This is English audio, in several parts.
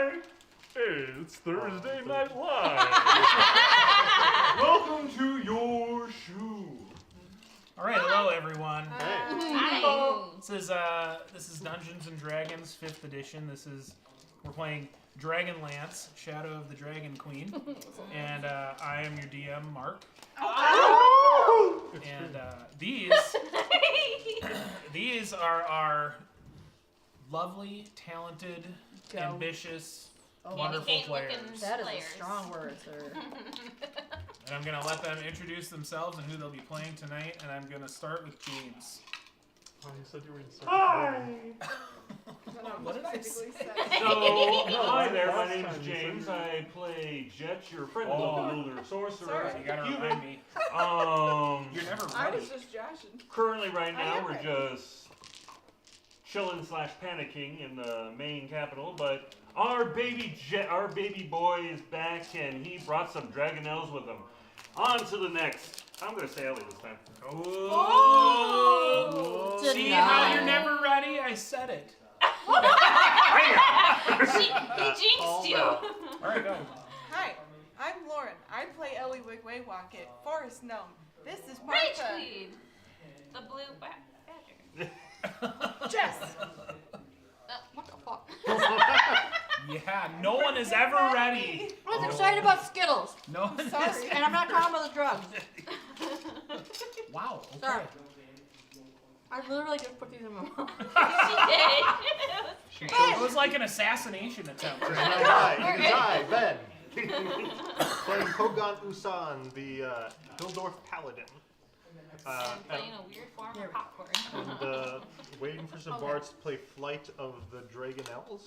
Hi! Hey, it's Thursday Night Live. Welcome to your shoe. All right, hello everyone. Hi. This is Dungeons and Dragons 5th edition. We're playing Dragonlance, Shadow of the Dragon Queen, and I am your DM, Mark. And these are our lovely, talented, ambitious, wonderful players. That is a strong word, sir. And I'm going to let them introduce themselves and who they'll be playing tonight, and I'm going to start with James. Oh, you said you were going to start. Hi! What did I say? Hi there, my name's James. I play Jet, your friend, the Lunar Sorcerer. You got to remind me. You're never ready. I was just joshing. Currently, right now, we're just chilling / panicking in the main capital, but our baby boy is back, and he brought some Dragonelles with him. On to the next. I'm going to say Ellie this time. Oh! See how you're never ready? I said it. He jinxed you. All right, go. Hi, I'm Lauren. I play Ellie Wigwaywocket, Forest Gnome. This is Rage Martha. Queen. The blue badger. Jess. What the fuck? Yeah, no one is ever ready. I was excited about Skittles. No one is. Sorry. And I'm not talking about the drugs. Wow. Okay. Sorry. I literally just put these in my mouth. It was like an assassination attempt. You can die, Ben. Playing Kogan Usan, the Hildorf Paladin. Playing a weird form of popcorn. And waiting for some bards to play Flight of the Dragonelles,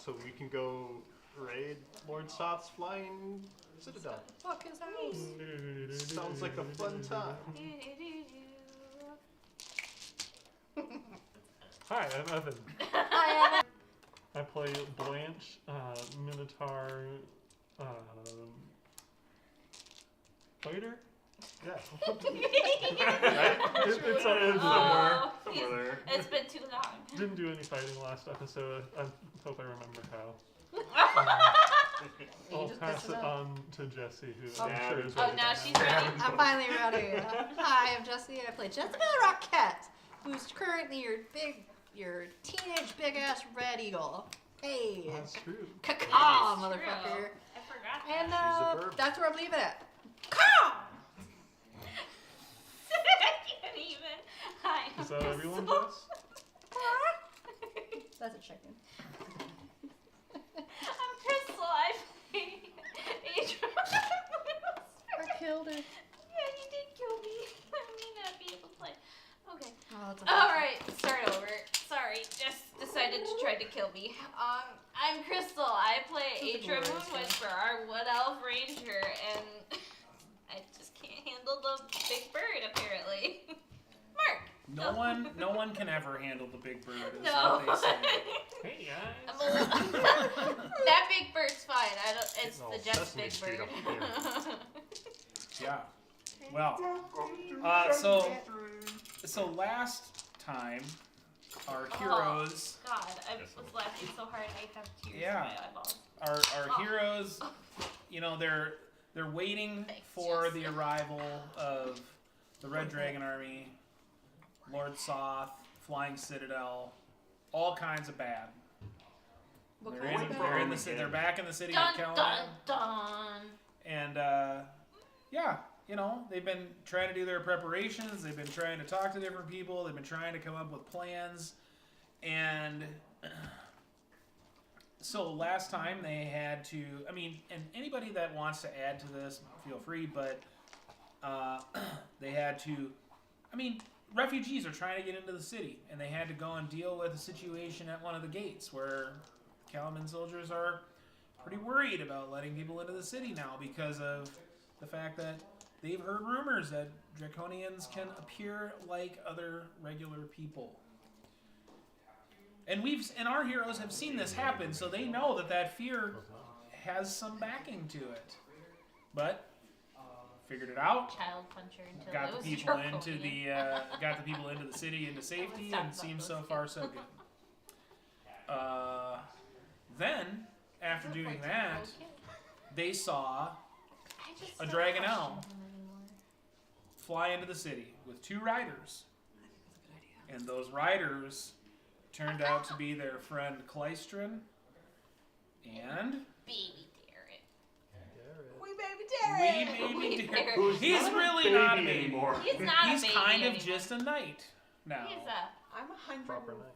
so we can go raid Lord Soth's flying citadel. Fuck his house. Sounds like a fun time. Hi, I'm Evan. Hi, Evan. I play Blanche, Minotaur, fighter? Yeah. It's somewhere there. It's been too long. Didn't do any fighting last episode. I hope I remember how. I'll pass it on to Jessie, who I'm sure is ready. Oh, now she's ready. I'm finally ready. Hi, I'm Jessie, and I play Jessica the Rockette, who's currently your teenage big-ass red eagle. Hey. That's true. Caw, motherfucker. I forgot. And She's a bird. that's where I'm leaving it. Caw! I can't even. Hi. Is that everyone, Jess? That's a chicken. I'm Crystal. I play Adrian. I killed her. Yeah, you did kill me. I may not be able to play. Okay. Oh, that's a Alright, start over. Sorry, just decided to try to kill me. I'm Crystal. I play Adra Moonwhisper, our Wood Elf Ranger, and I just can't handle the big bird, apparently. Mark! No one can ever handle the big bird, is No. what they say. Hey, guys. That big bird's fine. It's all the Jeff's Sesame big Street bird. up Yeah. Well, so last time, our heroes, God, I was laughing so hard I have tears in my eyeballs. our heroes, you know, they're waiting for the arrival of the Red Dragon Army, Lord Soth, Flying Citadel, all kinds of bad. They're back in the city Dun of Kellan. dun dun. And, yeah, you know, they've been trying to do their preparations. They've been trying to talk to different people. They've been trying to come up with plans. And so last time they had to, I mean, and anybody that wants to add to this, feel free, but they had to, I mean, refugees are trying to get into the city. And they had to go and deal with a situation at one of the gates where Calaman soldiers are pretty worried about letting people into the city now because of the fact that they've heard rumors that Draconians can appear like other regular people. And our heroes have seen this happen, so they know that fear has some backing to it. But figured it out. Child puncher until Got it the was people Draconian. got the people into the city into safety, and seems so far so good. Then after doing that, they saw I just a don't Dragon question Owl. him anymore. fly into the city with 2 riders. And those riders turned out to be their friend Clystron and Baby Derek. We baby wee Derek. baby Derek. Who's He's not a really baby not a baby. anymore. He's not He's a baby kind of anymore. just a knight now. He's I'm 157. Proper night.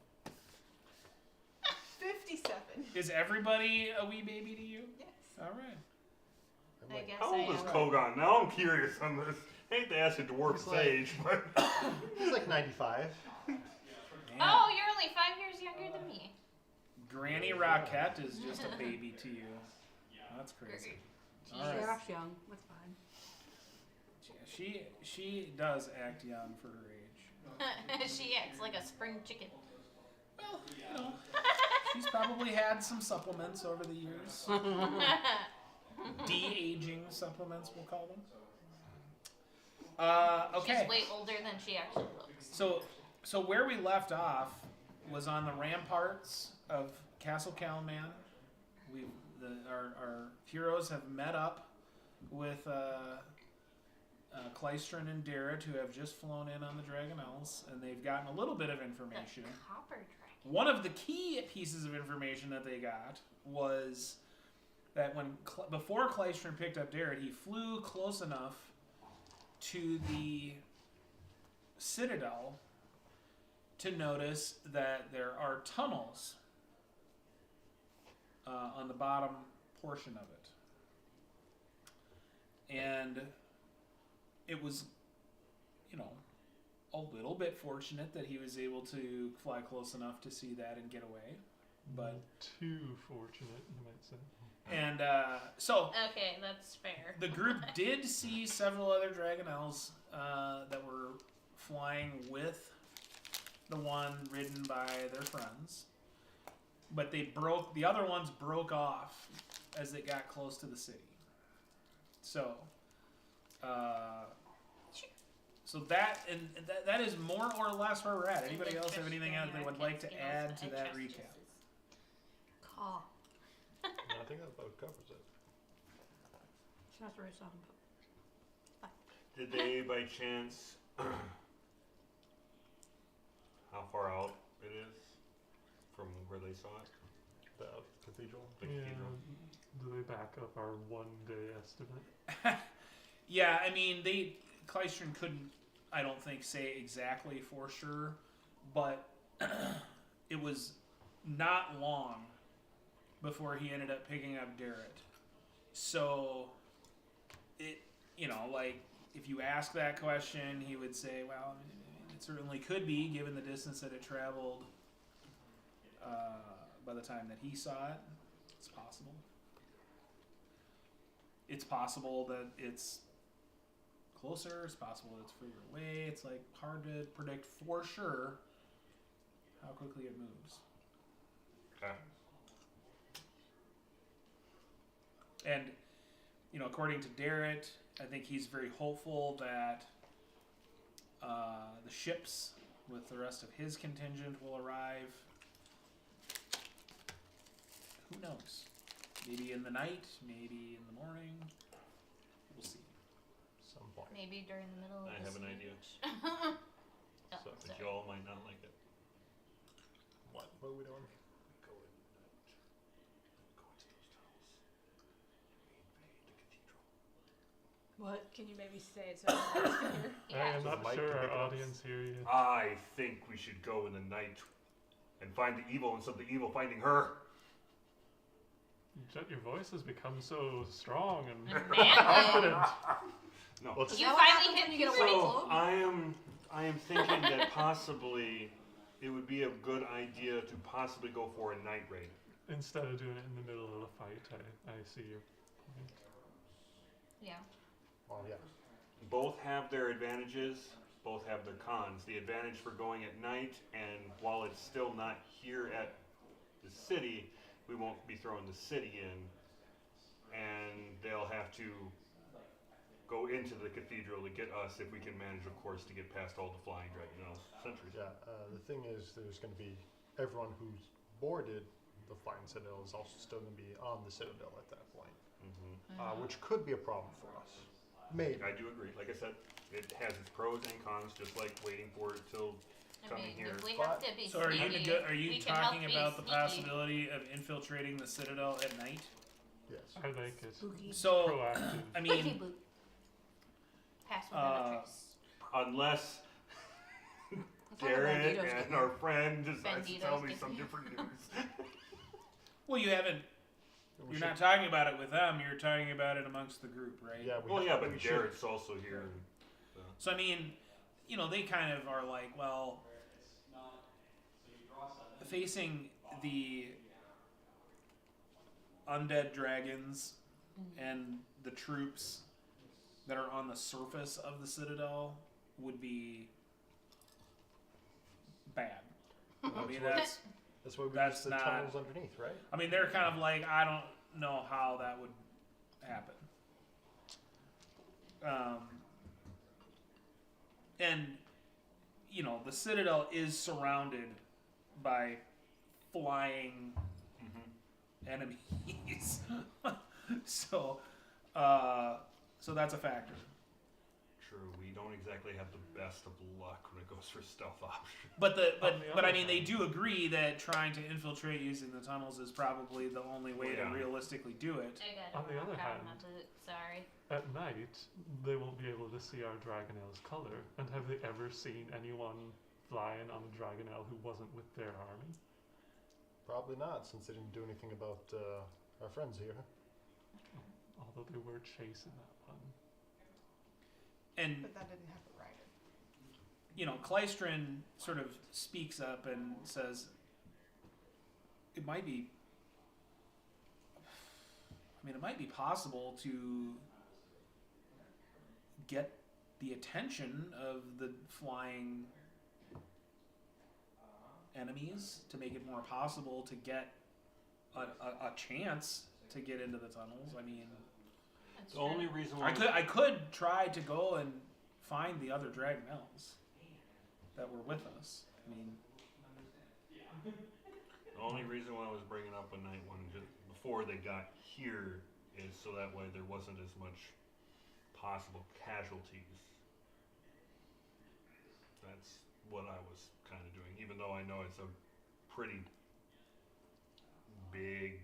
Is everybody a wee baby to you? Yes. All right. I'm I like, guess How I old is am. Kogan? Now I'm curious on this. I hate to ask a dwarf's He's like- age, but he's like 95. Man, Oh, you're only 5 years younger than me. Granny Rockette is just a baby to you. That's crazy. All right. Sheriff's young. That's fine. She does act young for her age. She acts like a spring chicken. Well, you know, she's probably had some supplements over the years. De-aging supplements, we'll call them. Okay. She's way older than she actually looks. So where we left off was on the ramparts of Castle Calman. Our heroes have met up with Clystron and Darrett, who have just flown in on the Dragonlance, and they've gotten a little bit of information. The copper dragon. One of the key pieces of information that they got was that before Clystron picked up Darrett, he flew close enough to the citadel to notice that there are tunnels on the bottom portion of it. And it was, a little bit fortunate that he was able to fly close enough to see that and get away. But Too fortunate, you might say. and so Okay, that's fair. the group did see several other Dragonelles that were flying with the one ridden by their friends, but the other ones broke off as they got close to the city. So, that is more or less where we're at. Anybody else have anything else they would like to add to that recap? Caw. I think that about covers it. She has to raise something. did they by chance how far out it is from where they saw it? The cathedral. The Yeah, cathedral. do they back up our 1 day estimate? Yeah, I mean, Clystron couldn't, I don't think, say exactly for sure, but it was not long before he ended up picking up Darrett. So, if you ask that question, he would say, well, it certainly could be, given the distance that it traveled by the time that he saw it. It's possible. It's possible that it's closer. It's possible that it's further away. It's hard to predict for sure how quickly it moves. Okay. And, according to Darrett, I think he's very hopeful that the ships with the rest of his contingent will arrive. Who knows? Maybe in the night, maybe in the morning. We'll see. Some point. Maybe during the middle of I the have an idea. oh, So, But sorry. y'all might not like it. What are we doing? Go at night. Go into those tunnels. Invade the cathedral. What? Can you maybe say it so everyone else can hear? I am So not Mike sure can our pick it up. audience hear you. I think we should go in the night and find the evil instead of the evil finding her. Your voice has become so strong and Manly. confident. No. Well, Is You that what finally happens hit when you get a puberty. white So cloak? I am thinking that possibly it would be a good idea to possibly go for a night raid. Instead of doing it in the middle of the fight, I see your point. Yeah. well, yeah. Both have their advantages, both have their cons. The advantage for going at night, and while it's still not here at the city, we won't be throwing the city in, and they'll have to go into the cathedral to get us if we can manage, of course, to get past all the flying Dragonelle sentries. Yeah. The thing is, there's going to be everyone who's boarded the Flying Citadel is also still going to be on the Citadel at that point, Mm-hmm. which could be a problem for us. Maybe. I do agree. Like I said, it has its pros and cons, just like waiting for it till I coming mean, here. if we But- have to be So are you sneaky, are you we can help talking be about the sneaky. possibility of infiltrating the Citadel at night? Yes. I like it. Spooky. So Proactive. I Spooky mean, boot. Pass without a trace. Unless That's what the Garrett banditos and do. our friend decides to Banditos tell me get some you. different news. well, you haven't. We You're should- not talking about it with them. You're talking about it amongst the group, right? Yeah, we Well, yeah, but we should. Garrett's also here. So I mean, they kind of are like, well, facing the undead dragons and the troops that are on the surface of the Citadel would be bad. I mean, that's. That's why we that's use the not- tunnels underneath, right? I mean, they're kind of like, I don't know how that would happen. And, the Citadel is surrounded by flying enemies. so that's a factor. True, we don't exactly have the best of luck when it goes for stealth options. But On the but I other mean, they hand- do agree that trying to infiltrate using the tunnels is probably the only way Yeah. to realistically do it. I got On the other hand- sorry. At night, they won't be able to see our Dragonel's color. And have they ever seen anyone flying on a Dragonel who wasn't with their army? Probably not, since they didn't do anything about our friends here. Although they were chasing that one. And But that didn't have a rider. Clystron sort of speaks up and says, it might be possible to get the attention of the flying enemies to make it more possible to get a chance to get into the tunnels. I mean, That's The only reason why I could try to go and find the other Dragonels that were with us. I mean, the only reason why I was bringing up a night one just before they got here is so that way there wasn't as much possible casualties. That's what I was kind of doing, even though I know it's a pretty big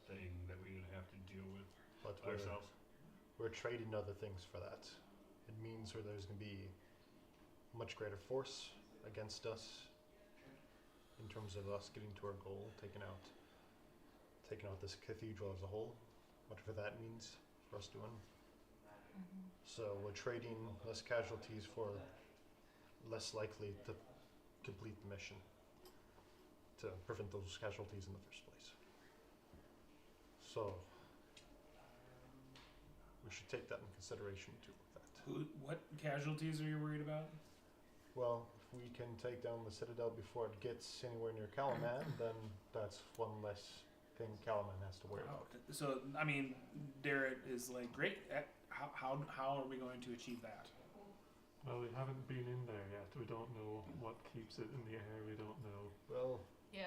thing that we're gonna have to deal with But ourselves. we're trading other things for that. It means where there's going to be much greater force against us in terms of us getting to our goal, taking out this cathedral as a whole, whatever that means for us doing. So we're trading less casualties for less likely to complete the mission, to prevent those casualties in the first place. So we should take that in consideration too with that. what casualties are you worried about? Well, if we can take down the Citadel before it gets anywhere near Calaman, then that's one less thing Calaman has to worry about. So, I mean, Darrett is like, great. How are we going to achieve that? Well, we haven't been in there yet. We don't know what keeps it in the air. We don't know Well, Yeah.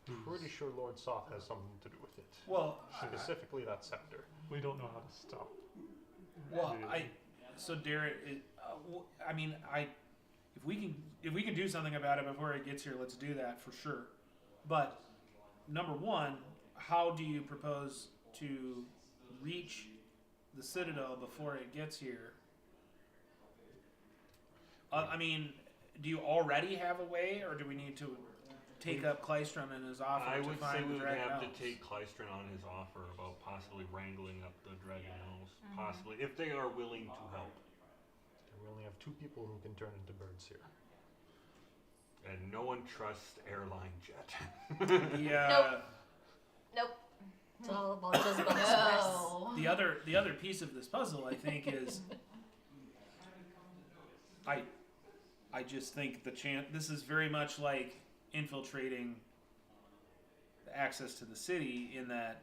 who's... pretty sure Lord Soth has something to do with it. Well, Specifically that sector. We don't know how to stop. well, really. so Darrett, if we can do something about it before it gets here, let's do that for sure. But number one, how do you propose to reach the Citadel before it gets here? Do you already have a way, or do we need to take up Clystron and his offer I to would say find we the would have to Dragonels? take Clystron on his offer about possibly wrangling up the Dragonels, possibly, if they are willing to help. And we only have 2 people who can turn into birds here. And no one trusts airline jet. Yeah. Nope. It's all about Jezebel Express. No. The other piece of this puzzle, I think, is I just think this is very much like infiltrating the access to the city, in that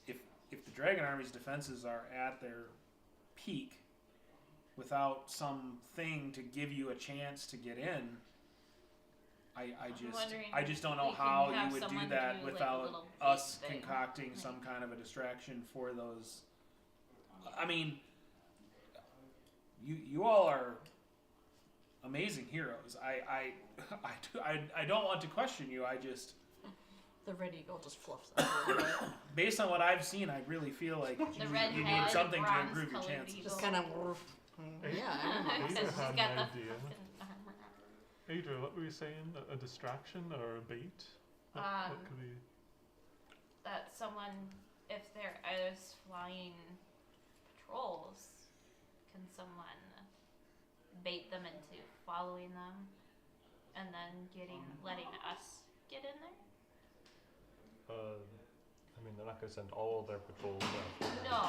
if the Dragon Army's defenses are at their peak without something to give you a chance to get in, I just don't know we can how have you would do someone that do, like, a without little us bait thing. concocting Like- some kind of a distraction for those. I mean, you all are amazing heroes. I don't want to question you. I just, The red eagle just fluffs out a little bit. based on what I've seen, I really feel like The you red need head, something to bronze improve your colored chances. eagle. Just kind of. Yeah. I don't know. Because Ada she's had got an the idea. fucking armor. Adria, what were you saying? A distraction or a bait? What could be? That someone, if there is flying patrols, can someone bait them into following them, and then letting us get in there? I mean, they're not going to send all their patrols out. No,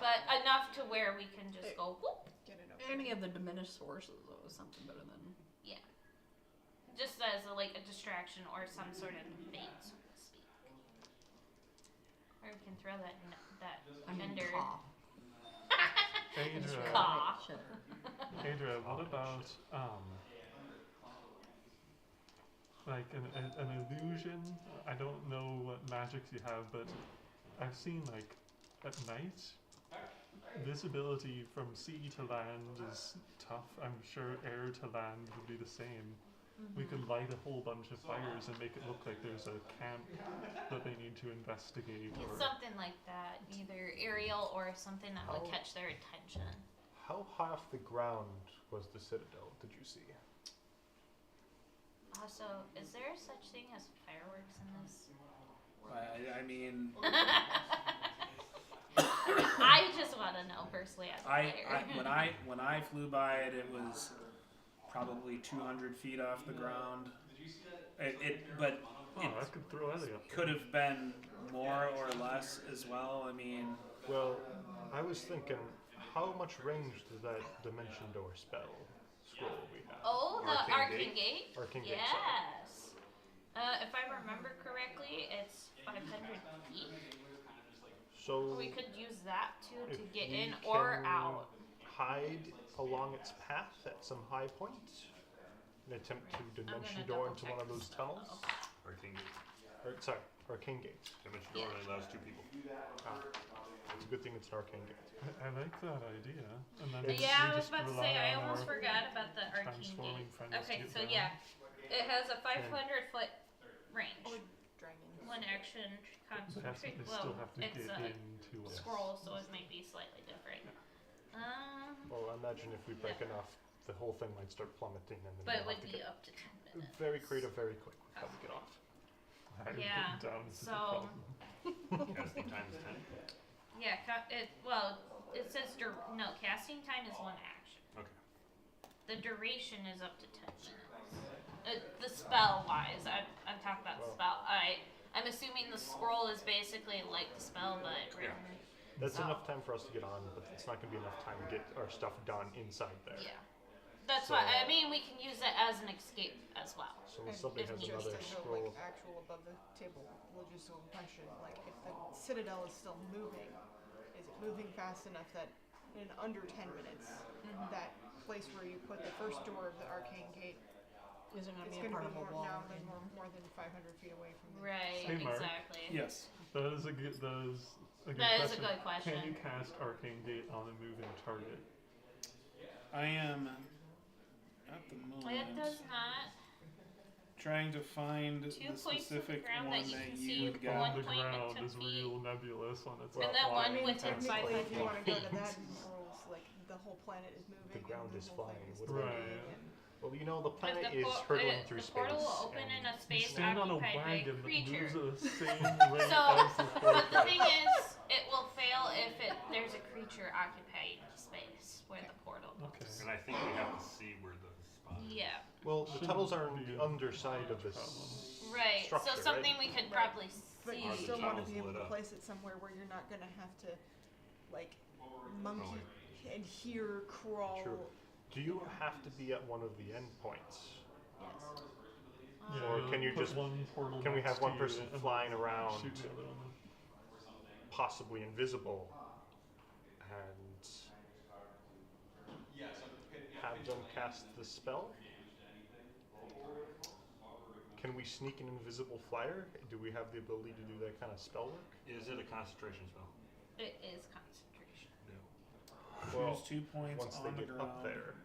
but enough to where we can just go whoop. Get it over. Any of the diminished sources, though, is something better than. Just as a distraction or some sort of bait, so to speak. Or we can throw that vendor. Caw. Adria, Caw. Adria, what about like an illusion? I don't know what magics you have, but I've seen like at night, visibility from sea to land is tough. I'm sure air to land would be the same. We could light a whole bunch of fires and make it look like there's a camp that they need to investigate. Or Something like that, either aerial or something that would How- catch their attention. How high off the ground was the citadel? Did you see? Also, is there such thing as fireworks in this? I mean, I just want to know personally as a player. when I flew by it, it was probably 200 feet off the ground. But oh, I could throw Ellie up. could have been more or less as well. I mean, Well, I was thinking, how much range does that dimension door spell scroll we have? Oh, the Arcane Arcane Gate? Arcane Gate, Yes. If I remember correctly, it's 500 feet. So We could use that too to if get we in or can out. hide along its path at some high point, and attempt to dimension gonna door double into check one of this those tunnels. Arcane Gate. Sorry, arcane gate. Dimension door only allows 2 people. It's a good thing it's an arcane gate. I like that idea. And then It's- Yeah, I we was just about to rely say, I on almost our forgot about the Arcane transforming Gate. friends to Okay, get so down. yeah, it has a 500 foot range. Or dragons. One action They concentrate. still have to it's get a into us. scroll, so it might be slightly different. Well, imagine if we break enough, the whole thing might start plummeting, and then But it we'll would have to be get up to 10 minutes. very creative, very quick with how we get off. I would Yeah, put down as a so- problem. Casting time is 10. Yeah, it says casting time is 1 action. Okay. The duration is up to 10 minutes. The spell wise, I'm talking about the spell. I'm assuming the scroll is basically like the spell, but written. That's So- enough time for us to get on, but it's not going to be enough time to get our stuff done inside there. Yeah. That's So- why, I mean, we can use it as an escape as well. So when And somebody if has needed. another Just as a scroll, actual above the table logistical question, like if the citadel is still moving, is it moving fast enough that in under 10 minutes, that place where you put the first door of the arcane gate Isn't going to is be a going part to of be a more, wall. now than more than 500 feet away from the Right, Hey, Mark. exactly. yes. That is a good That is a question. good question. Can you cast Arcane Gate on a moving target? I am at the It moment does not. trying to find 2 the points on the specific ground one that you that can you see, But got. one on the point at ground 10 is feet. real nebulous on its And then one I mean, within technically, 500 if you want to go to feet. that rules, like the whole planet is moving. The ground and is whole thing flying. is What do I- spinning, Right. and well, you know, the But planet the is hurtling through the space. portal will open in and a space Stand on a occupied by a wagon that creature. moves at the same rate So, as the but the portal. thing is, it will fail if there's a creature occupying space where the portal goes. Okay. And I think we have to see where the spot is. Yeah, well, the Shouldn't tunnels are on be the a underside of huge this. right. Structure, So something right? we could Right. probably but see. you the still want to tunnels be able lit to up. place it somewhere where you're not going to have to, like, monkey and hear crawl. True. Do you have to be at one of the endpoints? Yes. Yeah, Or you'll can you put just- one portal Can we next have to one you person and flying around, shoot the other one? possibly invisible, and have them cast the spell? Can we sneak an invisible flyer? Do we have the ability to do that kind of spell work? Is it a concentration spell? It is concentration. Well, Choose 2 points once they on the get ground. up there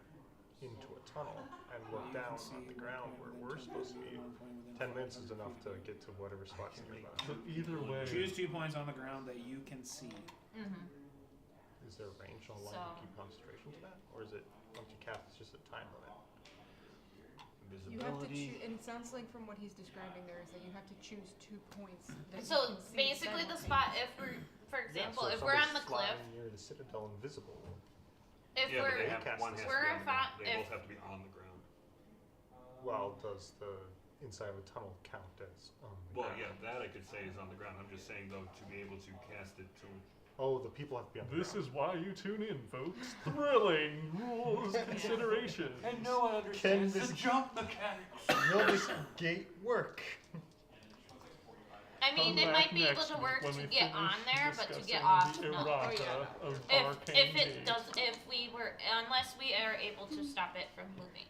into a tunnel and You look can down see on the 1 ground point where within we're 10 supposed to feet, be, 1 point within 10 minutes is 500 enough to feet. get to whatever spots you're about. But either way, Choose 2 points on the ground that you can see. Mm-hmm. Is there a range on line to keep concentration to that? Or is it, once you cast, it's just a time limit? You have to Visibility. choose, and it sounds like from what he's describing there is that you have to choose 2 points. That So you can see basically, the spot, if we're, for example, so if we're on the somebody's cliff, flying near the citadel invisible. if Yeah, but we're they have, cast one this. has to We're be on the ground. fi- They if- both have to be on the ground. Well, does the inside of a tunnel count as on the Well, ground? yeah, that I could say is on the ground. I'm just saying though, to be able to cast it to. Oh, the people have to be on the this ground. is why you tune in, folks. Thrilling rules considerations. no one understands the jump mechanics. Will this gate work? I mean, Come it back might be able next to week work when to we get on finish there, but to discussing get off, the no. errata of If Arcane it Gate. does, if we were, unless we are able to stop it from moving.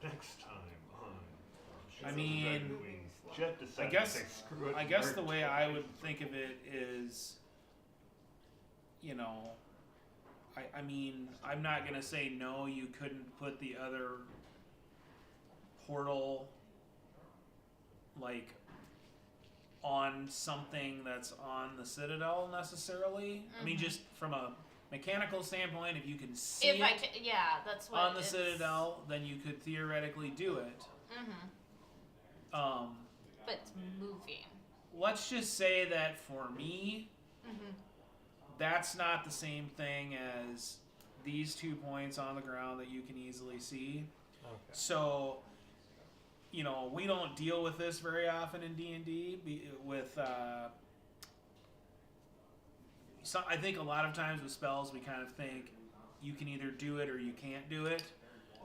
Next time on. I mean, Dragon Queens, Jet decided guess- to say, screw it. I guess the we're way doing I it." would think of it is, you know, I mean, I'm not gonna say no, you couldn't put the other portal, like, on something that's on the Citadel necessarily. I mean, Mhm. just from a mechanical standpoint, if you can see If it I can, yeah, that's what on the it's- Citadel, then you could theoretically do it. Mhm. But it's moving. Let's just say that for me, Mhm. that's not the same thing as these 2 points on the ground that you can easily see. Okay. So, you know, we don't deal with this very often in D&D. With so I think a lot of times with spells we kind of think you can either do it or you can't do it.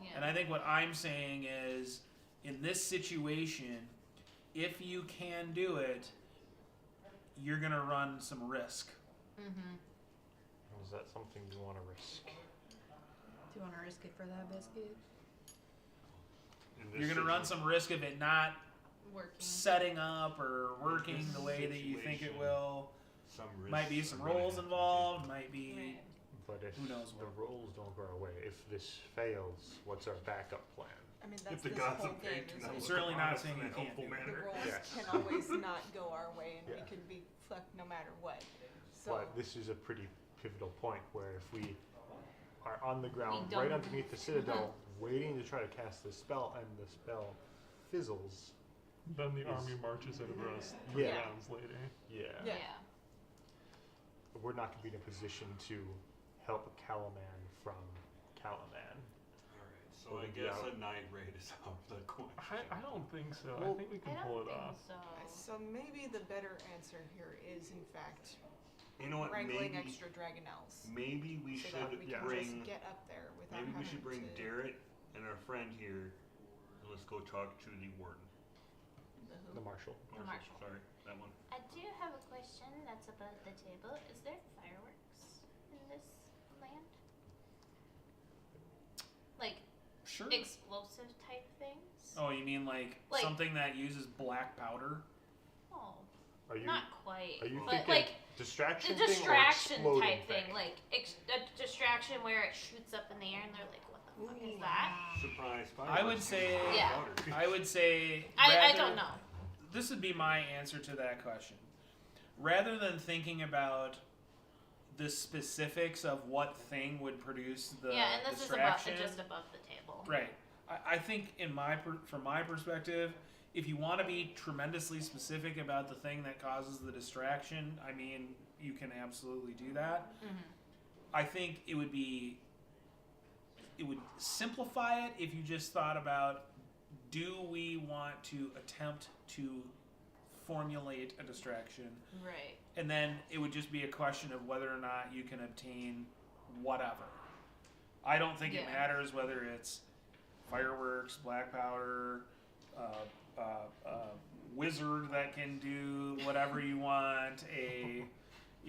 Yeah. And I think what I'm saying is, in this situation, if you can do it, you're gonna run some risk. Mhm. Is that something you want to risk? Do you want to risk it for that biscuit? In this You're gonna run situ- some risk of it not Working. setting up or working this the way that you think it situation, will. Some risks Might be some are gonna rolls have to be involved. Might be. Right. But if Who knows the what? rolls don't go our way, if this fails, what's our backup plan? I mean, If that's the this gods whole of game. fate Is do not It's look certainly upon not us saying in you a can't helpful do it. the manner. rolls Yes. can always not go our way, and Yeah. we can be fucked no matter what. So But this is a pretty pivotal point where if we are on the ground don't- right underneath the citadel, waiting to try to cast this spell, and the spell fizzles, Then the is- army marches over us 3 Yeah. rounds later. yeah, Yeah. we're not going to be in a position to help Calaman from Calaman. Alright, so We're I gonna be guess out. a night raid is out of the question. I don't think so. Well- I think we I can don't pull it think off. so. So maybe the better answer here is, in fact, You know what? wrangling Maybe, extra Dragonelles. maybe we So should that we can bring. just get up there without Maybe we having should bring to Darrett and our friend here, and let's go talk to the warden. the who. The marshal. Marshal. Sorry, that one. I do have a question that's above the table. Is there fireworks in this land? Like Sure. explosive type things? Oh, you mean like something that uses black powder? Oh, Are you not quite. are you but thinking like distraction the thing or distraction exploding type thing, like a distraction where it shoots up in the air and they're like, "What the fuck is that?" Surprise fire. I would say. Yeah. I would say. I rather- don't know. This would be my answer to that question. Rather than thinking about the specifics of what thing would produce the Yeah, and this distraction, is just above the table. right? I think from my perspective, if you want to be tremendously specific about the thing that causes the distraction, I mean, you can absolutely do that. Mm-hmm. I think it would simplify it if you just thought about, do we want to attempt to formulate a distraction? Right. And then it would just be a question of whether or not you can obtain whatever. I don't think it Yeah. matters whether it's fireworks, black powder, wizard that can do whatever you want, Hey,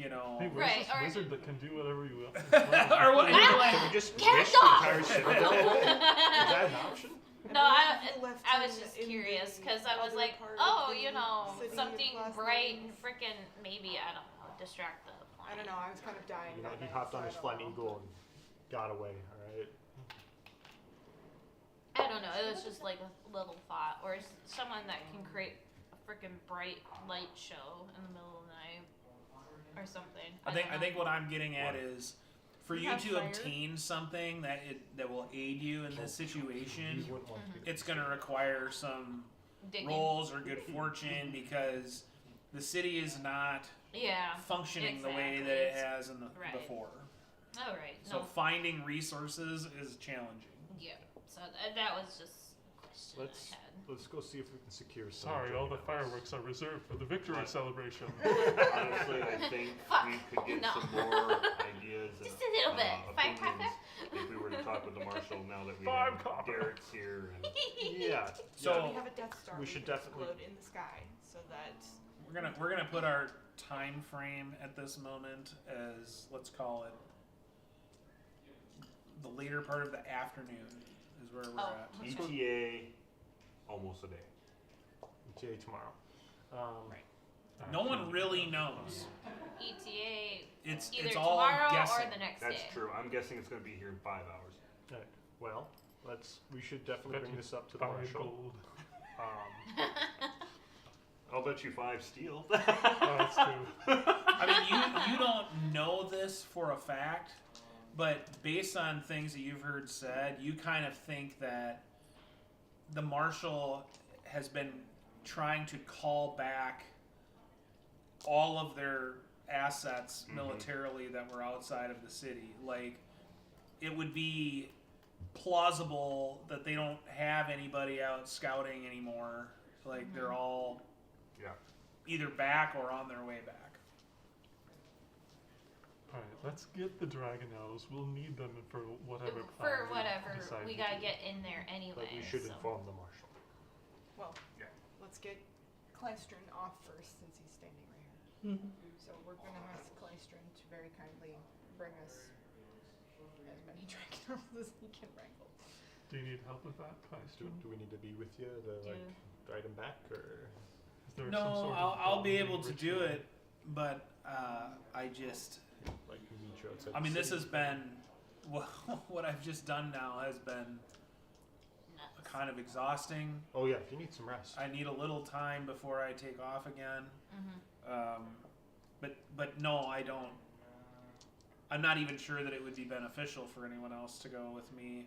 know, where's Right, this or- wizard that can do whatever you want? or what? Ah! Can we just Get wish off! the entire citadel? Is that an option? No, I believe you left was him just in curious the because I was other like, part of oh, the you know, city something last bright, night. freaking maybe I don't know, distract the plane. I don't know. I was kind of dying. You know, that he night, hopped so on I his don't flying know. eagle and got away. All right. I don't know. It was just like a little thought, or someone that can create a freaking bright light show in the middle of the night, or something. I think what I'm getting at is, for You you have to fire? obtain something that will aid you in this situation, You wouldn't want to be it's going to require some digging. rolls or good fortune because the city is not Yeah. functioning the way Exactly. that it has in the Right. before. All right. So No. finding resources is challenging. Yeah. So that was just a question I had. Let's go see if we can secure some. Sorry, all the Dragonlance. fireworks are reserved for the victory What? celebration. Honestly, I think Fuck, we could get no. some more ideas and Just a little bit. Firecracker? opinions if we were to talk with the marshal now that we Five have copper. Derek's here. And Yeah. So we have a Death Star. we should can definitely- explode in the sky so that we're gonna put our time frame at this moment as, let's call it, the later part of the afternoon is where we're Oh. at. ETA, almost a day. ETA tomorrow. Right. No one actually, really knows. ETA It's either all tomorrow guessing. or the next That's day. true. I'm guessing it's going to be here in 5 hours. All right. Well, we should definitely Bet bring you this up to the 5 marshal. gold. I'll bet you 5 steel. Oh, that's true. I mean, you don't know this for a fact, but based on things that you've heard said, you kind of think that the marshal has been trying to call back all of their assets Mhm. militarily that were outside of the city. Like, it would be plausible that they don't have anybody out scouting anymore. Like, they're all Yeah. either back or on their way back. Alright, let's get the Dragonels. We'll need them for whatever plan For we whatever, decide we to gotta do. get in there anyway. But we should so. inform the marshal. well, Yeah. let's get Klystron off first since he's standing right here. So we're gonna ask Klystron to very kindly bring us as many Dragonels as he can wrangle. Do you need help with that, Kleistron? Do we need to be with you to like ride him back, or Is there some No, sort of I'll be bonding able to do ritual? it, but I just, like meet you outside? I mean, the this city? has been, what I've just done now has been Nuts. kind of exhausting. Oh yeah, if you need some rest. I need a little time before I take off again. Mhm. But no, I don't. I'm not even sure that it would be beneficial for anyone else to go with me.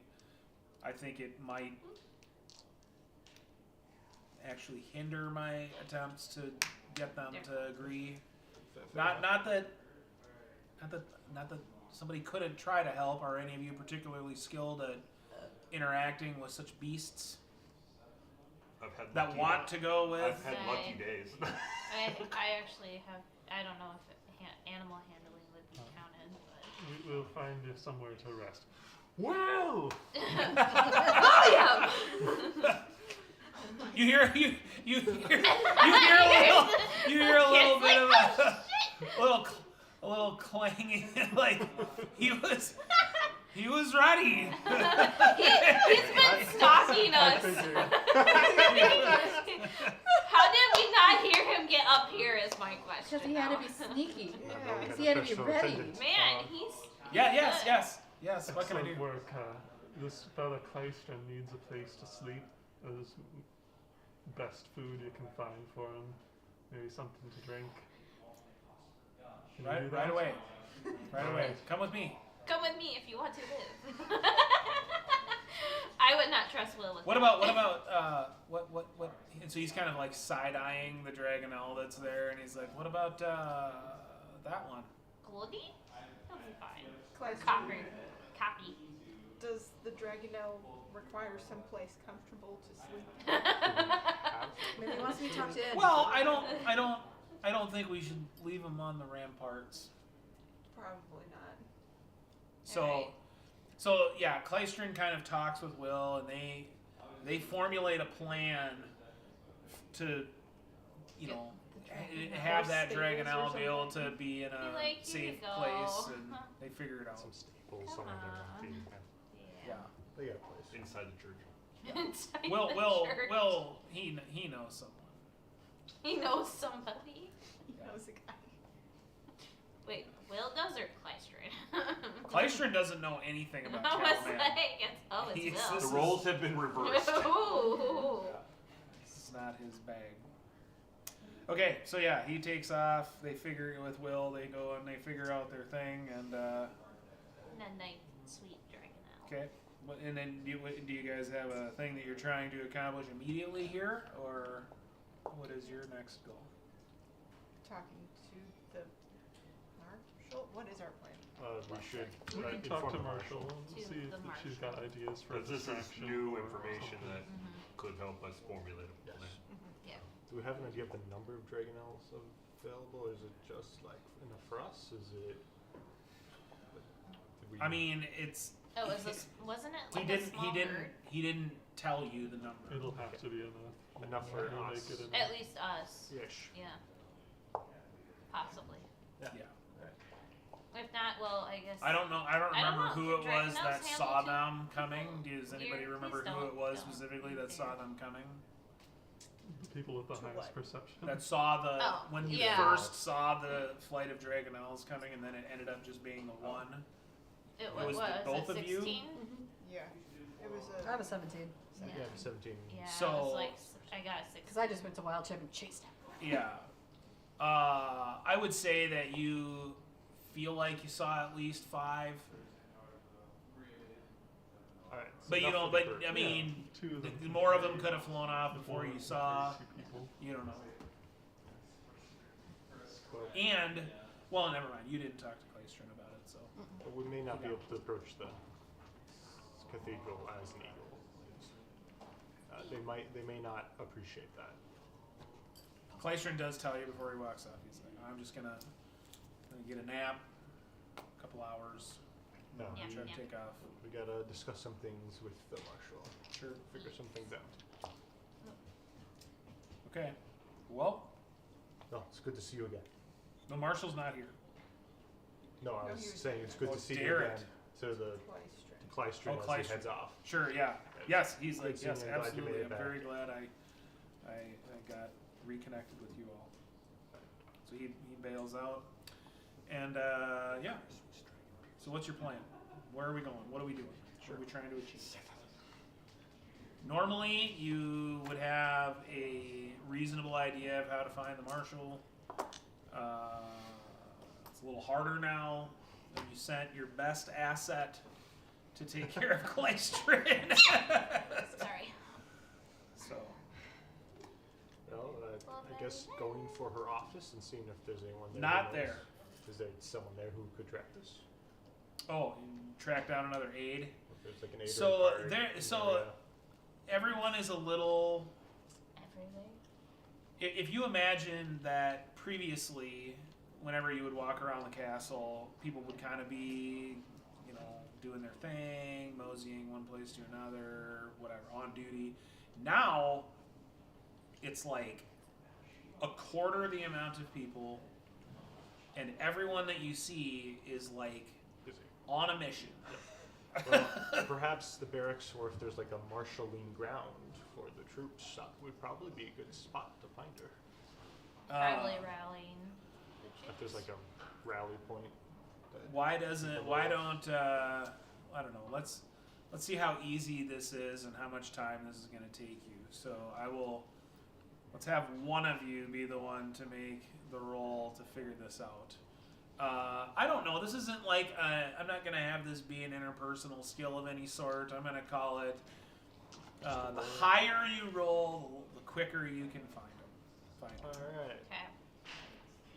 I think it might actually hinder my attempts to get them to agree. Not that somebody couldn't try to help. Are any of you particularly skilled at interacting with such beasts I've had that lucky want to go with? I've had lucky Same. days. I actually have. I don't know if animal handling would be counted, but. We'll find you somewhere to rest. Wow! Volume! You hear a little bit of a little clanging, like he was ready. He's been stalking us. How did we not hear him get up here? Is my question. Because he had to now. be sneaky. Yeah, Yeah. we had He had to be special ready. attendants. Man, he's. Yeah, good. yes. What can I do? Excellent work. This fella Kleistron needs a place to sleep. There's best food you can find for him. Maybe something to drink. Can you do that? Right away. Right away. Alright. Come with me. Come with me if you want to live. I would not trust Will with What that. about what? And so he's kind of like side eyeing the Dragonel that's there, and he's like, "What about that one?" Goldie? He'll be fine. Klystron, Copy. does the Dragonel require someplace comfortable to sleep? Maybe he wants to be tucked in. Well, I don't think we should leave him on the ramparts. Probably not. So, Alright. so yeah, Kleistron kind of talks with Will, and they formulate a plan to, you know, have that Stables or Dragonel be able to something. be in a Be like, here you safe go. place, and they figure it out. Some staples, Come somewhere on. there. Yeah. They got a place. Inside the church. inside Will, the Will, church. Will, he knows someone. He knows somebody. He knows a guy. Wait, Will does or Clystrid? Klystron doesn't know anything about I was Catman. like, oh, it's He's Will. this The roles have been reversed. Ooh. This is not his bag. Okay, so yeah, he takes off. They figure it with Will. They go and they figure out their thing, and And a night, sweet Dragonlance. okay. And then do you guys have a thing that you're trying to accomplish immediately here, or what is your next goal? Talking to the marshal. What is our plan? We should We can talk to inform the Marshall and To see if the she's got ideas for Because this is distraction new or information something. that could help us formulate a Yes. plan. Do we have an idea of the number of Dragonels available? Or is it just like enough for us? Is it? Did we, I mean, it's Oh, is this, wasn't it he like a didn't small bird? he didn't tell you the number. It'll have to be enough. enough for We'll us. make it At enough. least us. Ish. Yeah. Possibly. Yeah. If not, well, I guess. I don't know. I don't I don't remember know. who Did it was Dragonlance that handle saw too? them coming. Does anybody You're- remember please who it don't- was don't specifically that be saw fair. them coming? The people with the To highest what? perception. That saw the Oh, when you yeah. first saw the flight of Dragonels coming, and then it ended up just being the one. It was was, the both it of you? 16? Yeah. It was I have a 17. Yeah. Yeah, 17. Yeah, I So- was like, I got a 16. Because I just went to Wild Chip and chased him. Yeah. I would say that you feel like you saw at least 5, All right. but you don't. But I mean, Two of them. more of them could have flown off before One you of saw. the crazy people. You don't know. Well, And well, never mind. You didn't talk to Clystron about it, so. but we may not be able to approach the cathedral as an eagle. They may not appreciate that. Clystron does tell you before he walks off. He's like, "I'm just gonna get a nap, a couple hours, No, Yeah. we, try to take off." we gotta discuss some things with the marshal. Sure. Figure some things out. Okay. Well, No, it's good to see you again. the marshal's not here. No, I No, was he was saying it's good Oh, to see dare you it. again. To the Clystron. Clystron Oh, as Clystron. he heads off. Sure. Yeah. Yes. He's Good like, seeing yes, you. I'm glad you absolutely. made it I'm back." very glad I got reconnected with you all. So he bails out, and yeah. So what's your plan? Where are we going? What are we doing? What are we trying to achieve? Normally, you would have a reasonable idea of how to find the marshal. It's a little harder now. You sent your best asset to take care of Clystron. Sorry. So, Well, I guess going for her office and seeing if there's anyone there. not who knows. there. Is there someone there who could track this? Oh, you track down another aide. If there's like an aide So, or a guard there- in the so- area. Everyone is a little. Everything. If you imagine that previously, whenever you would walk around the castle, people would kind of be, you know, doing their thing, moseying one place to another, whatever, on duty. Now, it's like a quarter the amount of people, and everyone that you see is like Busy. on a mission. Well, perhaps the barracks, or if there's like a marshalling ground for the troops, that would probably be a good spot to find her. Probably rallying the troops. If there's like a rally point. Why doesn't? Why don't? I don't know. Let's see how easy this is and how much time this is going to take you. So I will. Let's have one of you be the one to make the roll to figure this out. I don't know. This isn't like I'm not going to have this be an interpersonal skill of any sort. I'm going to call it the higher you roll, the quicker you can find them. All right. Okay.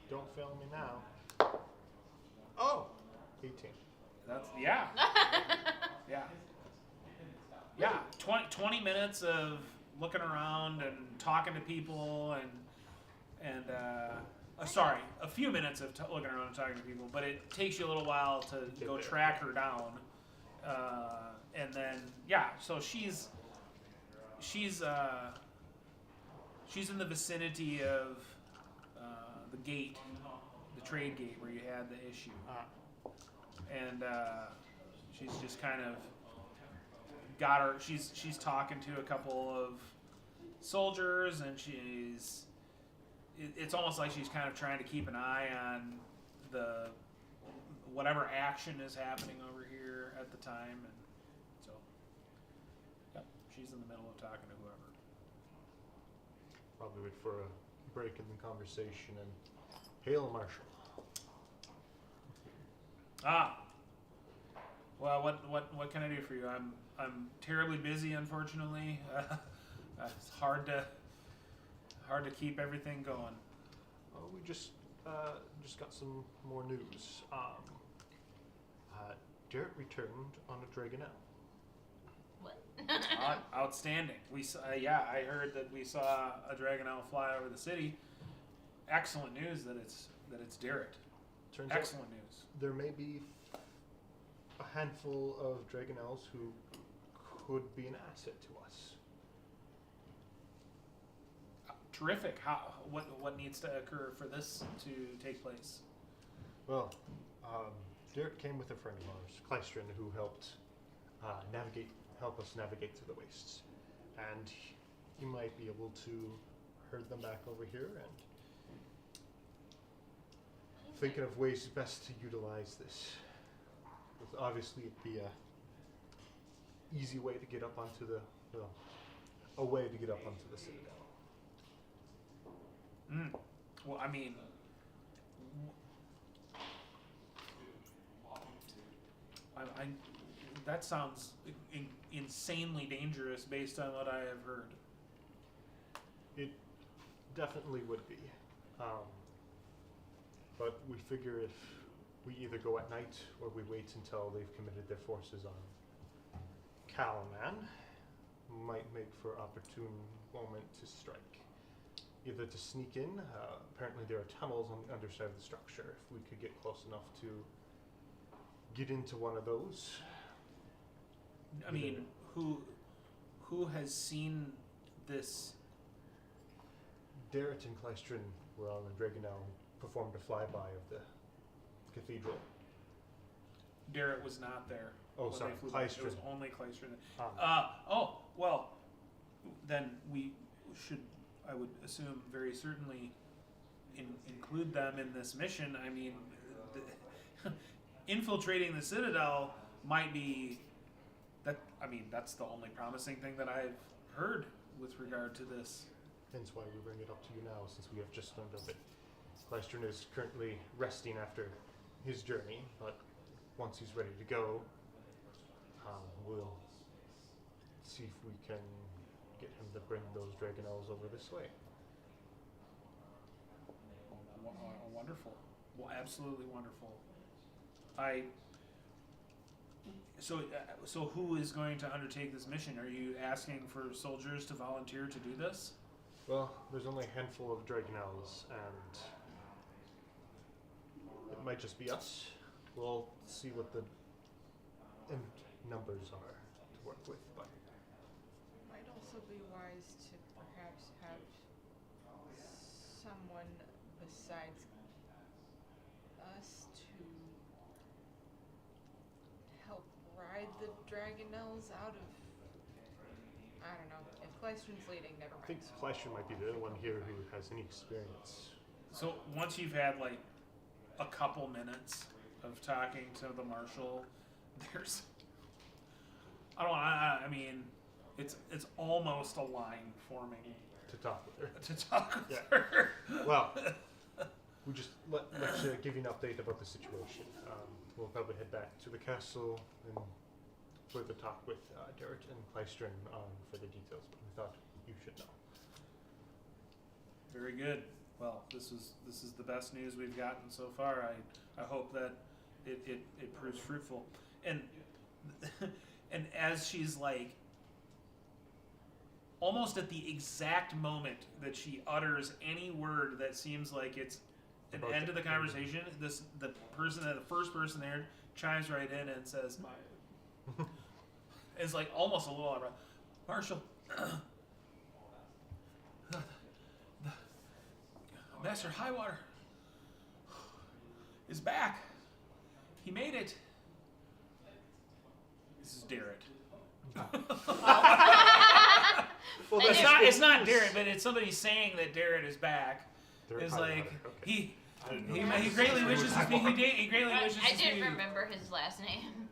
Don't fail me now. Oh, 18. That's yeah. Yeah. Yeah. 20 minutes of looking around and talking to people and sorry, a few minutes of looking around and talking to people, but it takes you a little while to Get go there. track her down. And then yeah, so she's in the vicinity of the gate, the trade gate where you had the issue. And she's just kind of got her. She's talking to a couple of soldiers, and it's almost like she's kind of trying to keep an eye on the whatever action is happening over here at the time, and so yep, she's in the middle of talking to whoever. Probably wait for a break in the conversation and hail Marshal. Well, what can I do for you? I'm terribly busy, unfortunately. It's hard to keep everything going. We just got some more news. Derek returned on a Dragonelle. What? Outstanding. I heard that we saw a Dragonelle fly over the city. Excellent news that it's Derek. Turns Excellent out news. there may be a handful of Dragonelles who could be an asset to us. Terrific. What needs to occur for this to take place? Well, Derek came with a friend of ours, Kleistrin, who helped help us navigate through the wastes, and he might be able to herd them back over here. And thinking of ways best to utilize this. Obviously, it'd be a easy way to get up onto a way to get up onto the Citadel. Well, I mean, that sounds insanely dangerous based on what I have heard. It definitely would be. But we figure if we either go at night or we wait until they've committed their forces on Calaman, might make for opportune moment to strike. Either to sneak in, apparently there are tunnels on the underside of the structure. If we could get close enough to get into one of those. I mean, who has seen this? Derek and Kleistrin were on the Dragonelle, performed a flyby of the cathedral. Derek was not there. Oh, when sorry, they flew by. It was Kleistrin. only Kleistrin. Ah. Well, then we should, I would assume, very certainly include them in this mission. I mean, infiltrating the Citadel might be that. I mean, that's the only promising thing that I've heard with regard to this. Hence why we bring it up to you now, since we have just learned of it. Kleistrin is currently resting after his journey, but once he's ready to go, we'll see if we can get him to bring those Dragonelles over this way. Wonderful. Well, absolutely wonderful. So who is going to undertake this mission? Are you asking for soldiers to volunteer to do this? Well, there's only a handful of Dragonelles, and it might just be us. We'll see what the numbers are to work with, but Might also be wise to perhaps have someone besides us to help ride the Dragonelles out of. I don't know. If Kleistrin's leading, never I think mind. Kleistrin might be the only one here who has any experience. So once you've had like a couple minutes of talking to the marshal, there's I mean, it's almost a line forming To talk with her. to talk with Yeah. her. Well, we just let's give you an update about the situation. We'll probably head back to the castle and further talk with Derek and Kleistrin on further details, but we thought you should know. Very good. Well, this is the best news we've gotten so far. I hope that it proves fruitful. And and as she's like almost at the exact moment that she utters any word that seems like it's an About end to to the end. conversation, the first person there chimes right in and says, it's like almost a little out Marshall, Master Highwater is back. He made it. This is Derek. Well, And It's not Darren, but it's somebody saying that Darren is back. It's like he greatly wishes to speak. He greatly wishes I to speak. didn't remember his last name.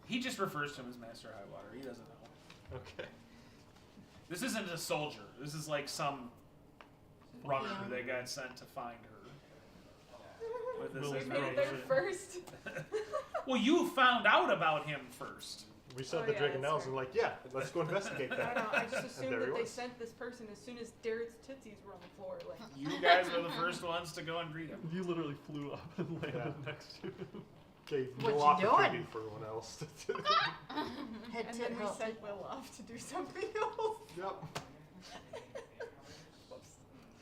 He just refers to him as Master Highwater. He doesn't know. Okay. This isn't a soldier. This is like some runner that got sent to find her. With this Well, We made it there information. first. Well, you found out about him first. We saw Oh, the yeah, Dragonlance that's and like, yeah, let's go investigate I that. don't know. I just And assumed there that he they was. sent this person as soon as Darren's tootsies were on the floor. Like, You guys were the first ones to go and greet him. You literally flew up and landed Yeah. next to him. Gave What no you opportunity doing? for anyone else to Head and to then we help. sent Will off to do something else. Yep.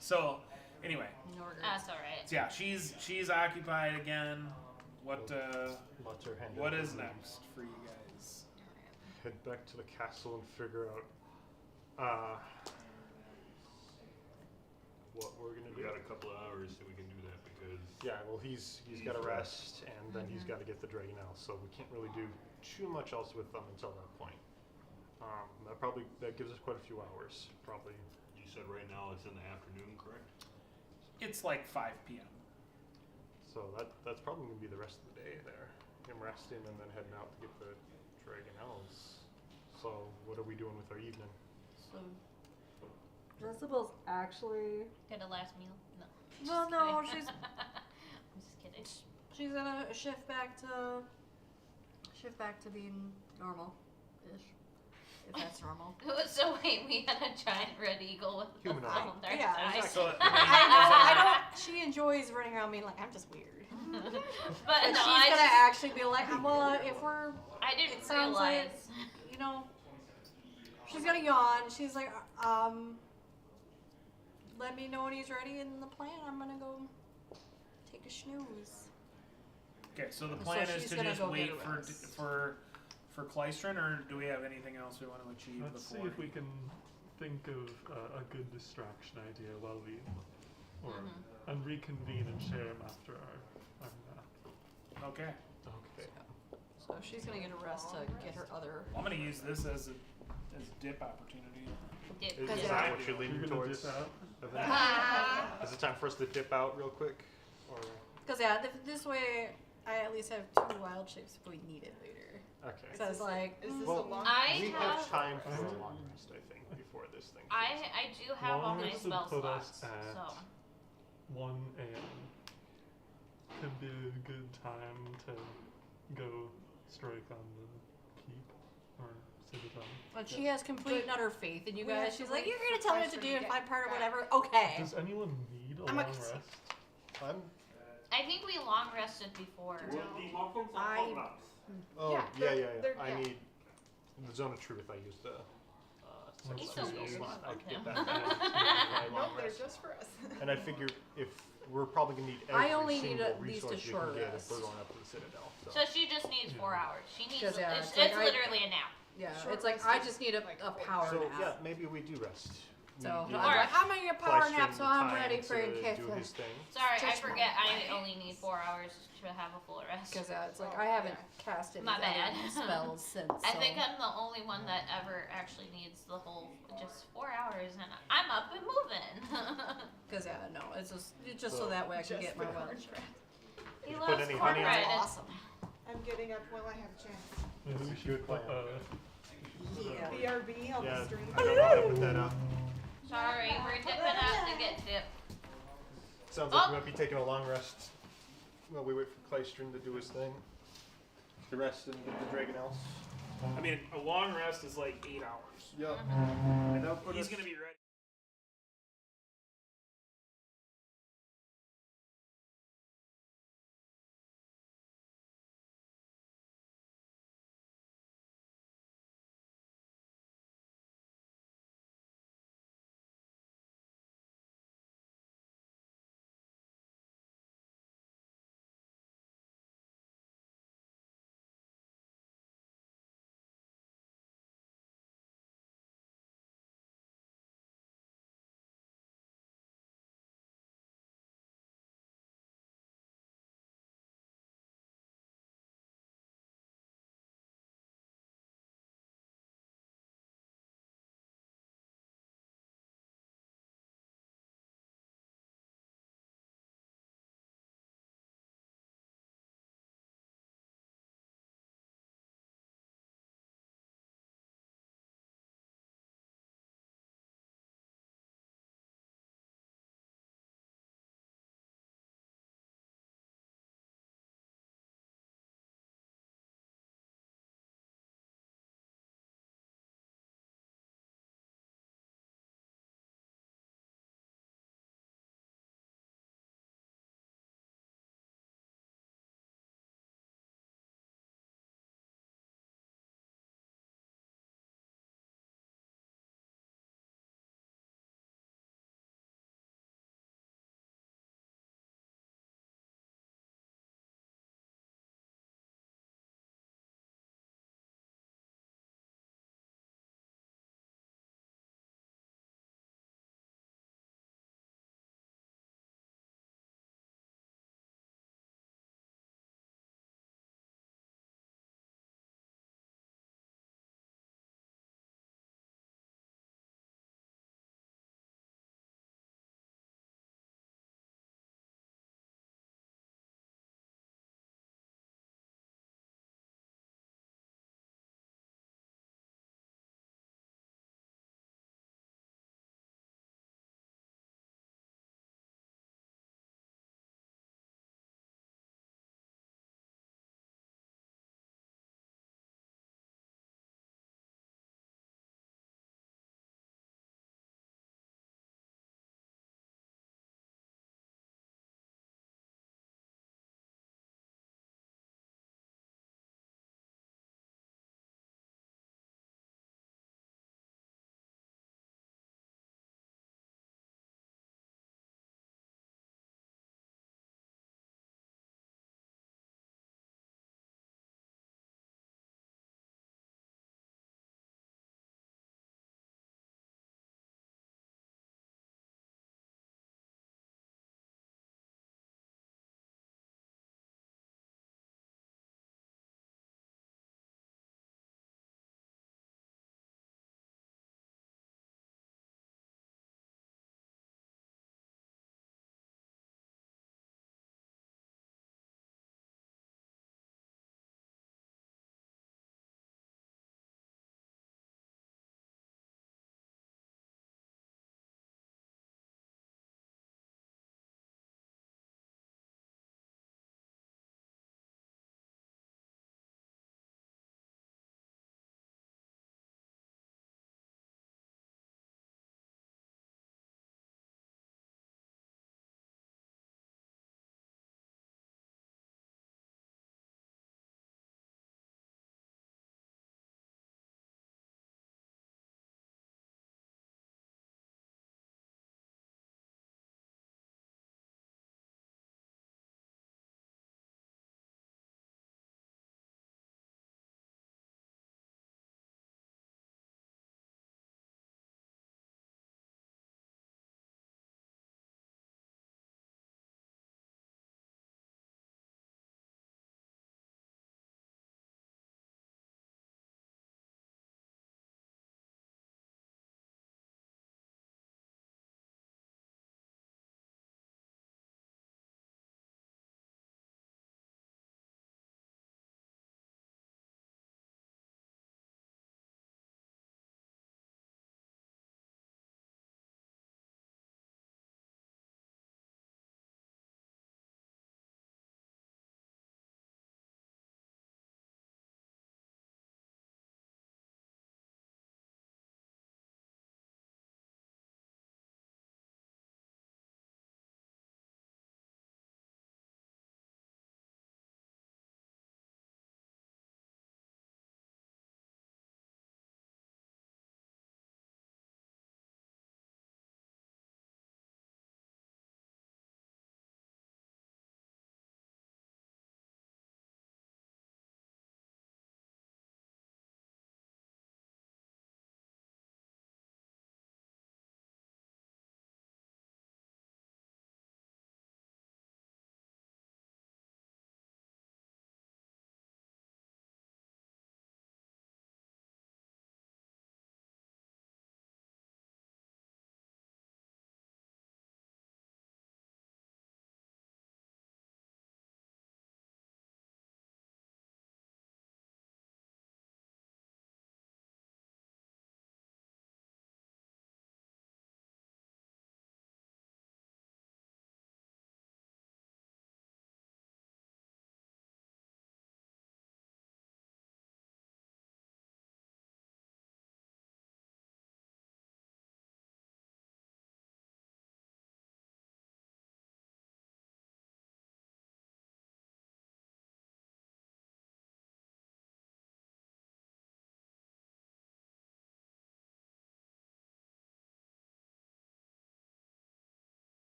So, anyway, That's alright. so yeah, she's occupied again. What Lots are handed what over is to me. next for you guys? Head back to the castle and figure out what we're gonna We do. got a couple of hours so we can do that because Yeah, well, he's got to rest, and then he's got to get the Dragonlance, so we can't really do too much else with them until that point. That gives us quite a few hours, probably. you said right now it's in the afternoon, correct? It's like 5 p.m. So that's probably gonna be the rest of the day there. Him resting and then heading out to get the Dragonlance. So what are we doing with our evening? So, Jezebel's actually. Get a last meal? No. Well, Just no, kidding. she's I'm just kidding. she's gonna shift back to being normal-ish, if that's normal. So wait, we had a giant red eagle with Humanoid. little dark Yeah, eyes. So, I don't. She enjoys running around being like, I'm just weird. But But no, she's I gonna just, actually be like, well, if we're, I didn't it sounds realize. like, you know, she's gonna yawn. She's like, let me know when he's ready in the plan. I'm gonna go take a snooze. okay, so the So plan is she's to gonna just go wait get a rest. for Clystron, or do we have anything else we want to achieve Let's see before? if we can think of a good distraction idea while we, and reconvene and share them after our nap. Okay, Okay. So she's gonna get a rest to get her other. I'm gonna use this as dip opportunity. Dip, Is dip. that what you're You're leaning gonna towards? dip out? Is it time for us to dip out real quick? Or Because this way, I at least have 2 wild shapes if we need it later. okay. So it's like, Is this Well, a long? I We have- have time for a long rest, I think, before this thing. I do have all Long my rest would spell put us slots, at so 1 a.m. Could be a good time to go strike on the keep or citadel. but she has complete and utter faith in you We have guys. to She's like, wait you're gonna for tell me what to Clystron do to and get find part or back. whatever. Okay. Does anyone need a I'm long a- rest? I'm. I think we long rested before. Oh, Yeah, yeah. they're- I yeah. need the zone of truth. I used He's so so weird. slot. I could get him. that. My long Nope, they're rest. just for us. And I figure if we're probably gonna need I every only need single at least a resource we short can get rest. if we're going up to the citadel. So she just needs 4 hours. She needs. 'Cause, yeah, it's it's like I- literally a nap. Yeah, Short it's like rest I is just need like a 4 power So nap. yeah, maybe we do rest. So We I'm give Alright. like, I'm gonna get a power Clystron nap, the so I'm time ready for to a do his thing. Sorry, I Just forget. one. I only need 4 hours to have a full rest. Because it's like Oh, I haven't yeah. cast any My bad. other spells since. I so. think I'm the only one that ever actually needs the whole just 4 hours, and I'm up and moving. Because no, it's just so that way I can Just get my for well. cornbread. He you loves put any honey on cornbread. it? It's- Awesome. I'm getting up while I have a chance. Maybe we That's a should good put plan. Yeah. BRB on Yeah, the stream. I don't know how to put that up. Sorry, we're dipping out to get dip. Sounds like Oh. we might be taking a long rest while we wait for Clystron to do his thing. To rest and get the Dragonlance. I mean, a long rest is like 8 hours. Yep. And that'll put He's us gonna be ready.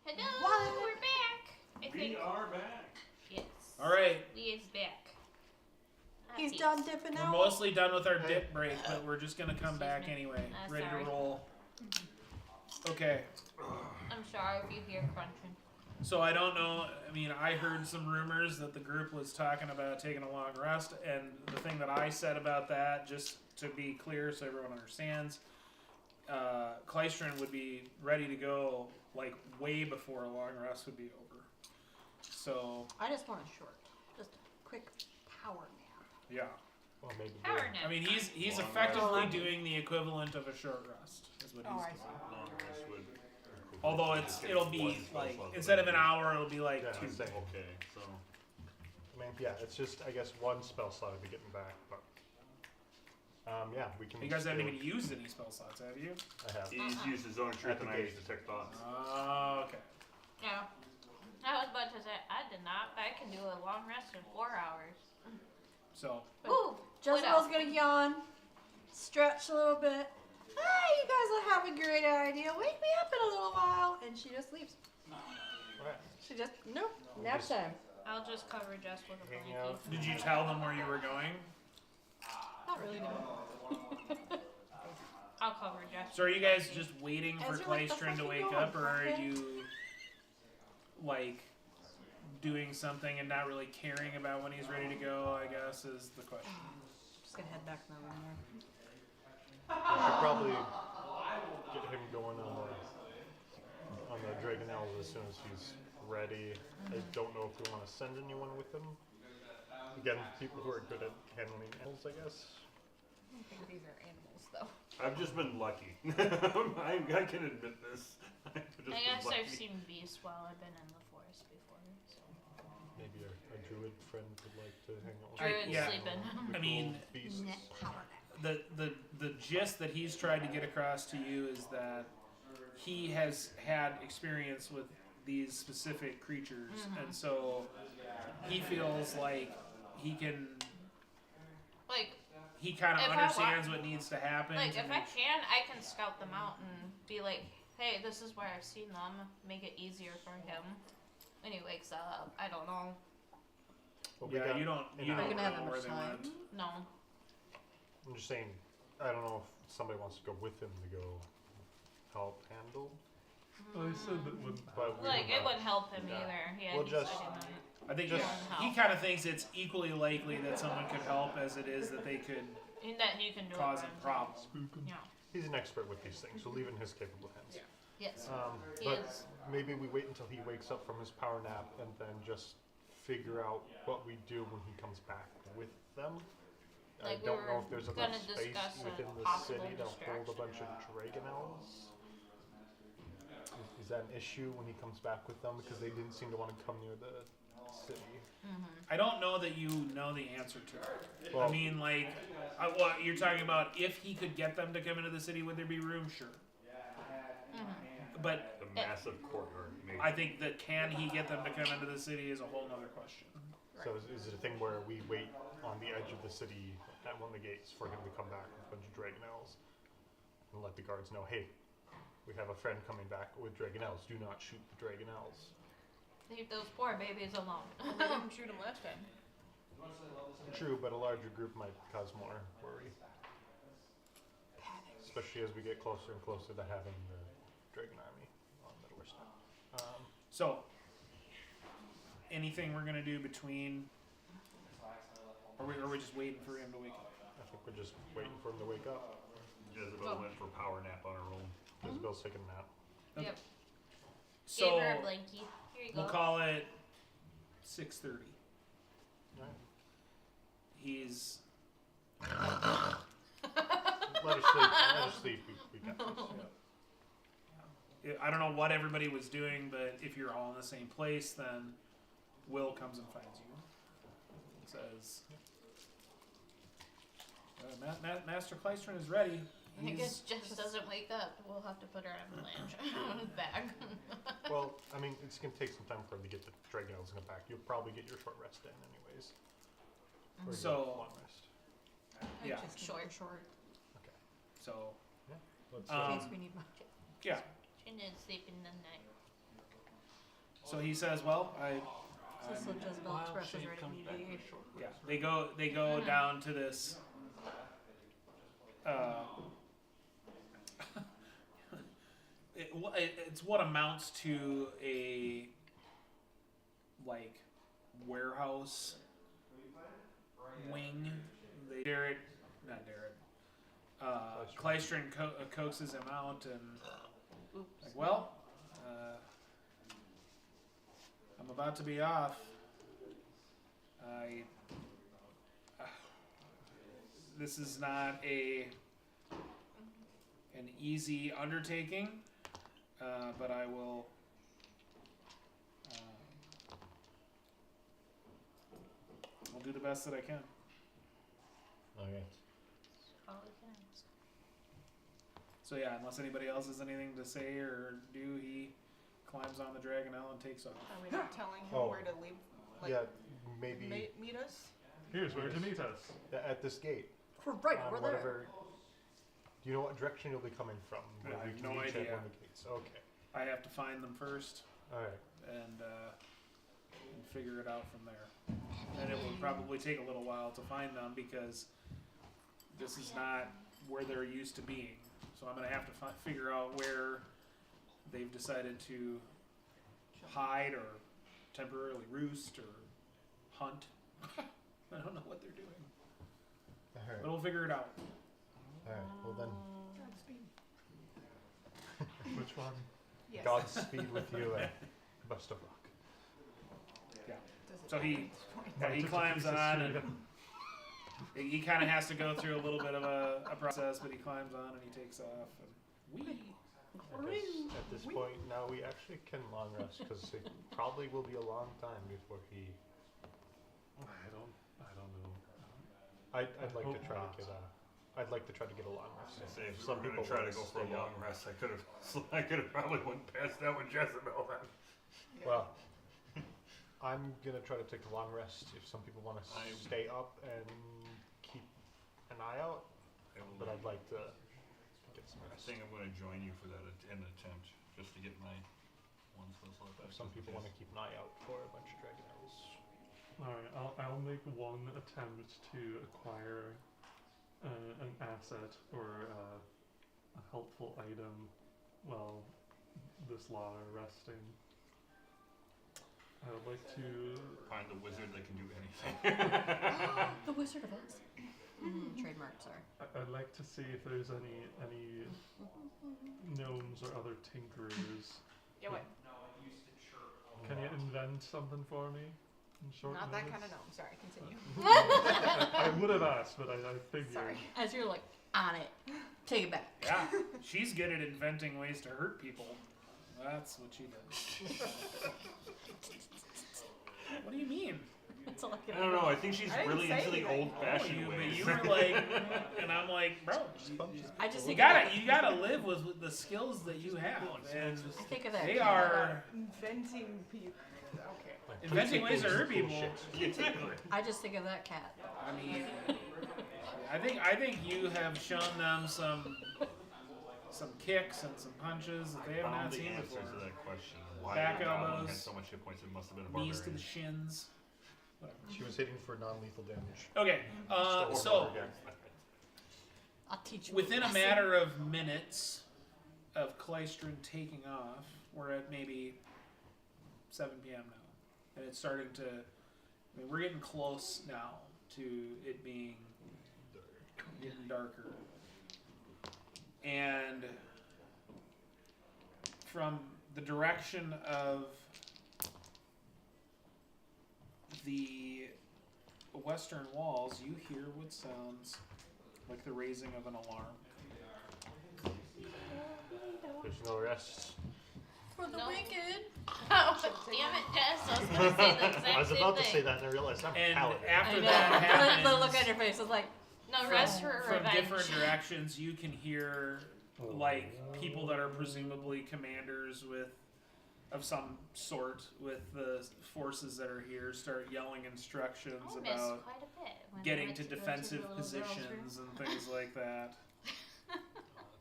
Hello, What? we're back. I We think. are back. Yes. All right. We is back. He's Happy. done dipping We're out. mostly done with our dip break, but we're just gonna come back Excuse me. anyway. Ready Sorry. to roll. Okay. I'm sorry if you hear crunching. So I don't know. I mean, I heard some rumors that the group was talking about taking a long rest, and the thing that I said about that, just to be clear, so everyone understands, Klystron would be ready to go like way before a long rest would be over. So I just want a short, just a quick power nap. yeah, Well, maybe Power we'll- nap. I mean he's Long effectively rest. doing the equivalent of a short rest, is what Oh, he's I doing. see. Long rest would. Although it'll be like instead of an hour, it'll be like Yeah, 2. same. Okay, so. I mean, yeah, it's just, I guess, one spell slot will be getting back, but. Yeah, we can. You guys haven't still- even used any spell slots, have you? I have. He's used his own truth At the and I gate. used detect thoughts. Oh, okay. Yeah. I was about to say I did not, but I can do a long rest in 4 hours. So Ooh. Jezebel's gonna yawn, stretch a little bit. Ah, you guys will have a great idea. Wake me up in a little while, and she just leaves. Alright. She just nope. Nap Just- time. I'll just cover Jess with a Hang blankie. out. did you tell them where you were going? Not really. No. I'll cover Jess. So are you guys just waiting for Ezra, what the Klystron to fuck you wake going, up, or are pumpkin? you like doing something and not really caring about when he's ready to go? I guess is the question. Just gonna head back to my room there. We should probably get him going on the Dragonlance as soon as he's ready. I don't know if we want to send anyone with him. Again, people who are good at handling animals, I guess. I don't think these are animals, though. I've just been lucky. I can admit this. I've just I been guess lucky. I've seen beasts while I've been in the forest before. So. Maybe a druid friend would like to hang out with Druid yeah. sleeping. the I mean, cool beasts. Net power nap. the gist that he's tried to get across to you is that he has had experience with these specific creatures, and so he feels like he can. Like, He kind If of I understands what needs to happen. like to if I make can, I can scout them out and be like, hey, this is where I've seen them. Make it easier for him when he wakes up. I don't know. But we yeah, got- you don't. you You know, don't We're gonna have know that where much they time. went. No. I'm just saying, I don't know if somebody wants to go with him to go help handle. Well, I said that wouldn't But we Like, don't it know. wouldn't help him either. Yeah, We'll he's just- studying on it. I think Just- he kind of thinks it's equally likely that someone could help as it is that they could And that he can do cause it. a by problem. spook 'em. himself. He's an expert with these things. We'll leave it in his capable hands. Yeah. Yes. He But is. maybe we wait until he wakes up from his power nap and then just figure out what we do when he comes back with them. I Like, we don't know were if there's gonna enough space discuss a within the possible city to hold a distraction. bunch of Dragonlance. Is that an issue when he comes back with them? Because they didn't seem to want to come near the city. I don't know that you know the answer to it. I Well- mean, like, what you're talking about? If he could get them to come into the city, would there be room? Sure. But The massive courtyard. Maybe. I think that can he get them to come into the city is a whole nother question. So is it a thing where we wait on the edge of the city at one of the gates for him to come back with a bunch of Dragonlance and let the guards know, hey, we have a friend coming back with Dragonlance. Do not shoot the Dragonlance. Leave those poor babies alone. We didn't shoot him last time. True, but a larger group might cause more worry. Especially as we get closer and closer to having the Dragon Army on the doorstep. So, anything we're gonna do between, or are we just waiting for him to wake up? I think we're just waiting for him to wake up. Jezebel went for power nap on her own. Isabel's taking a nap. Okay. Yep. So Gave her a blankie. Here you we'll go. call it 6:30. Alright. He's Let her sleep. Let her sleep. We got this. I don't know what everybody was doing, but if you're all in the same place, then Will comes and finds you. Says, Master Klystron is ready. I guess He's Jess doesn't wake up. We'll have to put her on the bag. Well, I mean, it's going to take some time for him to get the Dragonlance to come back. You'll probably get your short rest in anyways. Or your So- long rest. Yeah. Just Short. short. Let's, Um, In case we need more. yeah. She didn't sleep in the night. So he says, "Well, So Jezebel expresses ready mediation. yeah." They go down to this. It's what amounts to a like warehouse wing. Klystron coaxes him out and like, well, I'm about to be off. This is not an easy undertaking, but I will. I'll do the best that I can. Okay. So yeah, unless anybody else has anything to say or do, he climbs on the Dragonelle and takes off. Are we not telling him Oh. where to leave? Like, Yeah, maybe meet us? Here's where to meet us. at this gate. We're right over there. Whatever. Do you know what direction you'll be coming from? I Where we have can no reach idea. at one of the gates. Okay. I have to find them first All right. and figure it out from there. And it will probably take a little while to find them because this is not where they're used to being. So I'm going to have to figure out where they've decided to hide or temporarily roost or hunt. I don't know what they're doing. All right. But we'll figure it out. All right. Well then, Which one? Yes. Godspeed with you and best of luck. Does it So he- matter at this point? Yeah, he Just a climbs piece of on shit. and he kind of has to go through a little bit of a process, but he climbs on and he takes off. And At this point, now we actually can long rest because it probably will be a long time before he. I don't know. I'd like to hope try not. to get a. I'd like to try to get a long rest. I say if Some we were people gonna try to wanna go for a stay long up. rest, I could have probably went past that with Jezebel then. Well, I'm gonna try to take a long rest. If some people want to stay up and keep an eye out, but I'd like to get some I rest. think I'm going to join you for that an attempt, just to get my one spell slot back. If some people want to keep an eye out for a bunch of Dragonlance. Alright, I'll make one attempt to acquire an asset or a helpful item while this lot are resting. I would like to. Find the wizard that can do anything. The Wizard of Oz. Trademark, sorry. I'd like to see if there's any gnomes or other tinkerers. Yeah, what? Can you invent something for me in short Not that notice? kind of gnome. Sorry, continue. I would have asked, but I figured. Sorry. As you're like on it, take it back. yeah, she's good at inventing ways to hurt people. That's what she does. What do you mean? That's all I I don't know. I think she's I didn't really say into the anything. old-fashioned You, but ways. you were like, and I'm like, bro, I just you think of gotta live with the skills that you have, and I think of that. they cat. are Inventing people. Okay. Like, inventing please ways to take hurt things people. bullshit. Exactly. I just think of that cat. I mean, I think you have shown them some kicks and some punches that they have Found not the seen answer before. to that question. Why Back the goblin elbows, had so much hit points? It must have been a Knees to barbarian. the shins. Whatever. She was hitting for non-lethal damage. Okay, Still so over again. I'll teach you. within a lesson. matter of minutes of Klystron taking off, we're at maybe 7 p.m. now, and it's starting to. I mean, we're getting close now to it being getting darker, and from the direction of the western walls, you hear what sounds like the raising of an alarm. There's no rest. For the No. wicked. Oh, damn it, Jess. I was going to say the exact I was same about thing. to say that and I realized I'm a And paladin. after I know. that happens, The look on your face is like, No, rest for from revenge. different directions, you can hear like people that are presumably commanders of some sort with the forces that are here start yelling instructions I missed about quite a bit when I getting went to go the defensive little girl's positions room. and things like that.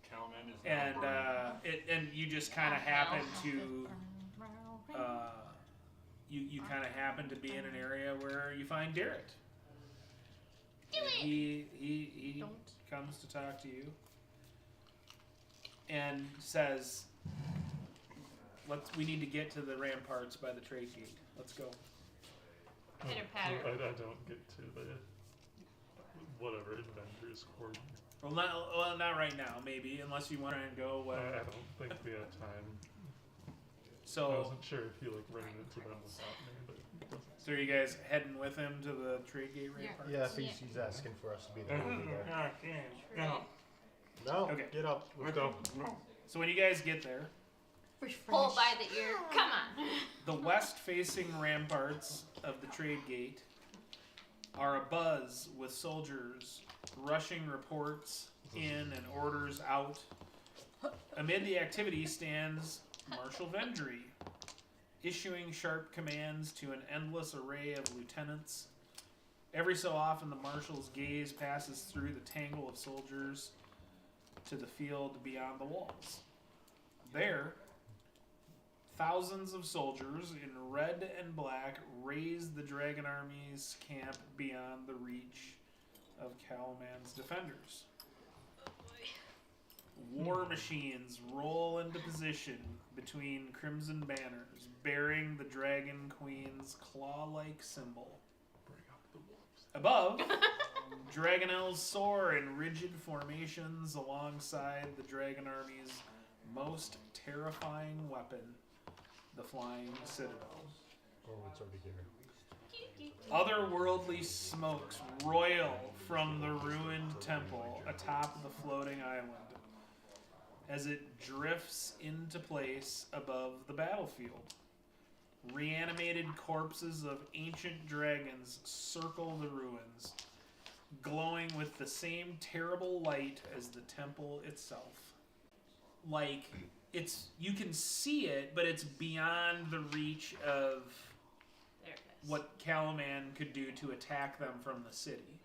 Calman is And not and you just kind of happen to you kind of happen to be in an area where you find Darrett. Do And it. He Don't. comes to talk to you and says, we need to get to the ramparts by the trade gate. Let's go. Pitter patter. I don't get to the whatever adventures coordinate. Well, not right now, maybe, unless you want to go. I don't think we have time. I So wasn't sure if he ran into them without me, but it doesn't. are you guys heading with him to the trade gate ramparts? Yeah, if he's asking for us to be there, we'll be there. No. No, Okay. get up. Let's go. No. So when you guys get there, Pull by the ear. Come on. the west-facing ramparts of the trade gate are abuzz with soldiers rushing reports in and orders out. Amid the activity stands Marshal Vendry, issuing sharp commands to an endless array of lieutenants. Every so often, the marshal's gaze passes through the tangle of soldiers to the field beyond the walls. There, thousands of soldiers in red and black raise the Dragon Army's camp beyond the reach of Calaman's defenders. War machines roll into position between crimson banners, bearing the Dragon Queen's claw-like symbol. Bring up the wolves. Above, Dragonels soar in rigid formations alongside the Dragon Army's most terrifying weapon, the Flying Citadel. Oh, it's already here. Otherworldly smokes roil from the ruined temple atop the floating island as it drifts into place above the battlefield. Reanimated corpses of ancient dragons circle the ruins, glowing with the same terrible light as the temple itself. Like, you can see it, but it's beyond the reach of There it is. what Calaman could do to attack them from the city.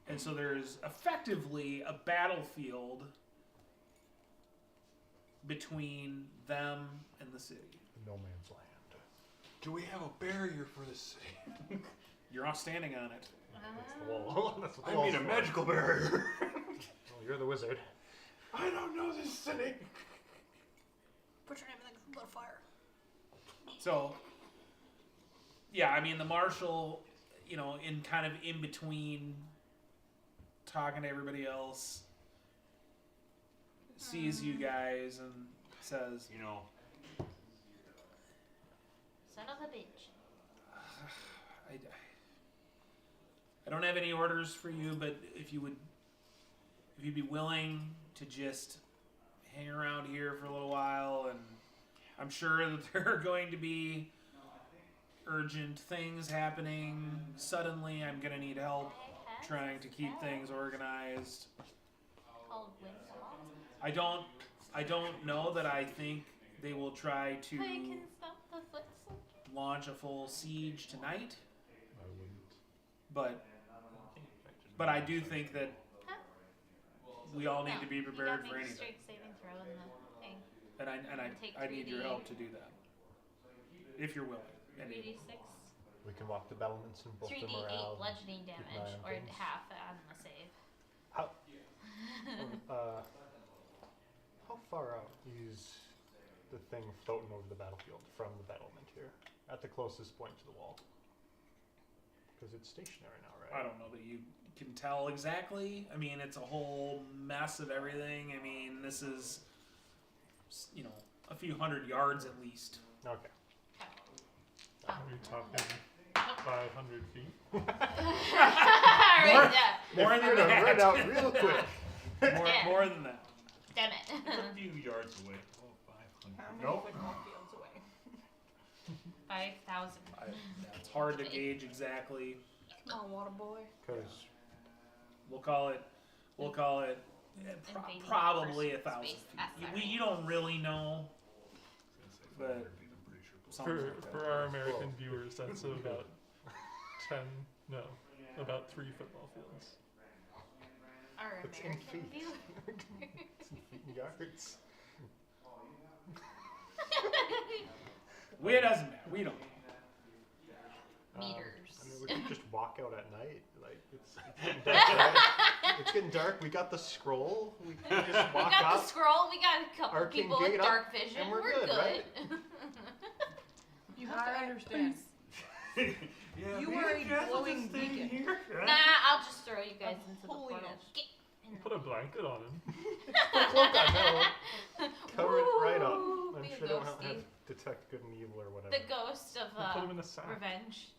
And so there's effectively a battlefield between them and the city. No man's land. Do we have a barrier for this city? You're all standing on it. That's the wall. That's what the I wall's mean a for. magical barrier. Well, you're the wizard. I don't know this city. Put your name in the fire. So, yeah, I mean, the marshal, in kind of in between talking to everybody else, sees you guys and says, You know, Son of a bitch. I don't have any orders for you, but if you'd be willing to just hang around here for a little while, and I'm sure that there are going to be urgent things happening. Suddenly, I'm going to need help trying to keep things organized. Called Windfall. I don't know that I think they will try to I can stop the foot soldier. launch a full siege tonight, I wouldn't. but I do think that Huh? we all need No, to be you prepared gotta for make a anything. strength saving throw in the thing. And Take I need your 3D. help to do that, if you're willing. And 3d6. We can walk the battlements and both the 3d8 morale. bludgeoning keep an eye damage, on or things. half on the save. How far out is the thing floating over the battlefield from the battlement here? At the closest point to the wall? Because it's stationary now, right? I don't know that you can tell exactly. I mean, it's a whole mess of everything. I mean, this is, a few hundred yards at least. Okay. Are we talking 500 feet? Alright, yeah. More If than you're gonna that. run out real quick. Yeah. More than that. Damn it. a few yards away. Oh, 500. How many Nope. football fields away? 5,000. It's hard to gauge exactly. Come on, water boy. Because We'll call it Invading probably first 1,000 space. feet. That's alright. You don't really know, but something For, like that. for our American viewers, that's about 3 football fields. Our it's in American feet. view. It's in feet and yards. It doesn't matter. We don't. walk out at night? Like, it's getting dark, right? It's getting dark. We got the scroll. We can just We walk got up. the scroll. We got a couple Arcane people with gate up, dark vision. and we're good. good, right? You have to understand. Yeah, You me are and a Jess will glowing just stay beacon. here. Nah, I'll just throw you guys into the portal. holiness. Get in Put a blanket on him. Put a cloak on, no. Cover it right up. Woo, I'm be a sure they don't have ghosty. detect good and evil or whatever. The ghost of Put him in a sack. revenge.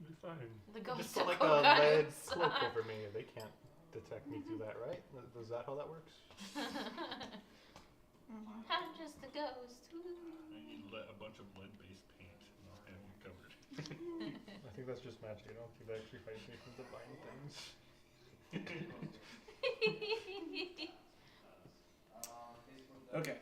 You'll be fine. The Just ghost put of like a lead Kogan's. cloak over me. They can't detect me through that, right? Is that how that works? I'm just a ghost. I need a bunch of lead-based paint, and I'll have you covered. I think that's just magic. I don't think that actually fights me from divine things. Okay.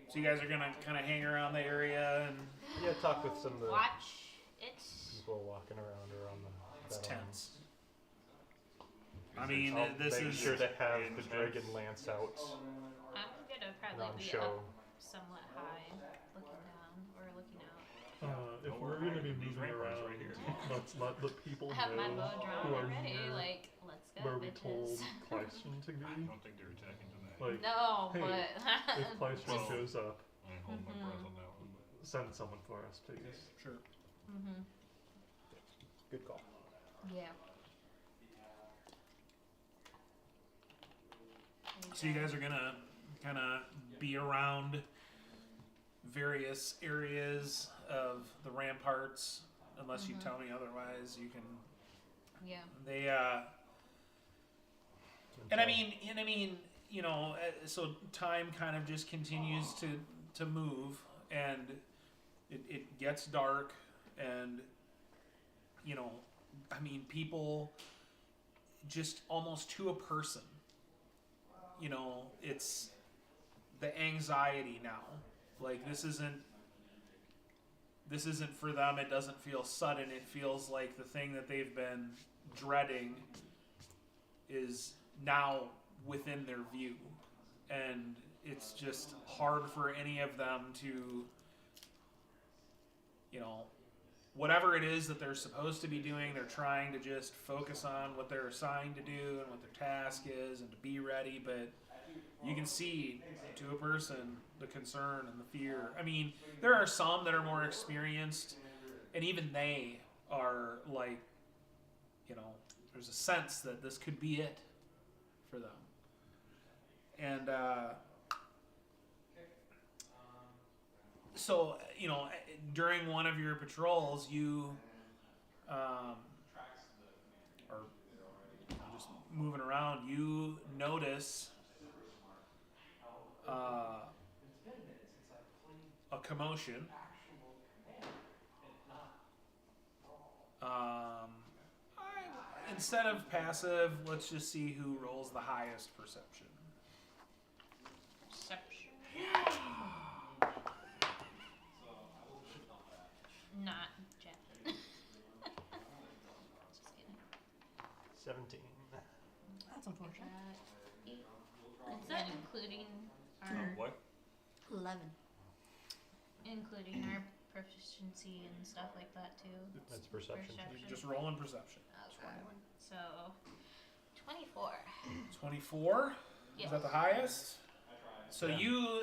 So you guys are gonna kind of hang around the area, and Yeah, talk with some of the Watch it. people walking around around the. it's that, tense. I mean, I'll this make is sure to have the intense. Dragonlance out I'm gonna and probably on be show. up somewhat high, looking down or looking out. If Don't we're worry, gonna be these moving ramparts around, right here. let's let the people I have my know bow drawn who are already. near Like, let's go, where we told bitches. Kleistron to I be. don't think they're attacking tonight. Like, No, hey, but if Kleistron Well- shows up, I hold my breath on that one. send someone for us, please. sure. Good call. yeah. So you guys are gonna kind of be around various areas of the ramparts, unless you tell me otherwise. You can. Yeah. They and I mean, you know, so time kind of just continues to move, and it gets dark, and you know, I mean, people just almost to a person. You know, it's the anxiety now. Like this isn't for them. It doesn't feel sudden. It feels like the thing that they've been dreading is now within their view, and it's just hard for any of them to, you know, whatever it is that they're supposed to be doing, they're trying to just focus on what they're assigned to do and what their task is and to be ready. But you can see to a person the concern and the fear. I mean, there are some that are more experienced, and even they are like, you know, there's a sense that this could be it for them. And so, you know, during one of your patrols, you are just moving around, you notice a commotion. Instead of passive, let's just see who rolls the highest perception. Perception. Not Jen. Just kidding. 17. That's unfortunate. 8. Is that including our What? 11. including our proficiency and stuff like that too? That's perception. You're just rolling perception. Okay. So 24. 24? Yes. Is that the highest? So Yeah.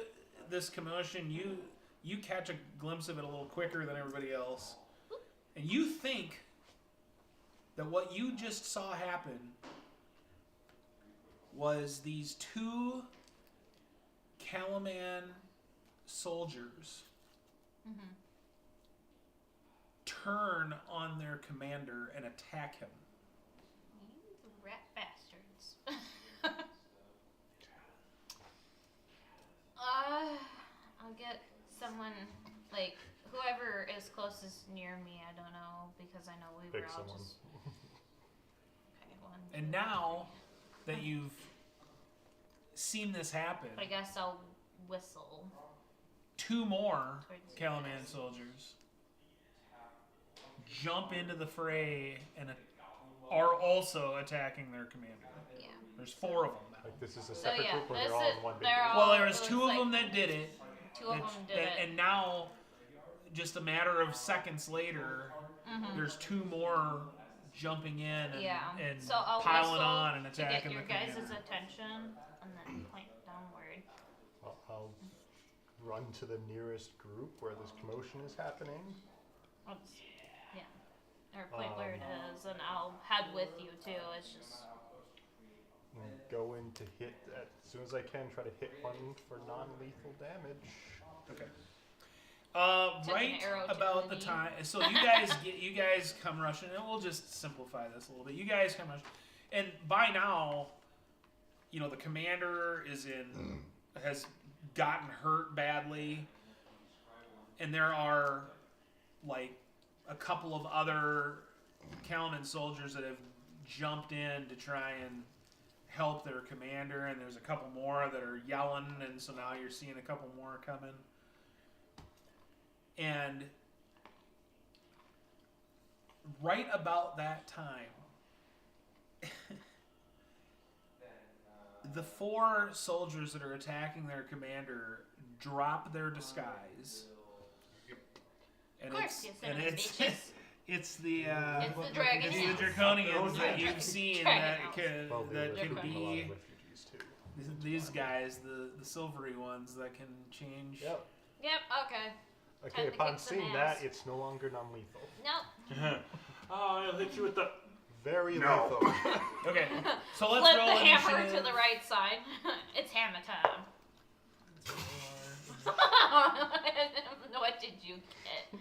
this commotion, you catch a glimpse of it a little quicker than everybody else. And you think that what you just saw happen was these two Calaman soldiers turn on their commander and attack him. You rat bastards. I'll get someone, like, whoever is closest near me, I don't know, because I know we Pick were all someone. just... Okay, one, And two, now that you've seen this happen, I guess I'll whistle. two more Towards you Calaman guys. soldiers jump into the fray and are also attacking their commander. Yeah. There's 4 of them now. Like this is a So separate yeah, group or this they're all is, in one big they're group? all... Well, there was it 2 of like them that did it. 2 of them did it. And now, just a matter of seconds later, there's 2 more jumping in and, Yeah. and So I'll piling whistle on and to get attacking your the guys' commander. attention, and then point downward. I'll run to the nearest group where this commotion is happening. Yeah. Or point where it is, and I'll head with you too. It's just. And go in to hit as soon as I can. Try to hit one for non-lethal damage. Okay. Took Right an arrow to about the the knee. time, so you guys come rushing, and we'll just simplify this a little bit. You guys come rushing, and by now, you know the commander has gotten hurt badly, and there are like a couple of other Kalman soldiers that have jumped in to try and help their commander, and there's a couple more that are yelling, and so now you're seeing a couple more coming. And right about that time, the 4 soldiers that are attacking their commander drop their disguise. And Of course, you son and of a it's bitches. it's the It's the Dragonlance. it's the Draconians that you've seen that Dragonlance. Well, that they could recruit a lot be of refugees too. these guys, the silvery ones that can change. Yep. Yep. Okay. Okay, Time to upon kick some seeing ass. that, it's no longer non-lethal. Nope. Oh, I'll hit you with the. Very No. lethal. Okay, so let's Flip roll the hammer initiative. to the right side. It's hammer time. What did you get?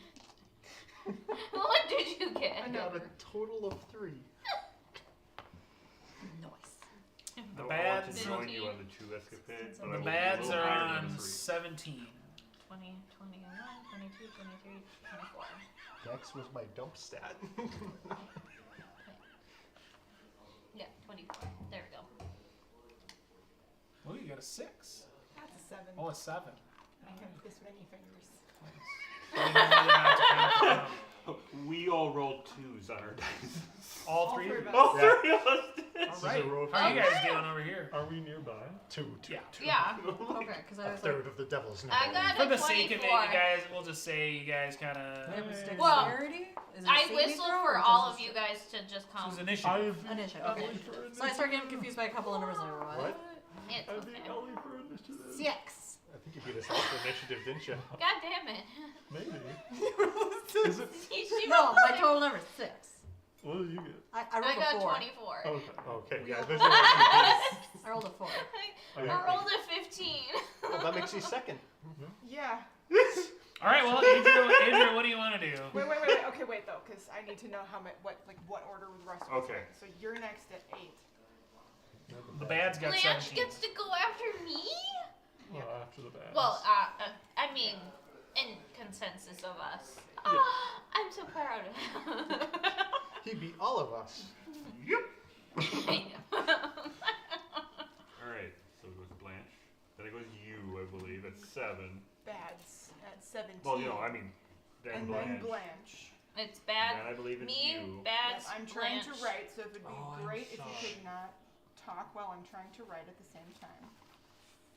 What did you I get? got a total of 3. Nice. The I want bads, to join you on the 2 escapades, but I the will bads be a little are higher than on the 3. 17. 20, 21, 22, 23, 24. Dex was my dump stat. Yeah, 24. There we go. Oh, you got a 6. That's a 7. Oh, a 7. I have this many fingers. We all rolled 2s on our dice. All 3 three of of you. us. All Yeah. 3 of us did. All This right. is a roll How are you for guys doing over here? Are we nearby? 2. Yeah. Yeah. Okay, because I A was like, third of the devil's number. I got For a the sake of it, 24. you guys, we'll just say you guys kind of. it was Well, dexterity? Is it a I saving whistled throw, for or all does of it- you guys to just come. This is initiative. Initiative, okay. Ellie for So I start getting confused by a couple of numbers. Like, what? It's I beat okay. Ellie for initiative. 6. I think you beat us all for initiative, didn't you? God damn it. Maybe. Is it? No, my total number is 6. What did you get? I I rolled got a 4. 24. Okay. Okay, yeah, this is what you I rolled a 4. Okay. I rolled a 15. did. Well, that makes you second. Yeah. All right. Well, Adrian, what do you want to do? Wait. Okay, wait though, because I need to know what order the rest of us Okay. are. So you're next at 8. The bad's got Blanche 17. gets to go after me? Well, after the bad. Well, I mean, in consensus of us. Oh, I'm so proud of him. He beat all of us. Alright, so it goes Blanche. Then it goes you, I believe, at 7. Bads at 17. Well, you know, I mean, then and Blanche. then Blanche. It's bad. Then I believe it's Me, you. bad. Yep, I'm trying to Blanche. write, so it would be Oh, I'm great if you sorry. could not talk while I'm trying to write at the same time.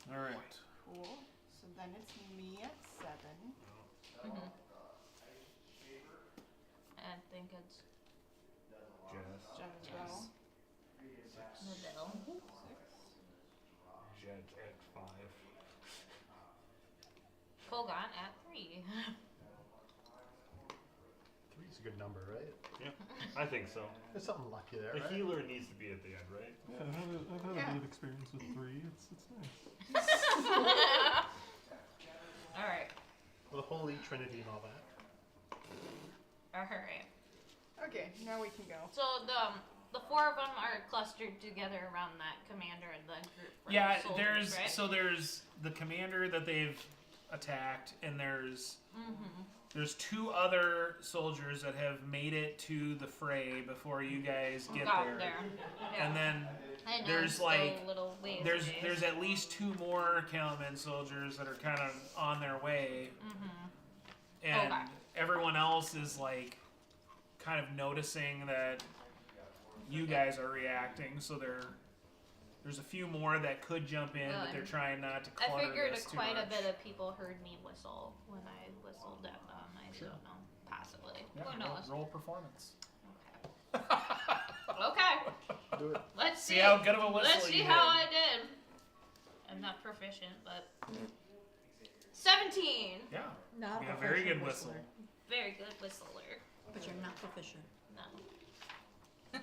All right. Cool. So then it's me at 7. Mhm. I think it's Jess. Jen as well. the middle. Jed's at 5. Kogan at 3. 3 is a good number, right? I think so. There's something lucky there, The right? healer needs to be at the end, right? Yeah, I've had Yeah. a good experience with 3. It's nice. All right. The Holy Trinity and all that. All right. Okay, now we can go. So the 4 of them are clustered together around that commander and the group. for Yeah, the soldiers, there's right? so there's the commander that they've attacked, and there's Mm-hmm. there's 2 other soldiers that have made it to the fray before you guys get Got there. there. Yeah. And then I know, there's still like a little ways there's away. there's at least 2 more Kalman soldiers that are kind of on their way, Mm-hmm. and Okay. everyone else is like kind of noticing that you guys are reacting, so there's a few more that could jump in, but they're Good. trying not to I clutter figured this too quite a much. bit of people heard me whistle when I whistled at them. I Sure. don't know. Possibly. Yeah, Who knows? roll performance. Okay. Okay. Do it. Let's See how good of a whistle Let's see you how did. I did. I'm not proficient, but 17. Yeah. Not Be a a very good professional whistler. Very good whistler. But you're not proficient. No.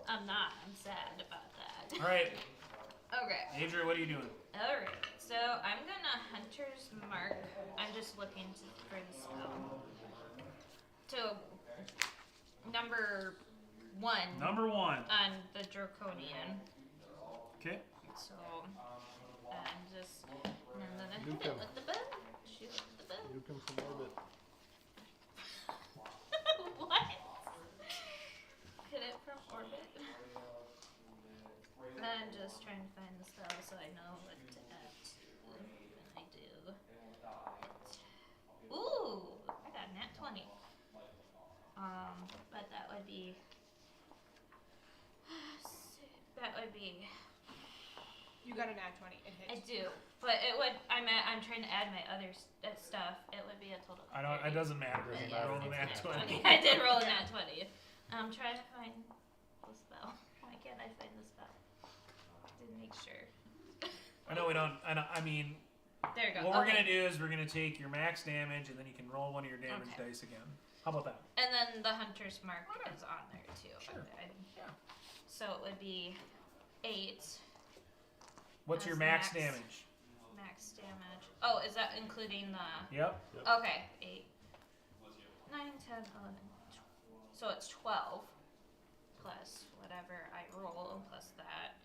I'm not. I'm sad about that. All right, Okay. Adria, what are you doing? Alright. So I'm gonna Hunter's Mark. I'm just looking for the spell. To number 1 Number 1. on the Draconian. Okay. So I'm just and I'm gonna hit Nuke it him. with the bow. Shoot it with the bow. You come from orbit. What? Hit it from orbit. I'm just trying to find the spell so I know what to add to when I do. Ooh, I got a nat 20. But that would be. That would be. You got a nat 20. It I hits. do, but it would. I'm trying to add my other stuff. It would be a total. of I don't. 30. It doesn't matter. Doesn't I matter. rolled a nat 20. I did roll a nat 20. I'm trying to find the spell. Why can't I find the spell? Didn't make sure. I know we don't. I mean, There you go. what we're Okay. gonna do is we're gonna take your max damage, and then you can roll one of your damage Okay. dice again. How about that? And then the Hunter's Mark is on there too. Sure. Yeah. So it would be 8 What's your As max max. damage? max damage. Oh, is that including the? Yep. Okay, 8, 9, 10, 11. So it's 12 plus whatever I roll plus that.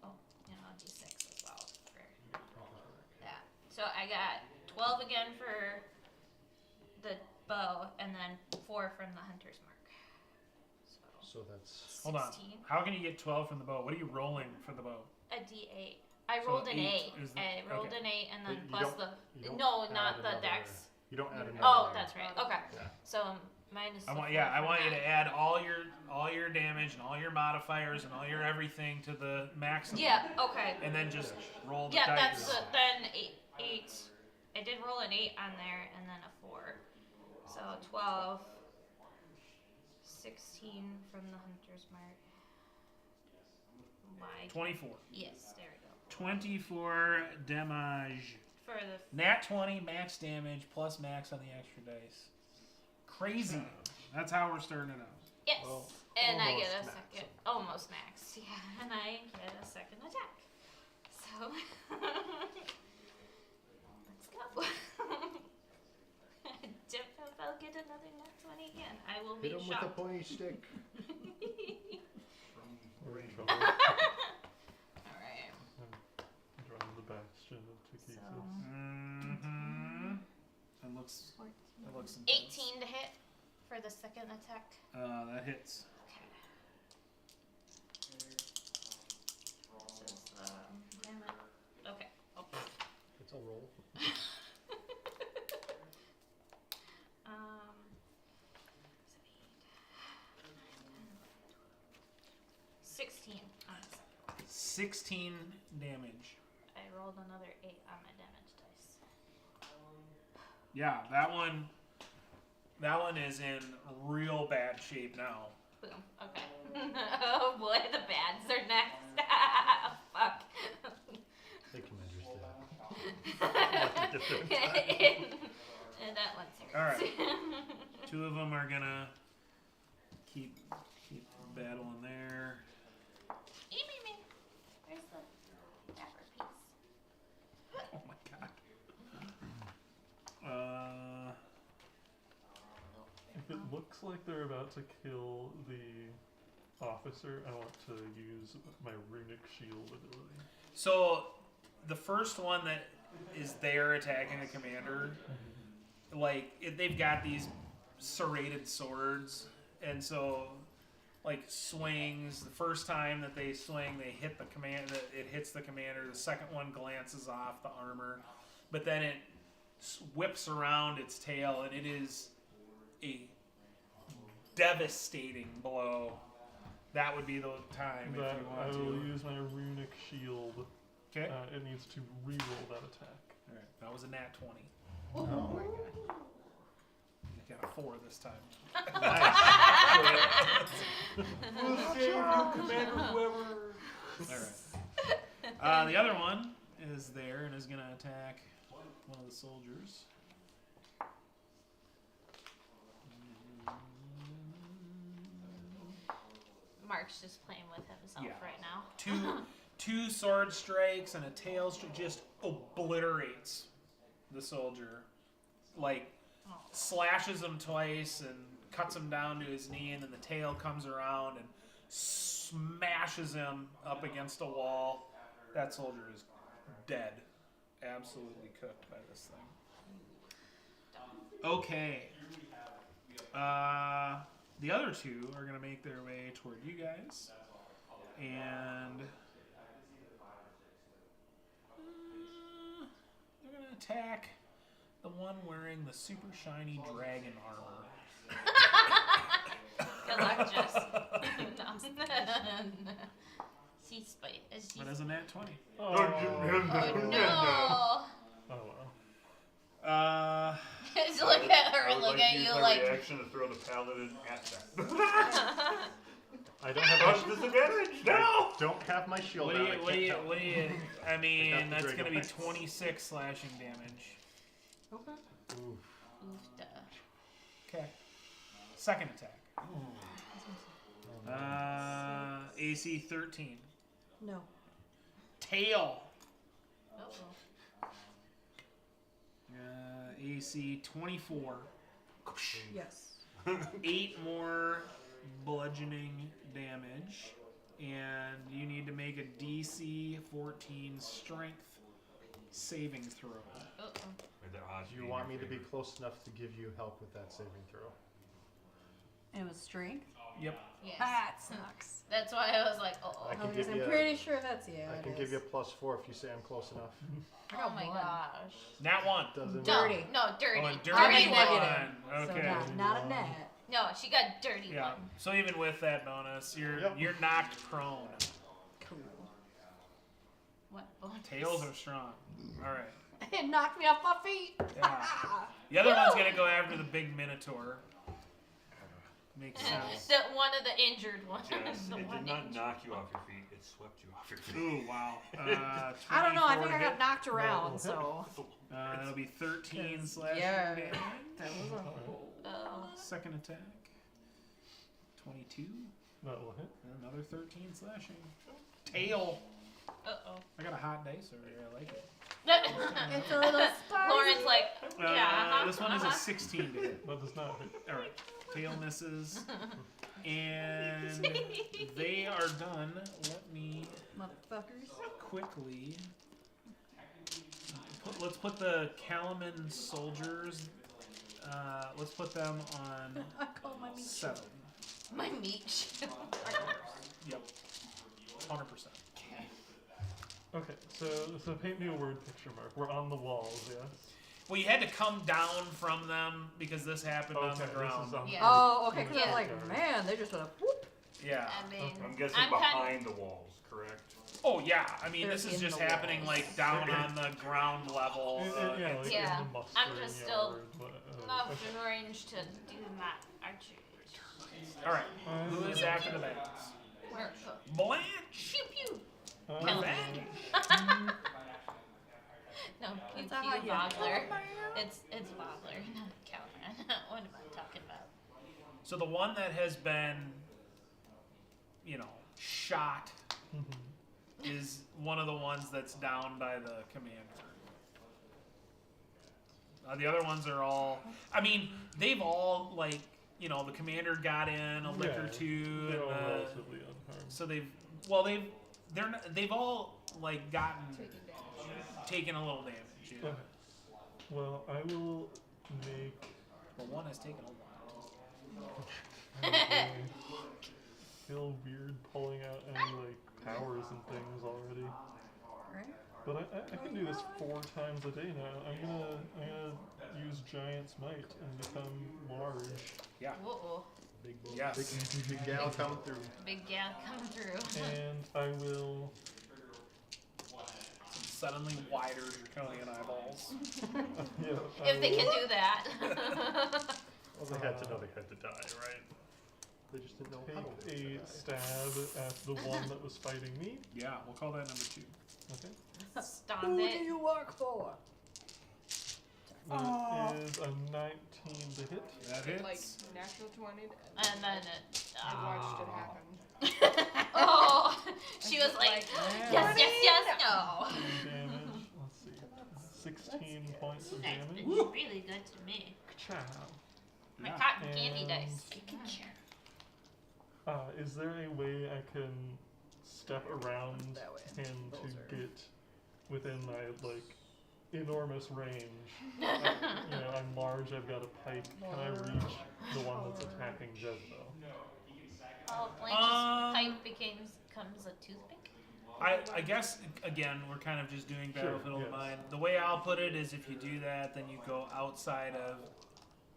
Oh, and I'll do 6 as well. Yeah. So I got 12 again for the bow, and then 4 from the Hunter's Mark. So So that's Hold on. 16. How can you get 12 from the bow? What are you rolling for the bow? A D8. I So rolled an 8 8. is the- I rolled okay. an 8 and then But you plus don't- the. you don't No, add not the another- dex. You don't add another. Oh, that's right. Okay. Yeah. So minus. I the want. 4 Yeah, I from want you that. to add all your damage and all your modifiers and all your everything to the maximum. Yeah. Okay. And then just roll the Yeah, dice. that's then 8. I did roll an 8 on there and then a 4. So 12, 16 from the Hunter's Mark. Why? 24. Yes, there we go. 24 damage. For the Nat 20 max damage plus max on the extra dice. Crazy. That's how we're starting it out. yes, Well, and I get a almost max. second, almost max. Yeah, and I get a second attack. So let's go. I don't know if I'll get another nat 20 again. I will be Hit him with a shocked. pointy stick. We're in trouble. Alright. Drawing the bastion of Chiquitas. So Mm-hmm. It looks. 14. It looks intense. 18 to hit for the second attack. That hits. Okay. This is, damn it. Okay. Oh. It's a roll. Um, 16 on the second one. 16 damage. I rolled another 8 on my damage dice. Yeah, that one is in real bad shape now. Boom. Okay. Oh boy, the bads are next. Fuck. They can understand. And that one's hurts. All right. 2 of them are gonna keep battling there. Me. Where's the dapper piece? Oh my god. If it looks like they're about to kill the officer, I want to use my runic shield ability. So the first one that is there attacking the commander, they've got these serrated swords, and so like swings. The first time that they swing, they hit the it hits the commander. The second one glances off the armor, but then it whips around its tail, and it is a devastating blow. That would be the time That if you I want will to. use my runic shield. Okay. It needs to re-roll that attack. All right. That was a nat 20. Oh my god. Got a 4 this time. We'll save you, Commander whoever. Alright. The other one is there and is going to attack one of the soldiers. Mark's just playing with himself Yeah. right now. Two sword strikes and a tail strike just obliterates the soldier. Like, slashes him twice and cuts him down to his knee, and then the tail comes around and smashes him up against a wall. That soldier is dead. Absolutely cooked by this thing. Okay. The other two are going to make their way toward you guys. And they're going to attack the one wearing the super shiny dragon armor. Good luck, Jess. She's spite. But as a nat 20. Oh no! Oh wow. Just look at her and look at you like. Reaction to throw the paladin at that. I don't have Crush my disadvantage. No. don't have my shield What out. do I you, can't tell. I mean, I got the that's going to be Dragonlance. 26 slashing damage. Okay. Oof. Okay. Second attack. AC 13. No. Tail. Uh-oh. AC 24. Yes. 8 more bludgeoning damage. And you need to make a DC 14 strength saving throw. Uh-oh. Do you want me to be close enough to give you help with that saving throw? And it was strength? Yep. Yes. That sucks. That's why I was like, oh. I can Because give I'm you. pretty sure that's I can give you a +4 if you say I'm close enough. Oh my gosh. Nat 1. Doesn't No, Dirty. no, dirty. Oh, a dirty Already one. negative. Okay. So not a net. No, she got dirty Yeah. one. So even with that bonus, you're Yep. you're knocked prone. Cool. What bonus? Tails are strong. All right. It knocked me off my feet. Yeah. The other one's gonna go after the big minotaur. Makes sense. The one of the injured ones. Yes, The it one did not injured. knock you off your feet. It swept you off your feet. Ooh, wow. I don't know. I think 24 I got hit. knocked around, so. That'll be 13 slashing Yeah. damage. That was a. Oh. Second attack. 22. That will hit. Another 13 slashing. Tail. Uh-oh. I got a hot dice over here. I like it. It's a little spicy. Lauren's like, yeah. This one is a 16 to hit. That does not hit. All right. Tail misses. And they are done. Let me Motherfuckers. quickly. Let's put the Kalaman soldiers. Let's put them on I call my meat 7. My meat shield. Yep. 100%. Okay, so paint me a word picture, Mark. We're on the walls, yes? Well, you had to come down from them because this happened on the Okay, ground. this is on Yeah. Oh, okay. Because Yeah. I'm like, man, they just went up. Whoop. Yeah. I mean, I'm guessing I'm behind the walls, correct? Oh yeah. I mean, They're this is in just the happening walls. like down on the ground level. Yeah, like Yeah. in the mustering I'm just still yard, but, not okay. in range to do that archery. All right. Who is after the bats? Where? Blanche. Pew pew. Uh, Revenge. No, pew Is that pew how you Vogler. call It's Vogler, not Calvin. What am I talking about? So the one that has been, shot is one of the ones that's down by the commander. The other ones are all. I mean, they've all the commander got in a lick or two, They're all and relatively unharmed. so they've all taken a little damage. Yeah. Okay. Well, I will make. But one has taken a lot. I feel weird pulling out any powers and things already. Right. But I can do this 4 times a day now. I'm gonna use Giant's Might and become large. Yeah. Whoa, Big, Yes. big gal coming through. big gal coming through. And I will. Suddenly wider draconian eyeballs. Yeah, If they can do that. Well, they had to know they had to die, right? They just didn't know how take to a die. stab at the one that was fighting me. Yeah, we'll call that number 2. Okay. Stomp Who do it. you work for? That is a 19 to hit. That hits. Like natural 20. And then I watched it happen. oh, she was like, like, yes, yes, yes, no. Damage. Let's see. 16 points of That's damage. been really good to me. Ciao. My Yeah. cotton candy And- dice. Is there a way I can step around That way. him Those to are- get within my enormous range? I'm large. I've got a pike. Can I reach the one that's attacking Jezebel? Oh, Blanche's pipe becomes a toothpick. I guess, again, we're kind of just doing Sure, Battlefield of yes. Mind. The way I'll put it is if you do that, then you go outside of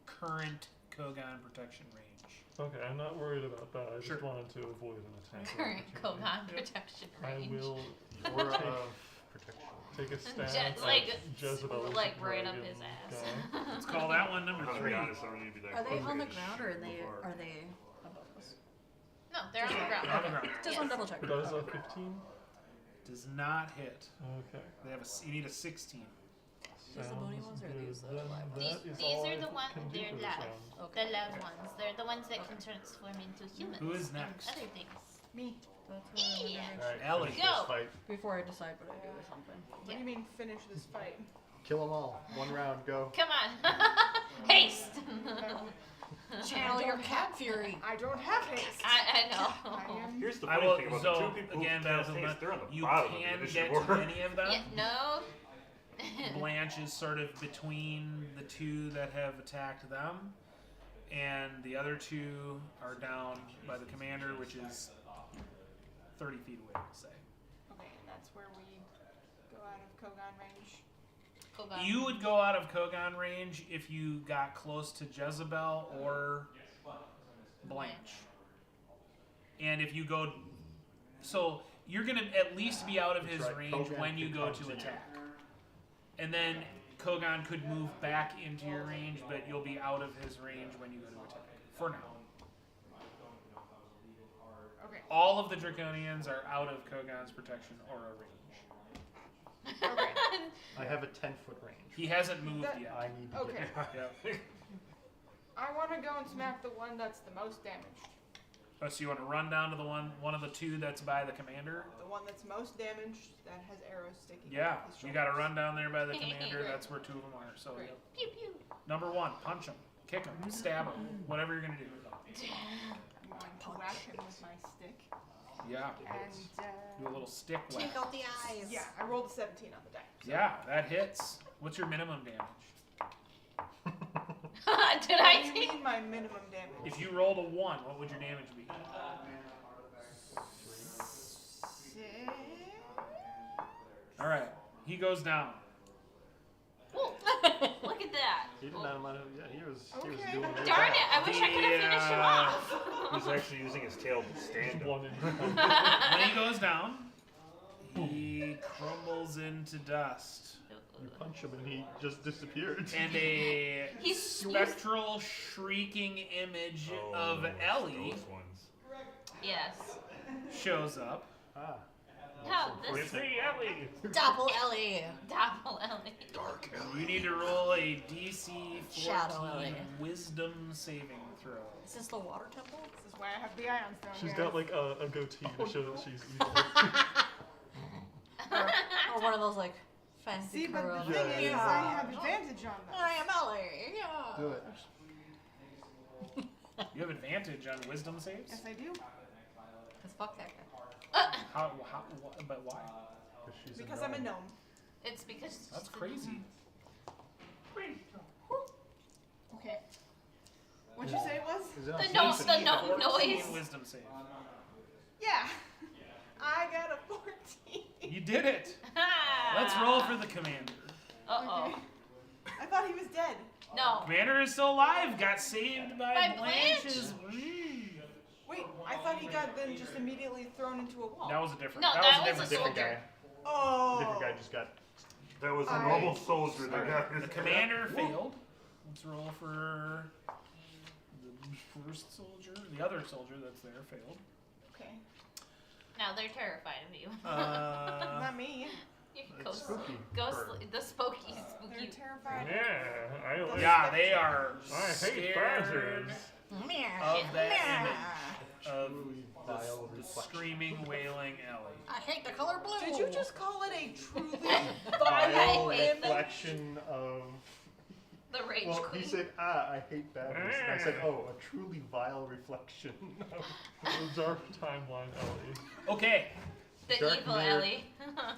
current Kogan protection range. Okay, I'm not worried about that. I Sure. just wanted to avoid an attack. of Current opportunity. Kogan protection I range. will Or protection. take a stab like, at Jezebel's like right up dragon his ass. guy. Let's call that one number I'll 3. be honest, I don't need to be that Are they close. on the I just ground or shoot before. are they above us? No, they're on the ground. On the ground. Just want to double check. Does a 15? Does not hit. Okay. They have you need a 16. These the bony ones or Sounds these the good. live Then ones? that is These all are I the ones, can do they're for this live. round. Okay. The live ones. They're the ones that can transform into humans. Who is and next? other things. Me. That's what I Yeah. remember. Alright, Ellie. finish Go. this fight. Before I decide what I do or something. What do you mean finish this fight? Kill them all. One round, go. Come on. Haste. Channel your cat fury. I don't have haste. I know. I am. Here's the I funny will, thing about so, the two people again, who cast Battlefield haste, they're on the you bottom of the can initiative get to order. any of them. Yeah, no. Blanche is sort of between the two that have attacked them, and the other two are down by the commander, which is 30 feet away, we'll say. Okay, and that's where we go out of Kogan range. Kogan. You would go out of Kogan range if you got close to Jezebel or Blanche. And if you go... So, you're going to at least be out of his That's right, range Kogan when you can go come to to you. attack. And then Kogan could move back into your range, but you'll be out of his range when you go to attack. For now. Okay. All of the Draconians are out of Kogan's protection or a range. Okay. I have a 10-foot range. He hasn't moved That- yet. I need to Okay. Yep. I want to go and smack the one that's the most damaged. Oh, so you want to run down to the one of the two that's by the commander? The one that's most damaged that has arrows sticking Yeah, out of his you got to shoulders. run down there by the commander. Great. That's where two of them are. So, Great. yep. Pew pew. Number 1, punch him, kick him, stab him, whatever you're gonna do. I'm going to whack him with my stick. Yeah, And, do a little stick whack. Take out the eyes. yeah, I rolled a 17 on the die. Yeah, that hits. What's your minimum damage? Did What I do you take? mean my minimum damage? If you rolled a 1, what would your damage be? 6? All right, he goes down. Ooh, look at that. He did not mind. Yeah, he was Okay. doing really Darn well. it! I wish I could have finished him off. He's actually using his tail to stand up. One in When he goes down, he crumbles into dust. You punch him and he just disappeared. And a He's- spectral shrieking image Oh, of Ellie those ones. Yes. shows up. Ah. No, It's this me, Ellie! Double Ellie. Double Ellie. Dark You need to roll a DC 14 Shadow Ellie. Wisdom saving throw. Is this the water temple? This is why I have the ions thrown. She's guys. got like a goatee to show that she's evil. Or one of those like fancy See, but the curls. thing is, Yeah. I have advantage on this. I am Ellie. Yeah. Do it. You have advantage on wisdom saves? Yes, I do. Cause fuck that guy. But why? She's Because I'm a gnome. It's because That's crazy. Okay. What'd you say it was? Is it The on no- Steam? the no- 14 noise. wisdom save. Yeah. I got a 14. You did it. Let's roll for the commander. Uh Okay. I thought he was dead. oh. No. Commander is still alive. Got saved by By Blanche's. Wait, I thought he got then just immediately thrown into a wall. That was a different. No, that that was a was a different soldier. Oh. Different guy just got. That was a I- normal soldier that got his The commander failed. Let's roll for first soldier, the other soldier that's there, failed. Okay. Now they're terrified of you. Not me. It's spooky. The spooky, They're spooky. terrified. Yeah, I like. Yeah, they are I hate scared badgers. of that image of Truly the vile reflection. screaming, wailing Ellie. I hate the color blue. Did you just call it a truly Vile vile image? reflection of. The rage Well, queen. he said, I hate badgers. And I said, oh, a truly vile reflection of The dark timeline, Ellie. Okay, The Dark evil mirror. Ellie.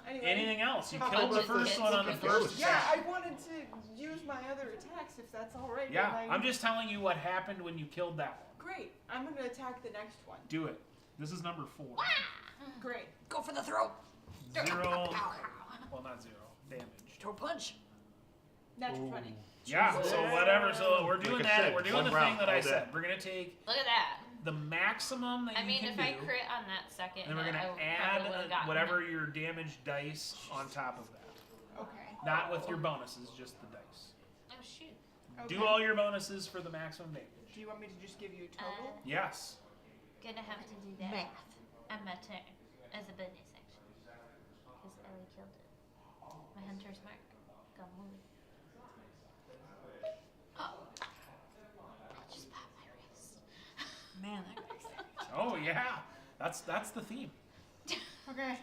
Anyway. anything else? You How killed the about first this? one on the It's first Yeah, attack. I wanted to use my other attacks if that's alright. Yeah, I'm just telling you what happened when you killed that one. Great. I'm gonna attack the next one. Do it. This is number 4. Great. Go for the throat. 0, Ow. well not 0, damage. Throw punch. Natural 20. Yeah, so whatever, so we're doing Like I that, said, we're doing one the round, thing that I all day. said. We're gonna take Look at that. the maximum that I you mean, can if do, I crit on that second, and then we're I gonna probably add would've gotten whatever it. your damage dice on top of that. Okay. Not with your bonuses, just the dice. Oh shoot. Do all your bonuses for the maximum damage. Do you want me to just give you a total? Yes. Gonna have to do that Math. on my turn as a bonus action. Because Ellie killed it. My hunter's mark. Got moved. Oh. I just popped my wrist. Man, that guy's Oh yeah, that's the theme. Okay.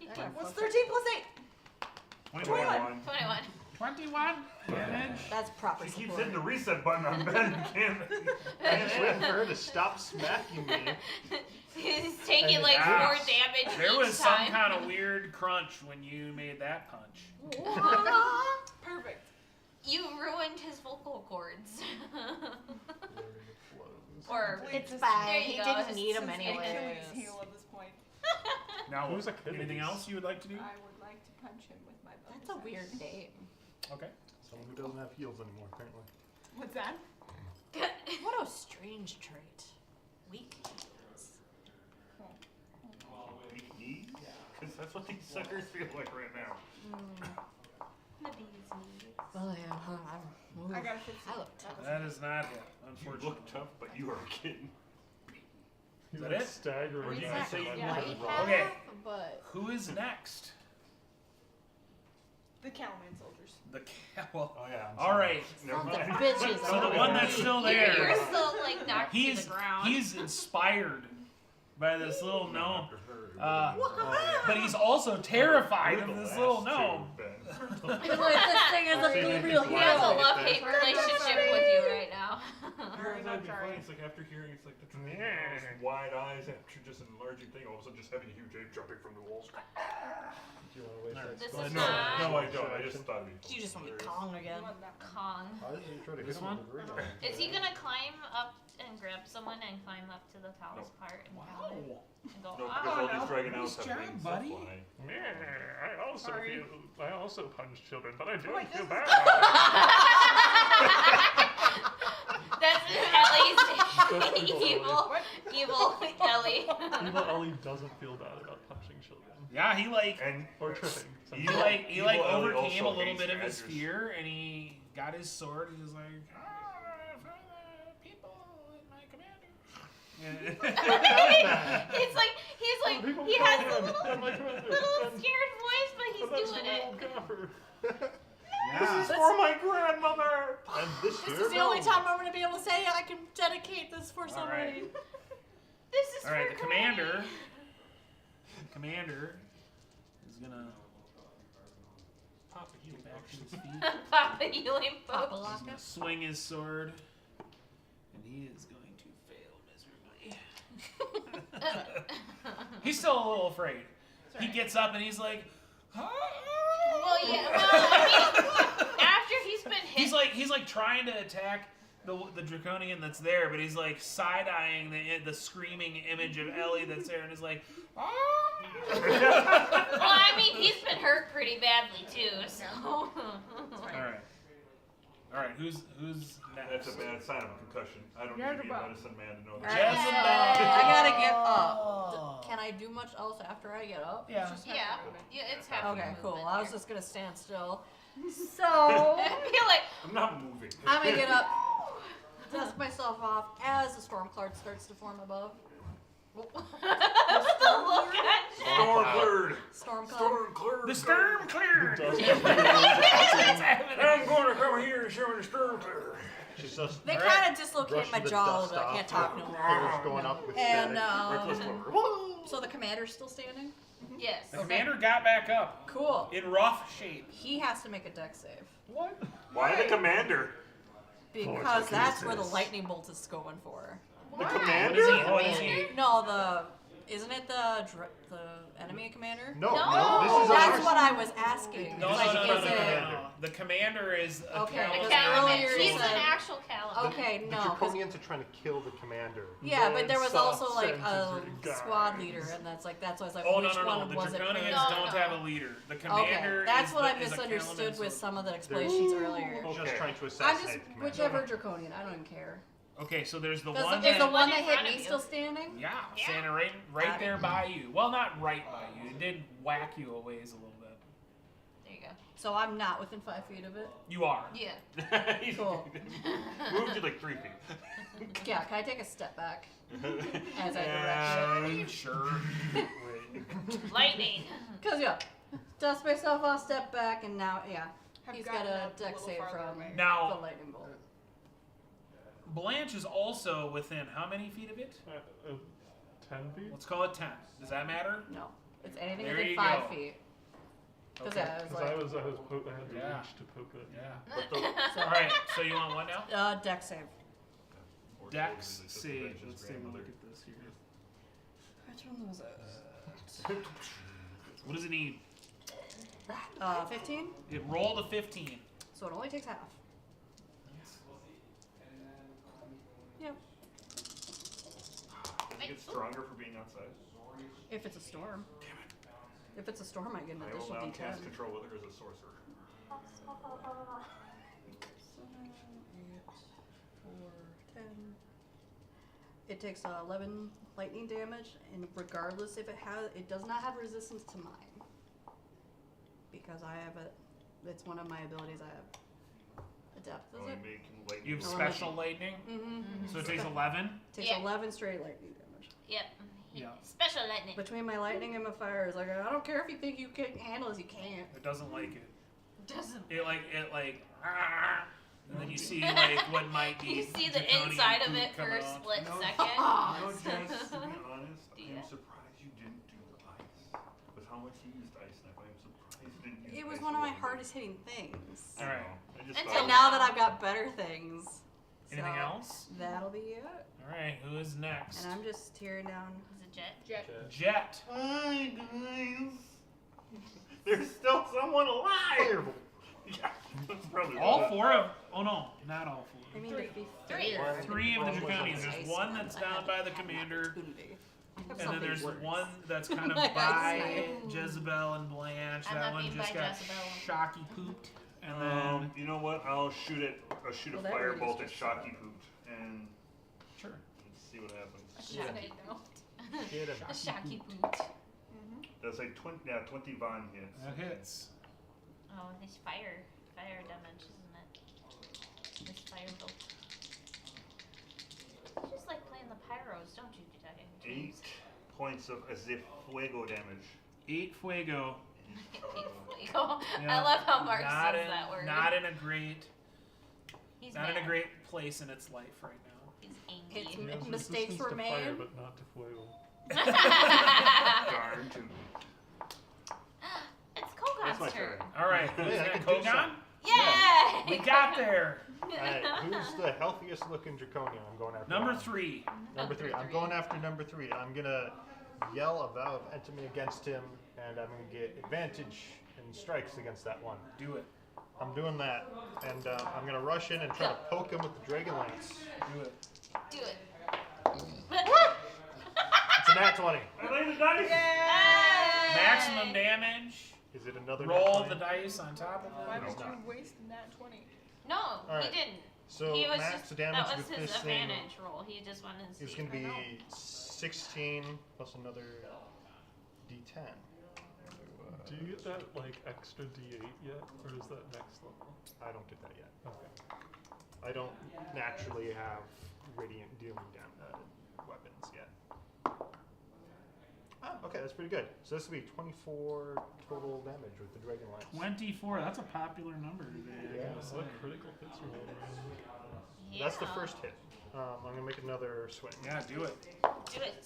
that guy What's fucked 13 plus 8? 21. 21. 21 damage. That's proper She keeps support. hitting the reset button on Ben. Can't. I'm just waiting for her to stop smacking me. He's taking And like yeah. 4 damage There each was some time. kind of weird crunch when you made that punch. Perfect. You ruined his vocal cords. Or or It's Just- fine. There you He go, didn't just need him since Achilles anyway. heel at this point. Now, Who's a anything Achilles? else you would like to do? I would like to punch him with my bonus That's a weird action. name. Okay. someone who doesn't have heels anymore, apparently. What's that? What a strange trait. Weak. Because that's what these suckers feel like right now. The bee's knees. Well, yeah, I got a 15. I look tough. That is not it, You unfortunately. look tough, but you are kidding. He's that like it? staggering. Or did back you say and you forth. had Half, Okay. but Who is next? The Cattleman soldiers. The well. Oh yeah. All right. Never Sons of mind. bitches. So the one that's still there. You're still like knocked to He's the ground. he's inspired by this little gnome, Oh, but he's also terrified of this little gnome. he's like, this thing is a real He has a hero. love-hate relationship with you right now. Very much alright. It's like after hearing, it's like the those wide eyes after just an enlarging thing, all of a sudden just having a huge ape jumping from the walls. Do you want to waste that This spell? is No, not- no, I don't. I just thought it'd be. You just want me to hilarious. Kong again. You want that one. Kong. I was just trying to This hit him one? with the green Is he gonna climb up and grab someone and climb up to the tallest part and grab it Wow. and go, No, ah, because all no. these dragon Nice elves have job, wings buddy. that fly. Yeah, Sorry. I also punch children, but I do Wait, feel this bad. That's Ellie's That's evil, evil Ellie. Evil Ellie doesn't feel bad about punching children Yeah, he like And or tripping. he sometimes. like he like Evil Ellie overcame a also little hates bit of his badgers. fear, and he got his sword. And he was like, for the people in my commander. he's like People he call has him, a little "Oh my God, little and- scared voice, but he's but that's doing the it. old gaffer. Yeah. for my grandmother. And this This year, is the only time I'm going to be able to say I can dedicate this for All somebody. right. This is All right, for the commander is gonna Papa, you get back to his feet. Granny. Papa healing Papa boat. He's gonna swing his sword, and he is going to fail miserably. He's still a little afraid. He gets up and he's like, Well, yeah. Well, I mean, after he's been hit, he's like trying to attack the draconian that's there, but he's like side-eyeing the screaming image of Ellie that's there, and he's like, well, I mean, he's been hurt pretty badly too. So. All right. Who's next? That's a bad sign of a concussion. I don't need to be a medicine man to know that. Jezebel. I gotta get up. Can I do much else after I get up? Yeah. Yeah, it's half. Okay, your cool. movement I was there. just gonna stand still. So I feel like I'm not moving. I'm gonna get up. dust myself off as the storm cloud starts to form above. Look at Storm cleared. Storm cloud. Storm cleared. The storm cleared. Dust I'm going to come here and show me the storm cleared. She's just They Alright. kind of dislocate brushing my the jaw a dust little bit. I off, can't talk no hairs more. going up with And static. Reckless um, lover. so the commander's still standing. Yes. The commander got back up Cool. in rough shape. He has to make a dex save What? Why the commander? because that's where the lightning bolt is going for. The What is commander? he? What is he? No, isn't it the enemy commander? No, No. this is That's ours. what I was asking. No, It's no, like, no, no, is no, it- no, no. The commander is a Okay, Caliban. because Caliban. earlier you He's an said- actual Caliban. Okay, The no. 'cause- Draconians are trying to kill the commander. Yeah, but there was Soft also like a sentences, guys. squad leader, and that's why I was like, Oh, which no, no, no. one The was it? Draconians No, don't no. have a leader. The commander Okay, that's is what the, I is a misunderstood Caliban with soldier. some of the explanations earlier. Just Okay. trying to I'm assassinate just the commander. whichever draconian. I don't even care. Okay, so there's the Is one the that... one that in hit front of me you. still standing? Yeah, Yeah. standing right there by you. Well, not right by you. It did whack you a ways a little bit. There you go. So I'm not within 5 feet of it. You are. Yeah. He's Cool. moved you like 3 feet. Yeah, can I take a step back as I direct Sure. Lightning. it? Because yeah, dust myself off, step back, and now Have he's got gotten a up dex little save farther from away. the Now, lightning bolt. Blanche is also within how many feet of it? 10 feet? Let's call it 10. Does that matter? No, it's anything There within you 5 go. feet. Because Okay. yeah, it was Because I like was I had to Yeah. reach to poke it. Yeah. so, All right. So you want what now? dex save. Dex save. Let's take a look at this here. Which one was it? What does it need? 15. It rolled a 15. So it only takes half. Yep. Does it get stronger for being outside? If it's a storm. If it's a storm, I get an I will additional now cast D10. control with her as a sorcerer. 7, 8, 4, 10. It takes 11 lightning damage, and regardless if it does not have resistance to mine, because I have it's one of my abilities. I have adept. Is Only it? making lightning You have bolts. special lightning, Mm-hmm. so it takes 11. Takes Yeah. 11 straight lightning damage. Yep. Yeah. Special lightning. Between my lightning and my fire, is like I don't care if you think you can handle this, you can't. It doesn't like it. Doesn't. It like and then you see like what might be. You see the draconian inside of poop it for coming a out. split No, second. No, Jess, to be honest, I Yeah. am surprised you didn't do ice. With how much you used ice knife, I am surprised you didn't use It was ice one of my roll. hardest hitting things. I All right. know. I just Until thought- And now that I've got better things, Anything so else? That'll be it. All right. Who is next? And I'm just tearing down. Is it jet? Jet. Jet. Hi, guys. There's still someone alive. Firebolt. Yeah, that's probably All what it- 4 of. Oh no, not all 4. I mean, to be Three. fair, One. 3 of the One was draconians. on There's ice one one. that's I down had by to the have commander, couldn't be. I have and then something there's worse. one that's kind of My ice by knife. Jezebel and Blanche. I'm that not one being just by got Jezebel. shocky pooped, and then You know what? I'll shoot it. I'll shoot Well, a that really is firebolt at just Shocky Pooped and sure. see what happens. Shocky boot. Get him. A shocky boot. That's like 20 Von hits. That hits. Oh, this fire damage, isn't it? This fire bolt. You just like playing the pyros, don't you, James? 8 points of as if fuego damage. 8 fuego. Fuego. Yeah. I love how Mark Not says in, that word. Not in a great, He's not in mad. a great place in its life right now. He's It's angry. He has Mistakes resistance were to made. fire, but not to fuego. Darn tootin'. It's That's my Kogon's turn. turn. All right, who's Yeah, I that? can do Kogon? something. Yay! We got there. Alright, who's the healthiest looking draconian? I'm going after. Number that one. 3. Number 3. I'm going after number 3. I'm gonna yell a vow of enemy against him, and I'm gonna get advantage in strikes against that one. Do it. I'm doing that, and I'm gonna rush in and try to poke him with the Dragonlance. Do it. Do it. It's a nat 20. I laid the dice. Yay! Maximum damage. Is it another Roll nat the 20? dice on top of Why it. would it's not. you waste that 20? No, Alright. he didn't. So He was max just, damage that was with his this thing advantage roll. He just wanted to is see. going to I know. be 16 plus another D10. Do you get that like extra D8 yet, or is that next level? I don't get that yet. Okay. I don't naturally have radiant dealing weapons yet. Oh, okay, that's pretty good. So this will be 24 total damage with the Dragonlance. 24. That's a popular number today. Yeah. What critical hits are rolling? That's the first hit. I'm gonna make another swing. Yeah, do it. Do it.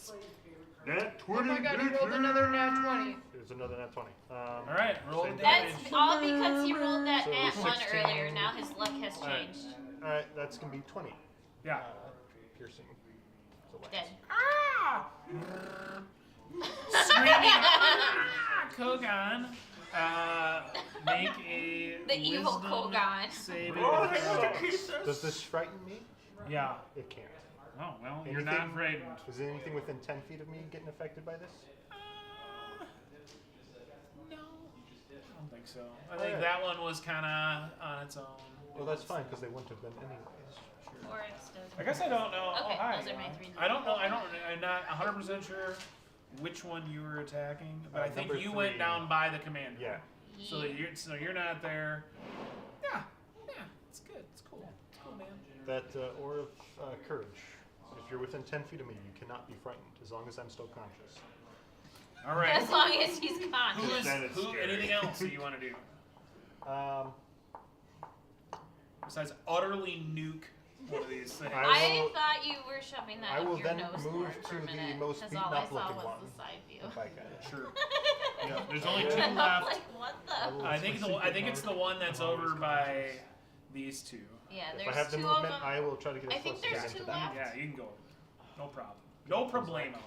Nat Oh 20. my god, he rolled another nat 20. There's another nat 20. All right, roll the Same damage. That's all because he rolled that So nat 1 16. earlier. Now his luck has All right. changed. All right, that's gonna be 20. Yeah. Piercing. So lance. Dead. Screaming, ah! Kogan, make a The evil wisdom Kogan. saving Oh, throw. Does this frighten me? Yeah. It can't. Oh, well, you're not Anything- frightened. Is there anything within 10 feet of me getting affected by this? No. I don't think so. I think Alright. that one was kind of on its own. Well, that's fine because they wouldn't have been anyways. Forest does. I guess I don't know. Okay, Oh, hi. those are my 3. I don't know. I'm not 100% sure which one you were attacking, but I think number you went 3. down by the commander. Yeah. So you're not there. Yeah. It's good. It's cool. It's cool, man. That Aura of Courage. If you're within 10 feet of me, you cannot be frightened as long as I'm still conscious. All right. As long as he's Who conscious. is That is who? scary. Anything else that you want to do besides utterly nuke one of these things? I thought you were shoving that I up will your then nose move there for to a the minute, most 'cause beaten all I up saw looking was one. the side view. If I can. Sure. Yeah, there's only 2 I'm left. like, what I the? will- I think it's the one that's over by these 2. Yeah, If I there's have the 2 of movement, them. I will try to get I as think close as I there's can to 2 them. left. Yeah, you can go. No problem. No problemo.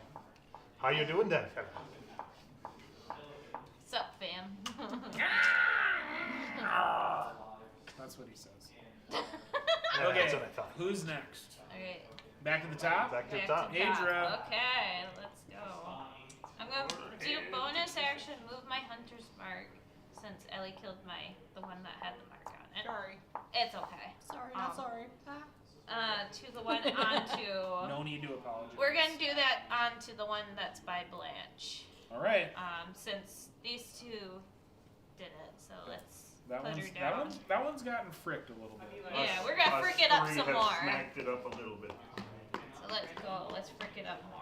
How you doing there, fella? Sup, fam? That's what he says. Yeah, Okay, that's what I thought. who's next? Okay. Back to the top? Back to the Back top. to top. Adra. Okay, let's go. I'm gonna do bonus action, move my hunter's mark, since Ellie killed the one that had the mark on it. Sorry. It's okay. Sorry, not sorry. To the one onto. No need to apologize. We're gonna do that onto the one that's by Blanche. All right. Since these 2 did it, so let's That put one's, her down. that one's gotten fricked a little bit. Yeah, we're gonna frick it up 3 some have more. Smacked it up a little bit. So let's go. Let's frick it up more.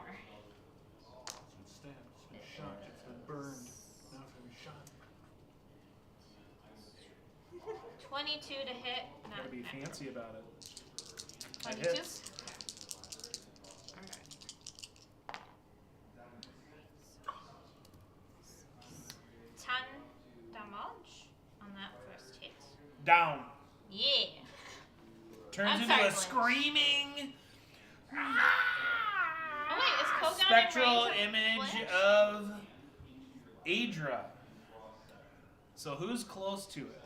It's been stabbed, it's been shot, it's been burned. Now it's gonna be shot. 22 to hit. Not Gotta be fancy about it. That 22. hits. Alright. 10 damage on that first hit. Down. Yeah. Turns I'm into sorry, a Blanche. screaming Oh wait, is Kogan spectral in range image of of Adra. So who's close to it?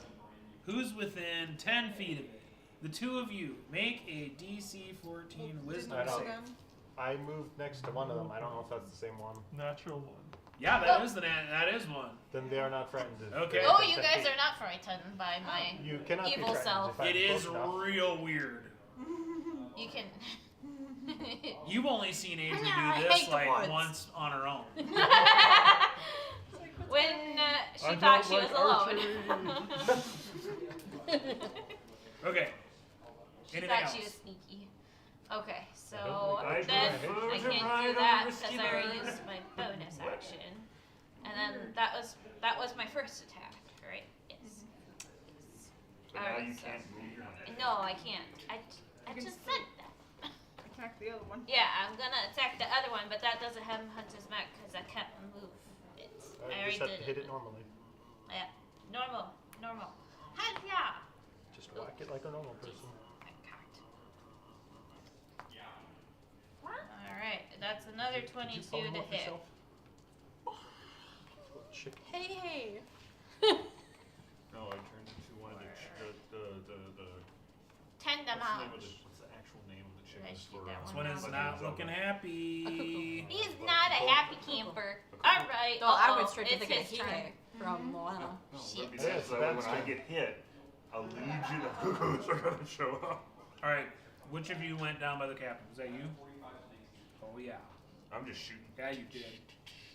Who's within 10 feet of it? The 2 of you make a DC 14 Wisdom I don't- save. I moved next to one of them. I don't know if that's the same one. Natural 1. Yeah, that is that is one. Then they are not frightened. if Okay. they're Oh, within you 10 guys feet. are not frightened by my. You cannot evil be frightened self. if I'm It is close enough. real weird. You can. You've only seen Adra I do this hate the like woods. once on her own. When she I thought don't she was like alone. Okay. She Anything thought else? she was sneaky. Okay, so like then prefer I to can't ride do on that the because risky I already bird. used my bonus action. And then that was my first attack, right? Yes. Yes. But now Alright, you so- can't move your hand. No, I can't. I just said that. Attack the other one. Yeah, I'm gonna attack the other one, but that doesn't have Hunter's Mark because I can't move it. I You already just have did to hit it normally. Yeah, normal. Hi-ya! Just whack it like a normal person. I cocked. Alright, that's another Did you 22 polymorph to hit. yourself? Little chicken. Hey. No, I turned into one of the 10 damage. what's the actual name of the I chickens should for that This one one is down. not looking happy. He's not a happy camper. Alright, No, I uh-oh, went straight to it's thinking of his turn. Hime from Moana. No, Shit. that'd be Yeah, nice. so So that when that's I good. get hit, a legion of cuckoos are gonna show up. All right, which of you went down by the captain? Was that you? Oh yeah, I'm just shooting. yeah you did.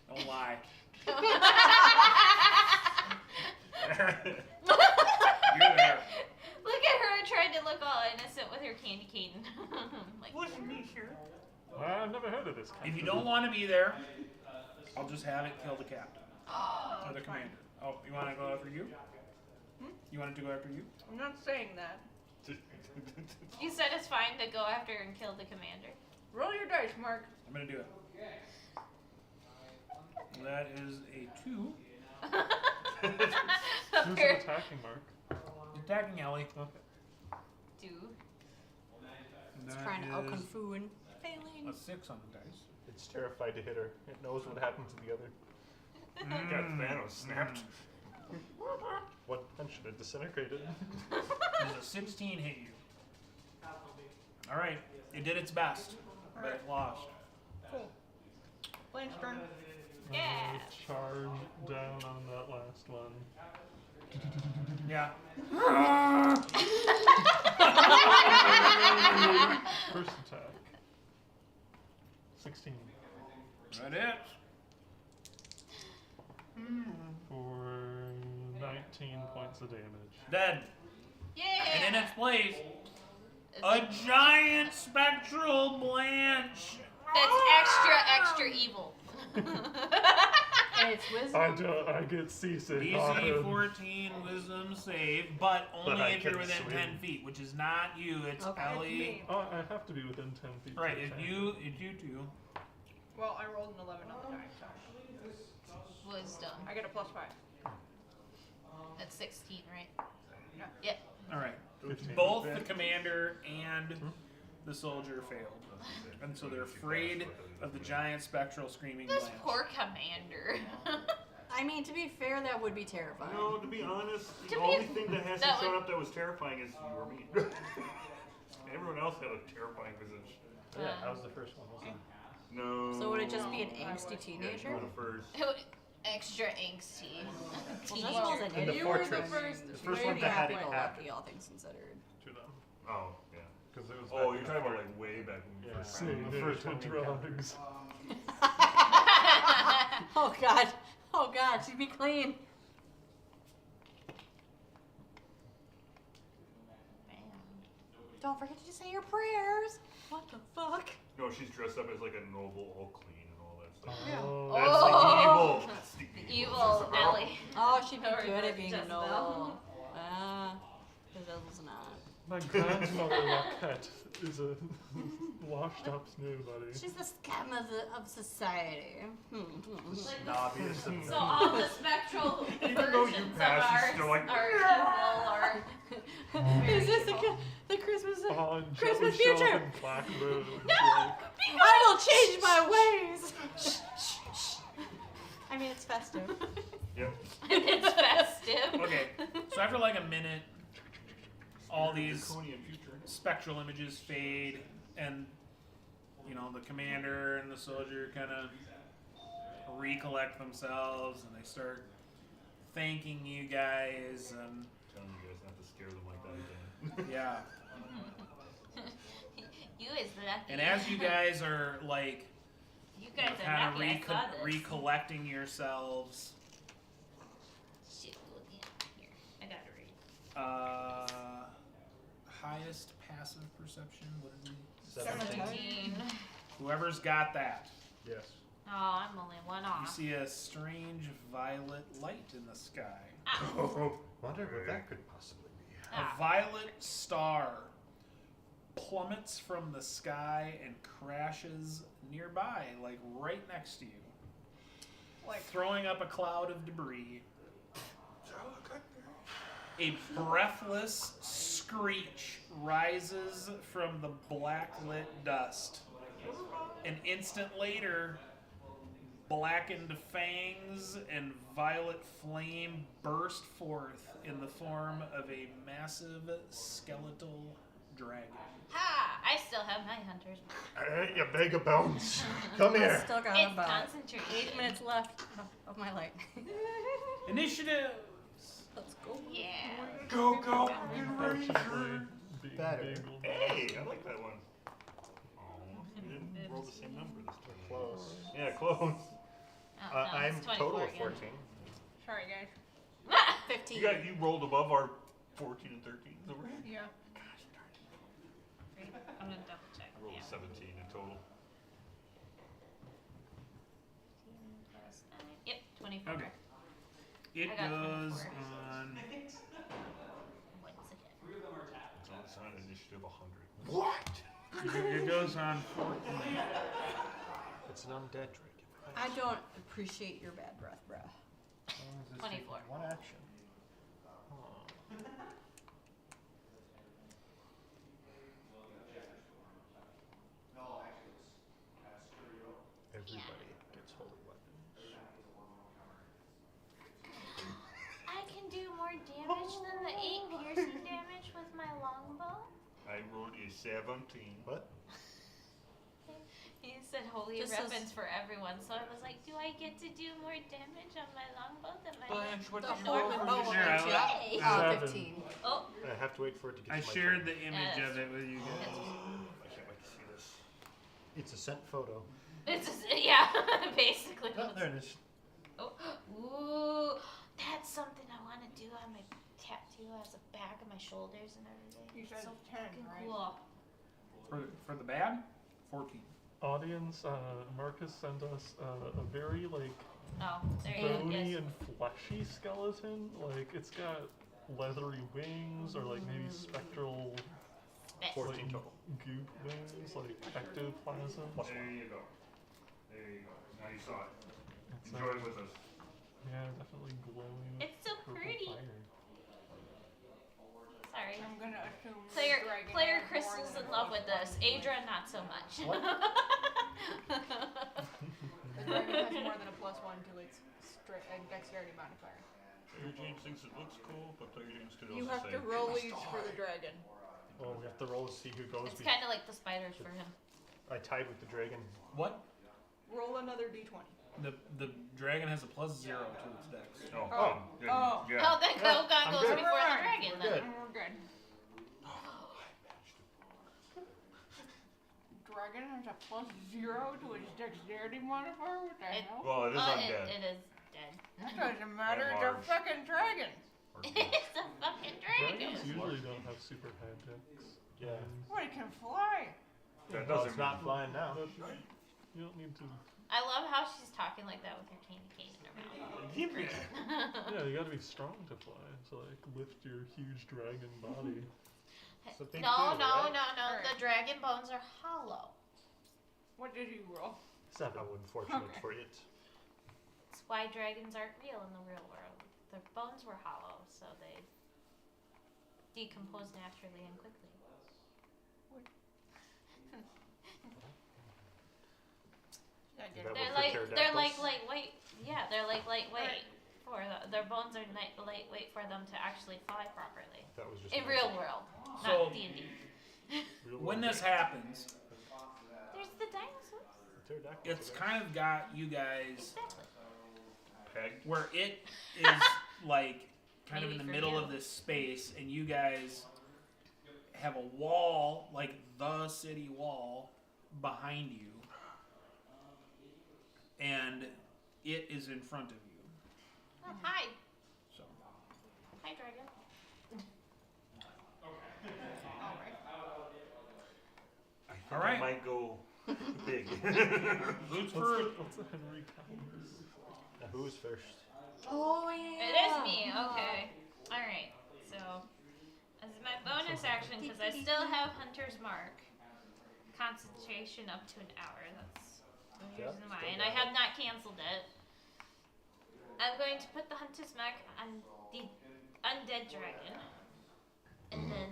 Don't lie. You're there. Look at her trying to look all innocent with or Candy Cane? Like, Wasn't me, sure. I've never heard of this. If you don't want to be there, I'll just have it kill the captain or the commander. Oh, you want to go after you? You want it to go after you? I'm not saying that. you said it's fine to go after and kill the commander. Roll your dice, Mark. I'm gonna do it. That is a 2. Who's attacking, Mark? Attacking Ellie. Okay. Do. It's That trying to out is kung fu and failing. a 6 on the dice. It's terrified to hit her. It knows what happened to the other. God, Thanos snapped. What then should have disintegrated? Does a 16 hit you? Alright, it did its best, but it lost. Cool. Blaine's turn. Yeah. Charge down on that last one. Yeah. First attack. 16. That it. For 19 points of damage. Dead. Yeah. And in its place, It's a like- giant spectral Blanche. that's extra evil. And it's wisdom. I get seasick. DC often. 14 wisdom save, but only I if you're can within swim. 10 feet, which is not you, it's Okay. Ellie. Me. Oh, I have to be within 10 feet. Right, to if attack. you two. Well, I rolled an 11 on the die, so Wisdom. I get a +5. That's 16, right? Yeah. Yep. Alright. 15. Both the commander and the soldier failed. And so they're afraid of the giant spectral screaming This Blanche. poor commander. I mean, to be fair, that would be terrifying. No, to be honest, To the be- only thing that hasn't that shown would- up that was terrifying is you or me. Everyone else had a terrifying position. Yeah, that was the first one, wasn't it? No. So would it just be an I angsty would. teenager? Yeah, you were the first. Extra angsty. Well, that's an In the idiot. You were the fortress. first. The first Maybe one that had happy it go happen. lucky, all things considered. To them. Oh, yeah. Because it was. Oh, back you're in talking the about like way back when we Yeah. first Say found the no first to one we had. drugs. Oh god. Oh god, she'd be clean. Don't forget to say your prayers. What the fuck? No, she's dressed up as like a noble, all clean and all that stuff. Yeah. Oh. That's Oh. the evil. That's the Evil Ellie. Oh, she'd be Or good at being a Jezebel. noble. Ah, Jezebel's not. My grandmother Roquette is a washed up nobody. She's the scum of society. Snobbiest of So all the spectral Even though you versions of pass, she's ours still like, are evil or Is this the Christmas? Oh, and Christmas Jelly future. Shop and black robes. Like, I will change my ways. I mean, it's festive. Yep. it's festive. Okay, so after like a minute, all these Draconian future. spectral images fade, and you know the commander and the soldier kind of recollect themselves, and they start thanking you guys, and Telling you guys not to scare them like that again. yeah. You is lucky. And as you guys are like you guys are kind of lucky I saw this. recollecting yourselves, Shit, look at here. I gotta read. highest passive perception. What did we? 17. Whoever's got that. Yes. Oh, I'm only one You off. see a strange violet light in the sky. Ow. Wonder what that could possibly be. Ah. A violet star plummets from the sky and crashes nearby, like right next to you, Like, throwing up a cloud of debris. A breathless screech rises from the black-lit dust. An instant later, blackened fangs and violet flame burst forth in the form of a massive skeletal dragon. Ha! I still have my hunter's mark. Hey, you bag of bones. Come I here. still got It's about concentration. 8 minutes left of my light. Initiative! Let's go. Yeah. Go, go. unfortunately, being Better. bagel. Hey, I like that one. Oh, you didn't roll the same number this time. Close. Yeah, close. Oh, no, I'm it's 24 total of again. 14. sorry guys. 15. You rolled above our 14 and 13. So we're Yeah. Great. I'm gonna double check. Roll Yeah. 17 in total. 15 plus 9. Yep, 24. Okay. It I got goes 24. on. Once again. So it's on initiative 100. It goes on 14. It's an undead dragon. I don't appreciate your bad breath, bruh. How long is this 24. taking? One action. Huh. Everybody gets holy weapons. I can do more damage than the 8 piercing damage with my longbow. I rolled a 17. What? You said holy Just weapons for everyone, so I was like, do I get to do more damage on my longbow than my Blanche, what The you Norman roll? bow Sure, I one, will. Yay! Seven. 15. Oh, I have to wait for it to get I to my shared turn. the image of it with you guys. I can't wait to see this. It's a sent photo. it's yeah, basically. Oh, there it is. Oh, ooh, that's something I want to do on my tattoo as a back of my shoulders and everything. You It's said so 10, fucking right? cool. For the bad, 14. Audience, Marcus sent us a very like Oh, there you go. bony Yes. and fleshy skeleton. Like it's got leathery wings or like maybe spectral 14 like, total. goop wings, like ectoplasm. There you go. There you go. Now you saw it. It's, Enjoy it with us. yeah, definitely glowing. with It's so purple pretty. fire. Sorry. I'm gonna assume the Player dragon Player has more Crystal's than in a love plus with this. one. Adra, not so much. The dragon has more than a plus 1 to its dexterity modifier. Player James thinks it looks cool, but Player James could You also have say, to roll each for the dragon. Well, we have to roll to see who goes. It's kind of like the spiders for him. I tied with the dragon. What? Roll another d20. The dragon has a +0 to its dex. oh, Oh. good. Oh. Yeah. Oh, then Yeah, Kogan I'm goes good. before the Alright, dragon. we're Then. good. We're good. Dragon has a +0 to its dexterity modifier? What the It- hell? Well, it is undead. It is dead. That doesn't matter, And it's a large. fucking dragon! Or It's a fucking dragon. Dragons usually don't have super high decks. Yeah. What, it can fly? That Well, doesn't it's not flying now. But you don't need to. I love how she's talking like that with her candy cane in her mouth. Yeah, you gotta be strong to fly. So like lift your huge dragon body. So think No, two, no, right? no, no. Alright. The dragon bones are hollow. What did you roll? 7. How unfortunate Okay. for it. That's why dragons aren't real in the real world. Their bones were hollow, so they decompose naturally and quickly. I did That They're was like for they're like pterodactyls? lightweight. Yeah, they're like lightweight. Alright. Their bones are lightweight for them to actually fly properly That was just in my- real world, So- not D&D. real When world. this happens, There's the dinosaurs. Pterodactyls it's are kind of got you guys Exactly. Pegged. where it is like kind of Maybe in the for middle you. of this space, and you guys have a wall, like the city wall, behind you, and it is in front of you. Oh, hi. So Hi, dragon. Alright. I think Alright. I might go big. Boots for What's a Henry Cavill? Now, who is first? Oh yeah. It is me. Okay. All right. So, as my bonus action, because I still have Hunter's Mark, concentration up to an hour. That's the Yeah, reason why, still and I got have not canceled it. I'm going to put the Hunter's Mark on the undead dragon, and then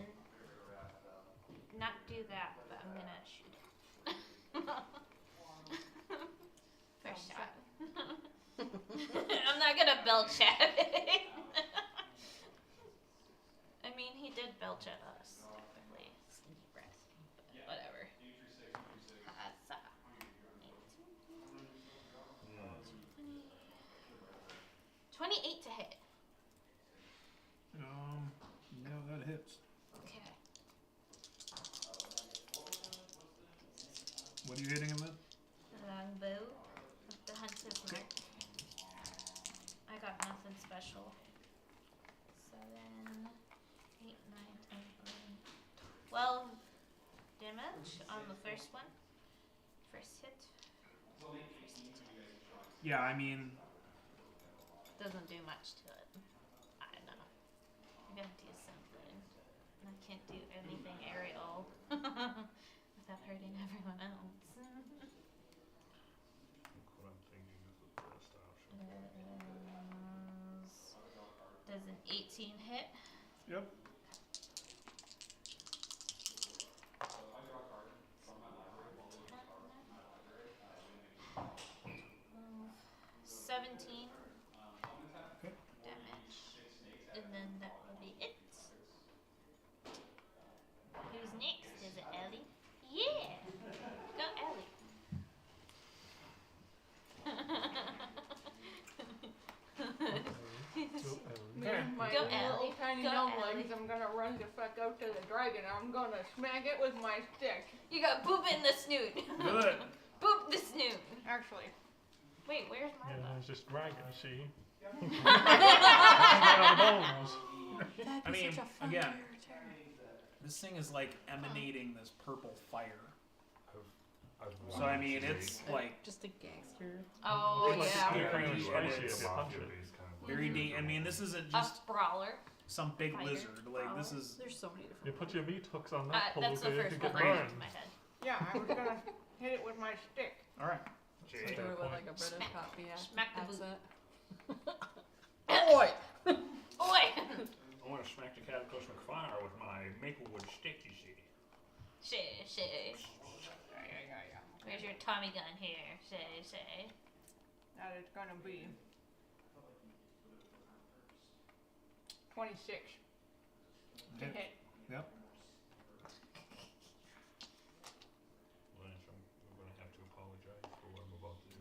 not do that, but I'm gonna shoot it. First shot. I'm not gonna belch at it. I mean, he did belch at us. Technically, sneaky breath. But whatever. Huzzah. 28 to hit. yeah, that hits. Okay. What are you hitting him with? Longbow with the hunter's mark. I got nothing special. 7, 8, 9, 10, 11, 12 damage on the first one. First hit. Yeah, I mean, Doesn't do much to it. I don't know. I gotta do something. I can't do anything aerial without hurting everyone else. What I'm thinking is the best option. Does an 18 hit? yep. 17 Okay. damage. And then that will be it. Who's next? Is it Ellie? Yeah! Go Ellie. Me Okay. and my Go little Ellie. tiny Go gnome Ellie. legs, I'm gonna run the fuck out to the dragon. I'm gonna smack it with my stick. You got boop in the snoot. Good. Boop the snoot. Actually, Wait, where's Yeah, Marva? it's just dragon, she. Out of bones. That'd I be mean, such a fun again, character. This thing is like emanating this purple fire. I've So I wanted mean, to it's like Just a gangster. Oh, It's yeah. like Very spicy spicy if if you punch it. very I mean, this isn't A just brawler. some big Fighter. lizard. Like this is. There's so many different You put your meat hooks on that pole That's so the you first can one get that burned. came to my head. yeah, I was gonna hit it with my stick. All right. Do it with like a British Smack- coffee smack the boot. accent. Oi! Oi! I want to smack the cataclysmic fire with my maplewood stick, you see. Shay. Yeah. Where's your Tommy gun here? Shay. That is gonna be 26 to Okay. hit. Yep. Lance, I'm going to have to apologize for what I'm about to do.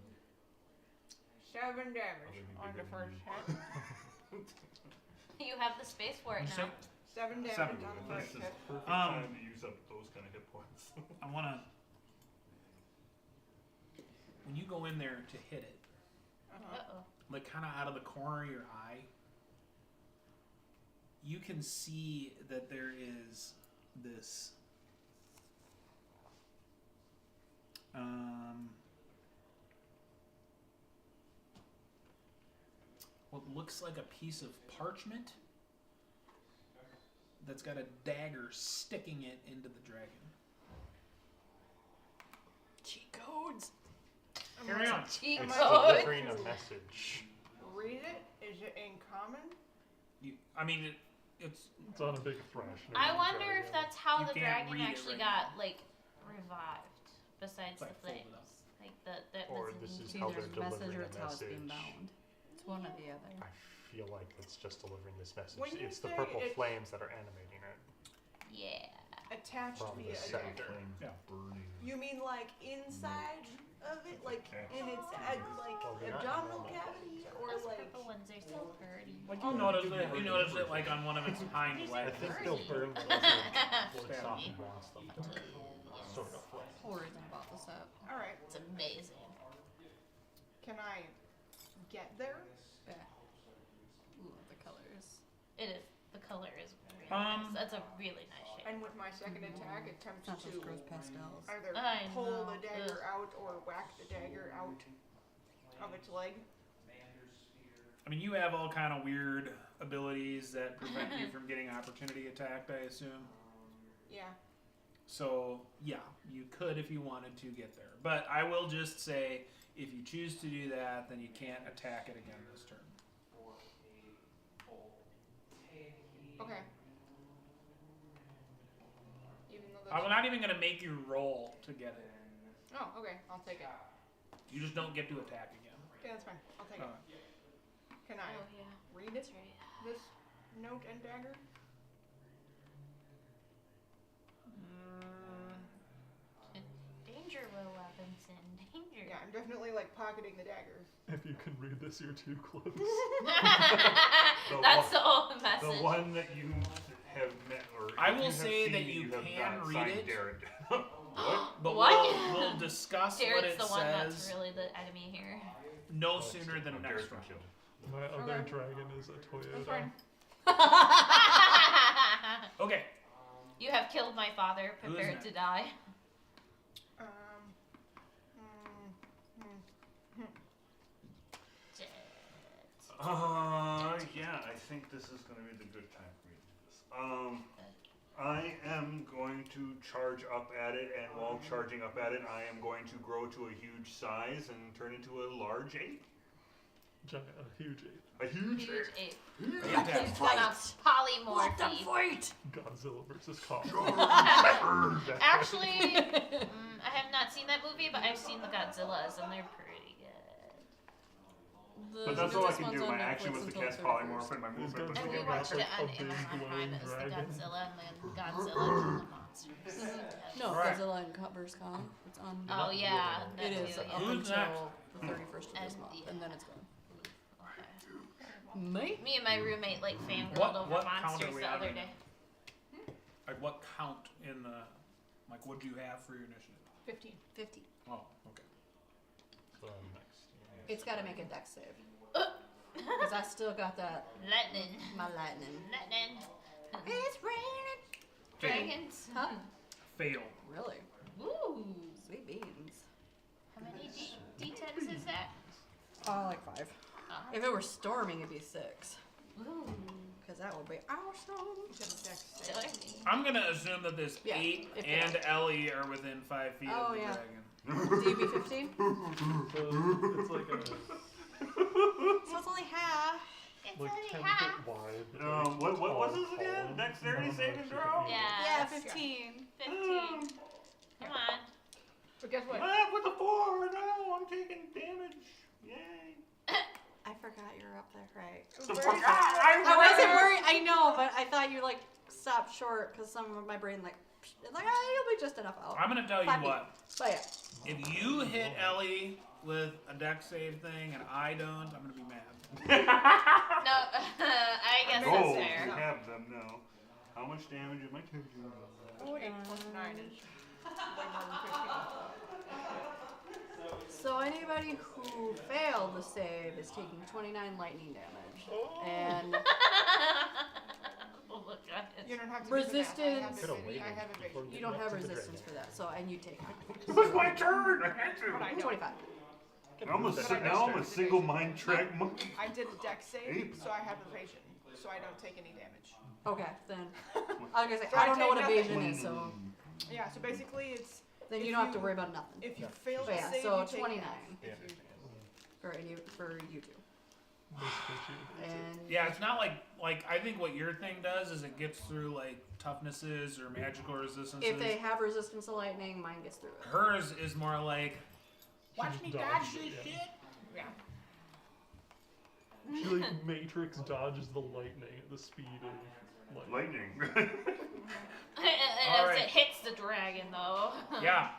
7 damage I'll on give the it first you. hit. You have the space for it You now. say 7 damage Seven. on the This first is hit. perfect Um, time to use up those kind of hit points. I wanna. When you go in there to hit it, Uh-oh. like kind of out of the corner of your eye, you can see that there is this what looks like a piece of parchment that's got a dagger sticking it into the dragon. Cheat codes. Carry on. Cheat It's code. delivering a message. Read it. Is it in common? I mean, it's It's on a big thrash. I wonder if that's how You the can't dragon read it actually right got like revived. Besides It's like the folded flames, up. like that Or doesn't this need is It's to- how either they're message delivering or a it's how it's being message. bound. It's one or the other. I feel like it's just delivering this message. When you It's the say purple it's- flames that are animating it. Yeah. Attached From the via a center. dagger. Flames Yeah. burning. You mean like inside of it, like in its like Well, they're not abdominal normal. cavity, or Those like? purple ones are so pretty. like you notice it. You notice it like on one of its hind I legs. think they'll burn the Lord Soft wants them to sort of flame. Whole reason about this set. All right. It's amazing. Can I get there? Yeah. Ooh, the colors. It is. The color is really Um, nice. That's a really nice shade. And with my second attack, attempt It's not to those gross pastels. either I pull know. the dagger out or whack the dagger out of its leg. I mean, you have all kind of weird abilities that prevent you from getting opportunity attacked, I assume. Yeah. So, yeah, you could if you wanted to get there. But I will just say, if you choose to do that, then you can't attack it again this turn. Okay. Even though I'm that's... not even going to make you roll to get it. Oh, okay. I'll take it. You just don't get to attack again. Okay, that's fine. I'll take it. Alright. Can I Oh yeah, read that's it? right. This note and dagger? Danger, Will Robinson. Danger. Yeah, I'm definitely like pocketing the dagger. If you can read this, you're too close. That's the whole The message. one that you have met, or I if will have say seen that it, you have can not read signed it. Darren. What? But What? we'll discuss what Jared's it the one that's says really the enemy here. no sooner than Oh, next Darren's been round. killed. My other Okay. dragon is a That's Toyota. fine. Okay. You have killed my father, Who is prepared next? to die. Yeah, I think this is going to be the good time for me to do this. I am going to charge up at it, and while charging up at it, I am going to grow to a huge size and turn into a large ape. A huge ape. A huge Huge ape. ape. Yeah. He's gonna Let them polymorph. fight! Godzilla versus Kong. Actually, I have not seen that movie, but I've seen the Godzillas, and they're pretty good. But that's all I can do. My action was to cast polymorph, and my movement was to And we get my watched it on a big Amazon Prime. glowing It was the dragon. Godzilla and then Godzilla and the monsters. No, Alright. Godzilla and vs. Kong. It's on. Oh yeah, that It is too, up yeah. Who's until next? the 31st of this And- month, yeah. and then it's gone. Okay. Me? Me and my roommate like fangirled What- over what count are monsters we the on other right day. Like, what count in the... Like, what do you have for your initiative? 15. 50. Oh, okay. So next. It's got to make a dex save. Because I still got that, Lightning. my lightning. Lightning. It's raining. Dragons. Huh? Fail. Really? Ooh. Sweet beans. How many D10s is that? Like 5. Oh. If it were storming, it'd be 6. Ooh. Because that would be awesome. You said dex save. Silly me. I'm gonna assume that this Yeah, ape if and that. Ellie are within 5 feet Oh, of the yeah. dragon. DB 15? So it's like a So it's only half. It's like only 10 half. foot wide. what was tall this again? column. Dexterity Um, saving like throw? a- Yeah. Yeah, Yes. 15. 15. Come on. But guess what? Ah, with the 4, no, I'm taking damage. Yay. I forgot you were up there, right? The Where fuck- is ah, I wasn't worried. I know, but I thought you like stopped short because some of my brain like, it's like, you'll be just enough out. I'm gonna tell you 5 feet. what. But yeah. If you hit Ellie with a dex save thing and I don't, I'm gonna be mad. No, I guess Oh, that's we fair. have them now. How much damage am I taking? 8 plus 9 is like more than 15. So anybody who failed the save is taking 29 lightning damage. And Look at it. You don't have to do the math. Resistance. Could've waited I have before evasion. we you don't get have to the resistance dragon. for that. So, and you take It was my turn. I had But I to. don't. 25. Now I'm a single mind track monkey. I did a dex save, Ape. so I have evasion. So I don't take any damage. Okay, then. I was gonna say, So I I don't know take what nothing. evasion is, so Yeah, so basically it's then If you don't have to you- worry about nothing. if you Yeah. fail But to yeah, save, so you take 29 half. Yeah. If you- for you two. Basically, she- And Yeah, it's not like I think what your thing does is it gets through like toughnesses or magical resistances. if they have resistance to lightning, mine gets through it. Hers is more like, watch just me dodged dodge it, this yeah. shit. Yeah. She like Matrix dodges the lightning at the speed of light. Lightning. As Alright. it hits the dragon, though. Yeah.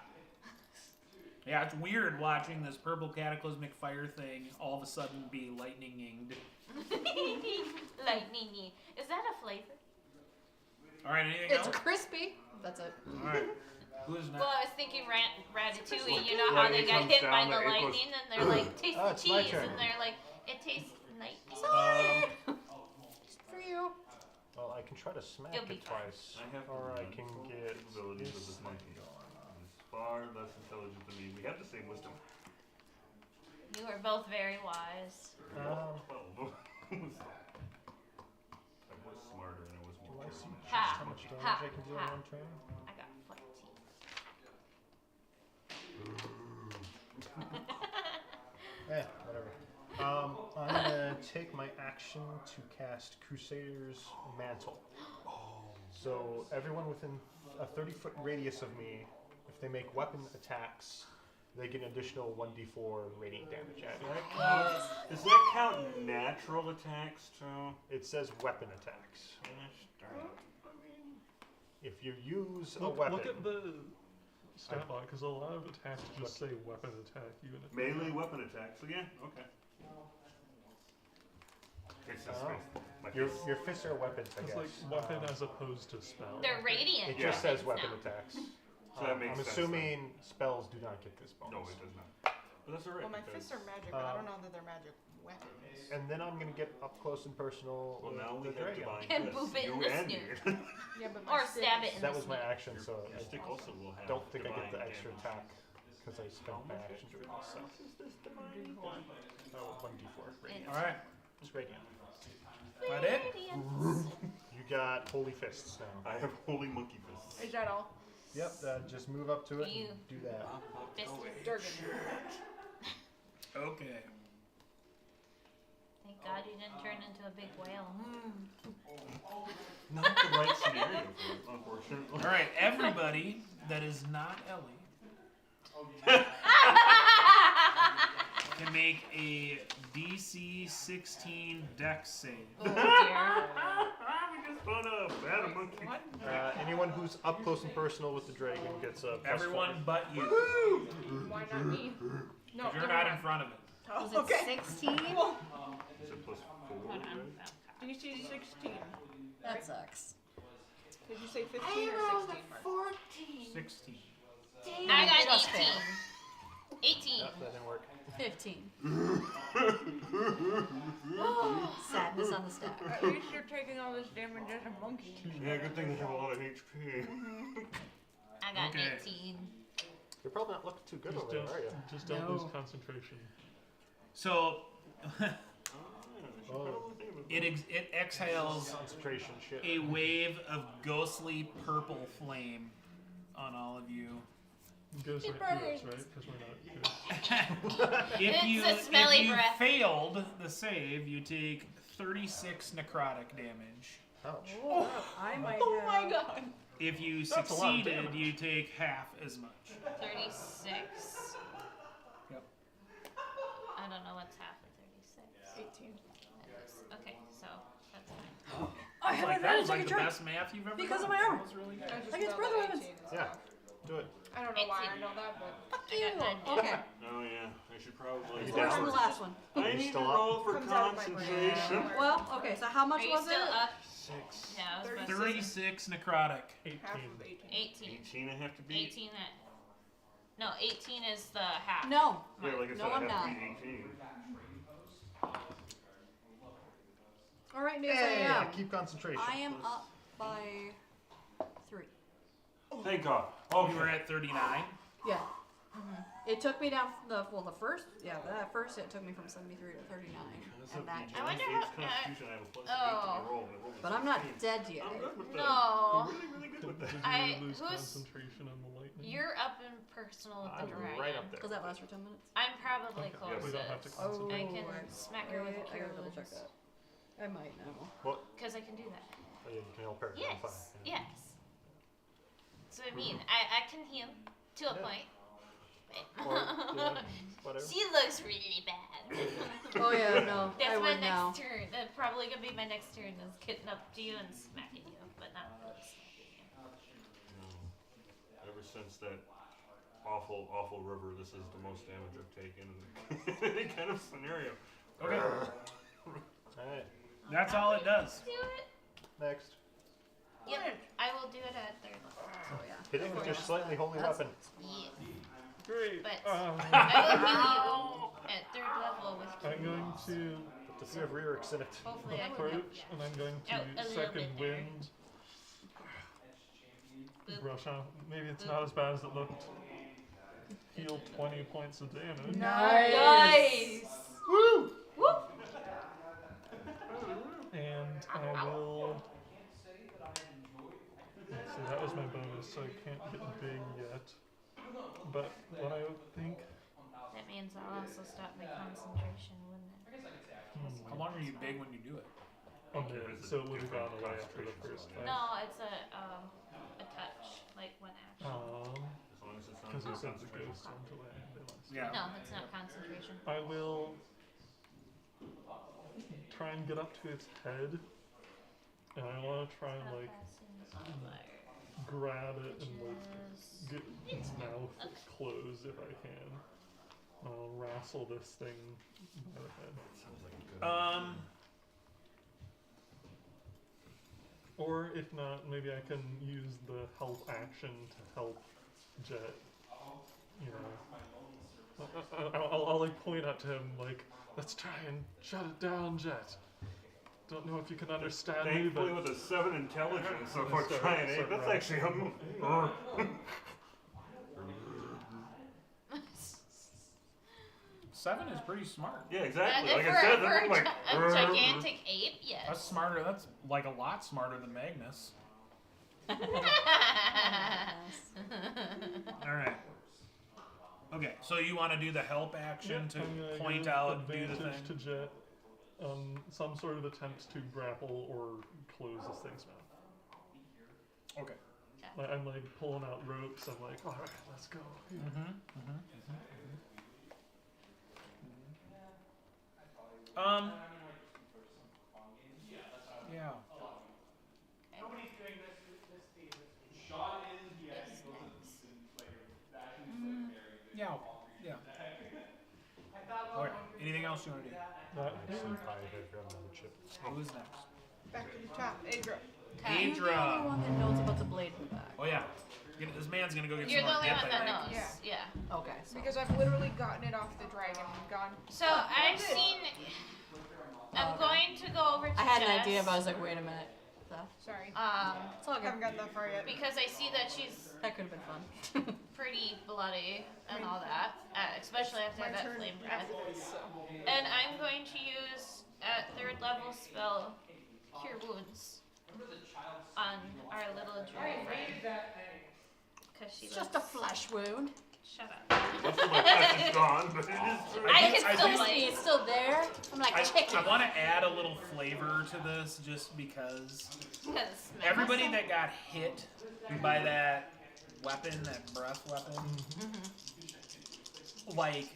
Yeah, it's weird watching this purple cataclysmic fire thing all of a sudden be lightninged. Lightning. Is that a flavor? All right, anything It's else? crispy. That's it. All right. Who is next? Well, I was thinking Ratatouille. You know how Like, they it got comes hit by down, the like, it goes- lightning, and they're like, taste Oh, the it's my cheese, turn. and they're like, it tastes lightning. Just for you. Well, I can try to smack It'll be it fine. twice. I have or I can wonderful get capabilities with this monkey. He's far less intelligent than me. We have the same wisdom. You are both very wise. 12. I was smarter and I was Do more I see charismatic. Ha. how much damage Ha. I can do in Ha. one turn? I got 14. Whatever. I'm gonna take my action to cast Crusader's Mantle. So everyone within a 30-foot radius of me, if they make weapon attacks, they get an additional 1d4 radiant damage added. Does that count natural attacks too? It says weapon attacks. Gosh darn it. If you use a Look, weapon, look at the stat block, because a lot of attacks just say weapon attack, even if Melee weapon attacks. So yeah, okay. It's just Oh. my your fist. your fists are weapons, I it's guess. like weapon as opposed to spell. They're radiant. It just Yeah. says weapon now. attacks. So that makes I'm sense assuming spells do not get this bonus. No, it does not. But that's alright. Well, my because- fists are magic, but I don't know that they're magic weapons. And then I'm gonna get up close and personal Well, with now we the have dragon. divine And fists. boop it in You the and snoot. me. Yeah, but Or stab it in That the was my snoot. action, so Your I stick also will have don't think I get divine the extra damage. attack because I spent my action doing this. So. Is this divine? Oh, 1d4 radiant. All right. It's radiant. That it? You got holy fists now. I have holy monkey fists. Is that all? Yep. Just move up to it You. and do that. Fist. Okay. Thank God you didn't turn into a big whale. Not the right scenario for it, unfortunately. All right, everybody that is not Ellie can make a DC 16 Dex save. Oh dear. We just found a bad monkey. Anyone who's up close and personal with the dragon gets a plus Everyone 4. but you. Why not me? No, 'Cause you're never not in mind. front of it. Oh, Was it okay. 16? Is it plus 4? Hold on. right? DC 16. That sucks. Did you say 15 or 16, Mark? 14. 16. I got Just 18. fail. 18. Yep, that didn't work. 15. Sadness on the stack. At least you're taking all this damage as a monkey. Yeah, good thing they have a lot of HP. I got Okay. 18. You're probably not looking too good Just over there, don't, are you? just don't lose No. concentration. So Oh, it exhales concentration shit. a wave of ghostly purple flame on all of you. It goes It right through us, burns. right? Because we're not good. It's a smelly if you breath. failed the save, you take 36 necrotic damage. Ouch. Oh, I might Oh my have. god. If you That's a lot of succeeded, damage. you take half as much. 36. Yep. I don't know what's half of 36. 18. Okay, so that's fine. I have Like, advantage that was I like can the try. best math you've ever Because done. of my armor. That was really good. I just I get spelled brother out weapons. 18 and Yeah. stuff. Do it. I don't know why I know that, but Fuck I you. got none. Okay. Oh yeah, I should probably. You Where's down? the last one? I You need to still up? roll for Comes out of my brain. concentration. Well, okay, so how much Are you was still it? up? 6. Yeah, I was about to say 36 necrotic. 18. half of 18. 18. 18 I have to beat. 18 at. No, 18 is the half. No. Yeah, like I said, No, I I'm have not. to beat 18. All right, news I Hey, am. keep concentration. I am up by 3. Thank God. You were at 39. Yeah. It took me down from that first it took me from 73 to 39. And that, I wonder It's how- Constitution, I have a plus 8 oh. to my roll. and I rolled a but I'm not 16. dead yet. I'm good with that. No. I'm really, really good with Did that. you I- lose who's- concentration on the lightning? You're up in personal with the I'm dragon. right up there. Does that last for 10 minutes? I'm probably Okay, closest. we don't have to Oh, I concentrate. can smack her with a I cure gotta double check wounds. that. I might now. Because I can do that. Oh, yeah, you can help her. I'm Yes. fine. Yeah. Yes. So I mean, I can heal to a Yeah. point. Or, yeah, whatever. She looks really bad. Oh yeah, no. That's I my would now. next turn. That's probably gonna be my next turn is getting up to you and smacking you, but not really smacking you. Ever since that awful, awful river, this is the most damage I've taken in any kind of scenario. Okay. Alright, That's all it does. Do it. next. Yep. I will do it at third level. Oh yeah. Hit it with your slightly holy That's- weapon. Yeah. Great. But Um, I will heal you at third level with I'm going to Put the fear of Ryrix in it. hopefully I can help approach, you. and I'm going Oh, a to little second bit there. wind Boop. brush off. Maybe it's not as bad as it looked. Heal 20 points of damage. Nice. Woo! Whoop. And I will. Let's see, that was my bonus, so I can't get big yet. But what I think. That means I'll also stop my concentration, wouldn't it? How long are you big when you do it? A minute, so it would have gone away after the first fight. No, it's a touch, like one action. As long as it's not Because full it sends a concentration. ghost onto land. They last. Yeah. No, it's not concentration. I will try and get up to its head, and I want to try and like grab it and like get its mouth closed if I can. I'll wrestle this thing by the head. Sounds like a good Or if not, maybe I can use the help action to help Jet. You know, I'll like point out to him like, let's try and shut it down, Jet. Don't know if you can understand me, Thankfully, but with a 7 intelligence, so if I Start- try and 8, start that's wrestling. actually 7 is pretty smart. Yeah, exactly. And Like for, I said, for I'm like, a gigantic ape, yes. That's smarter. That's like a lot smarter than Magnus. All right. Okay, so you want to do the help action to I'm gonna point give out, do the advantage thing? to Jet. Some sort of attempt to grapple or close this thing's mouth. Okay. I'm like pulling out ropes. I'm like, all right, let's go. Yeah. Yeah. Yeah. Alright. Anything else you want to do? That Actually, 5 if you're on the ship. Who's next? Back to the top. Adra. You're the Adra. only one that knows about the blade in the back. Oh yeah. This man's gonna go get You're some the more only dip, one I that think. knows. Yeah. Okay, so Because I've literally gotten it off the dragon and gone. So I've seen. I'm going to go over to I had an Jess, idea, but I was like, wait a minute. So, Sorry. it's all good. Haven't gotten that far yet. because I see that she's That could have been fun. pretty bloody and all that, especially after My that turn flame breath. after this, so. And I'm going to use a 3rd level spell, Cure Wounds, on our little druid friend. Because she It's just a looks- flesh wound. Shut up. most of my flesh is gone, but it is. I think- can I still think- bite. It's still there. I'm like chicken. I want to add a little flavor to this just because Because everybody that got hit by that weapon, that breath weapon, like,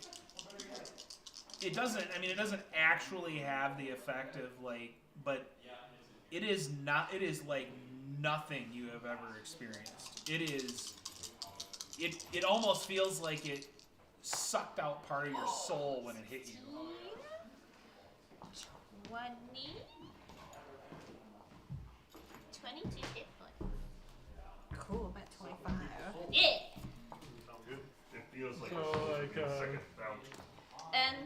it doesn't actually have the effect of, like, but it is like nothing you have ever experienced. It almost feels like it sucked out part of your soul when it hit you. 22 hit points. Cool, I'm at 25. Yeah. It feels like So, a like, second bout. And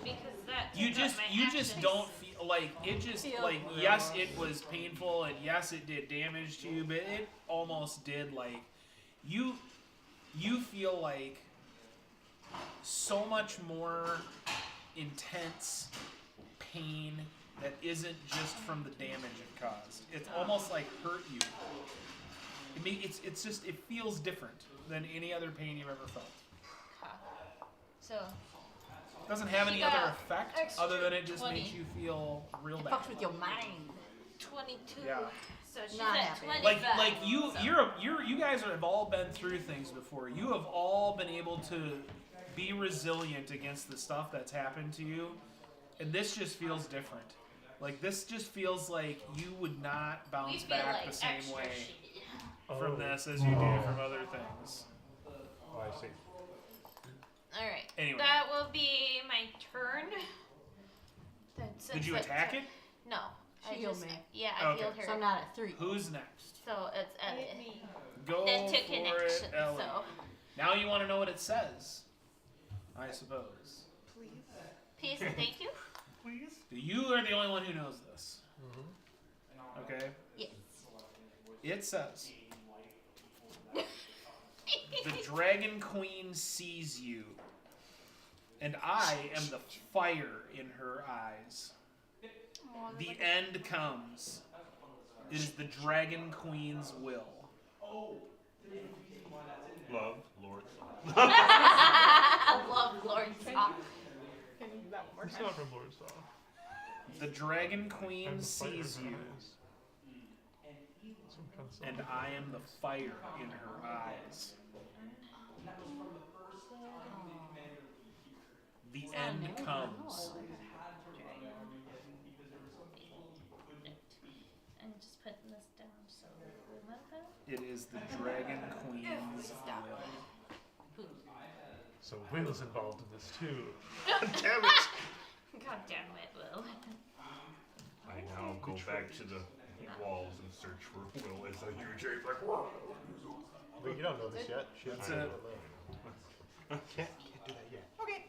because that You took up just my just actions. don't feel like it just Feel like gross. yes it was painful and yes it did damage to you, but it almost did like you feel like so much more intense pain that isn't just from the damage it caused. It's almost like hurt you. I mean, it's just it feels different than any other pain you've ever felt. So It doesn't have any You other got effect extra other than it just 20. makes you feel real It bad. fucks with your mind. 22. Yeah. So she's Not at happy. 25. Like you so. you guys have all been through things before. You have all been able to be resilient against the stuff that's happened to you, and this just feels different. Like this just feels like you would not We bounce feel back like the same extra way shitty. from this as you do from other things. Oh, I see. Alright. Anyway. That will be my turn. Did you attack it? No. She healed me. Yeah, I Okay. healed her. So I'm not at 3. Who's next? So it's Hit Ellie. me. Go Then took for an it, action. Ellie. So Now you want to know what it says, I suppose. Please. peace and thank you. Please? You are the only one who knows this. Okay? Yes. It says, the Dragon Queen sees you, and I am the fire in her eyes. The end comes. It is the Dragon Queen's will. Love, Lord. I love Lord Sock. Can you do that one more It's time? not from Lord Saw. The Dragon Queen And the fire sees you, eyes. Some kind of and song. I am the fire in her eyes. The end comes. I'm just putting this down so we let that. It is the Dragon Queen's will. So Will's involved in this too. Damn it! God damn it, Will. I now go back to the walls and search for Will as I do Jerry like, whoa. Wait, you don't know this yet. She That's hasn't it. do it. Can't do that yet. Okay.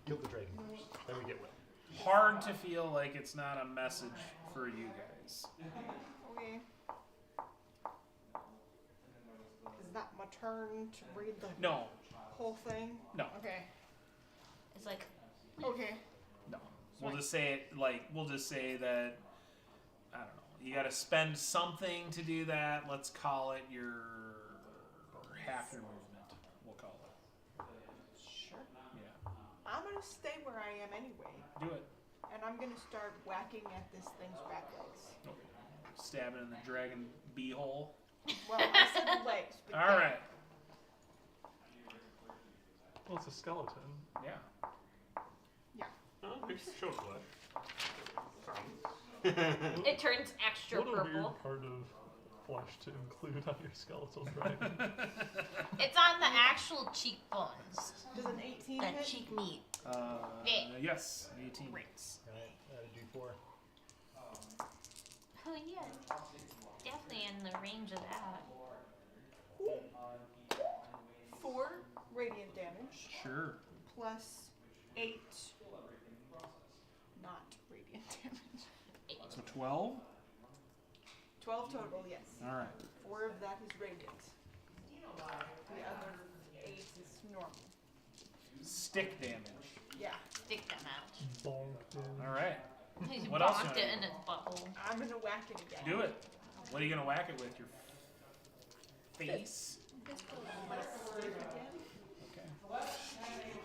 Kill the dragon first. Then we get Will. Hard to feel like it's not a message for you guys. Okay. Is that my turn to read the No, whole thing? no. Okay. It's like, Okay. No. We'll just say it we'll just say that I don't know. You got to spend something to do that. Let's call it your half your movement. We'll call it. Sure. Yeah. I'm gonna stay where I am anyway, Do it. and I'm gonna start whacking at this thing's back legs. Stab it in the dragon beehole. Well, I said legs. But All right. Well, it's a skeleton. Yeah. Oh, makes the show flesh. It turns extra What a purple. weird part of flesh to include on your skeletal dragon. It's on the actual cheekbones. Does an 18 That hit? cheek meat. Yes. 18. Great. Alright, add a d4. Oh yeah. Definitely in the range of that. 4 radiant damage Sure. plus 8 not radiant damage. So 12. 12 total, yes. All right. 4 of that is radiant. The other 8 is normal. Stick damage. Yeah. Stick them out. Bonk. All right. He's What else bonked you it wanna in his butthole. I'm gonna whack it again. Do it. What are you gonna whack it with? Your face. My stick again.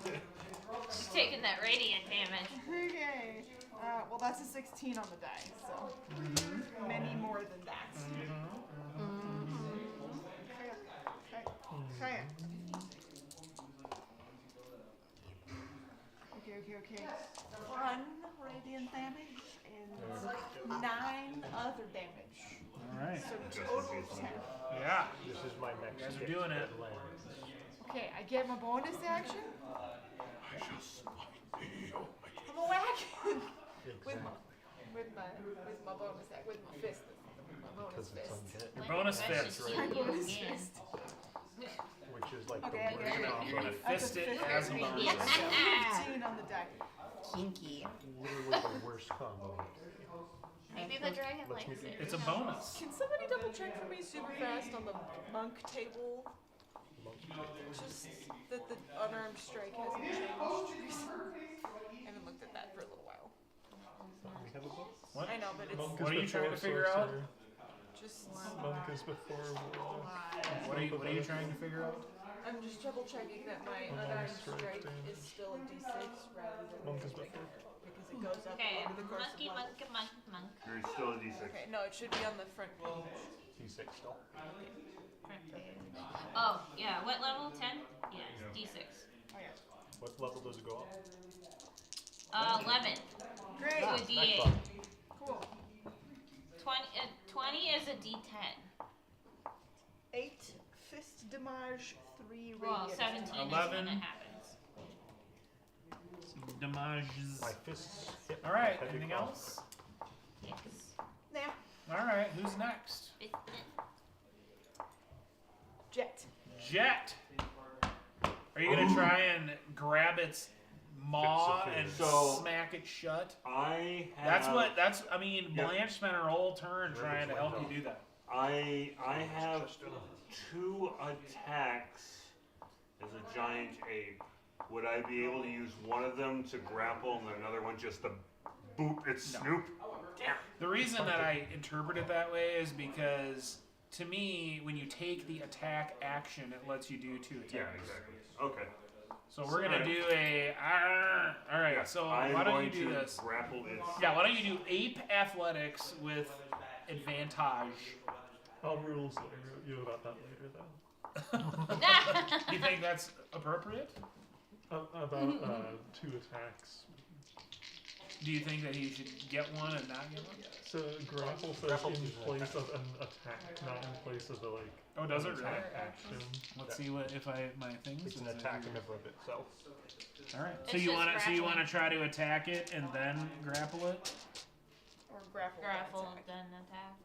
Okay. She's taking that radiant damage. Okay. Well, that's a 16 on the die, so many more than that. Okay. Okay. 1 radiant damage and 9 other damage. All right. So total of 10. Yeah. This is my next You guys are hit doing it. that lands. Okay, I get my bonus action. I'm a whack with my bonus act with my fist. My bonus Because it's fist. undead. Your bonus fist. My bonus fist. Which is like Okay, the okay, worst okay. combo. Fist it as a bonus. Yes. 15 on the die. Kinky. Literally the worst combo. Maybe the dragon Let's likes make it. It's a bonus. Can somebody double check for me super fast on the monk table? Just that the unarmed strike hasn't changed recently. I haven't looked at that for a little while. We have a book. What? I know, but it's Monk What is are you trying to before figure out? sorcerer. just. Monk is before war. What are you trying to figure out? I'm just double checking that my unarmed strike is still a d6 rather than Monk is a before. because it goes up Okay, over the course monkey, of level. monk. You're still a d6. Okay, no, it should be on the front page. D6 still. Front page. Oh, yeah. What level? 10? Yes, D6. Oh yeah. What level does it go up? 11 Great. to a Next D8. level. Cool. 20 is a D10. 8 fist damage, 3 Well, radiant. 17 is when 11. it happens. Damages. My fists hit. All right. heavy Anything crossbow. else? Yes. Nah. All right. Who's next? Jet. Jet. Are you gonna try and grab its maw and So- smack it shut? I have. I mean, Yeah. Blanche spent her whole turn trying to help you Ravens do that. I have 2 attacks as a giant ape. Would I be able to use one of them to grapple and another one just to boop its No. snoop? Damn. The reason that I interpret it that way is because, to me, when you take the attack action, it lets you do 2 attacks. Yeah, exactly. Okay. So we're gonna do a. All right. Yeah, So I'm why don't you going do to this? grapple its. Yeah. Why don't you do ape athletics with advantage? I'll rules you about that later, though. You think that's appropriate? About 2 attacks. Do you think that he should get one and not get one? So grapple says Grapple in is an place of an attack, not in place of a Oh, does it an really? attack action. Let's see what if I my things. It's an is attack here. in and of itself. All right. It's So you just want to grappling. try to attack it and then grapple it? Or grapple. Grapple, attack. then attack.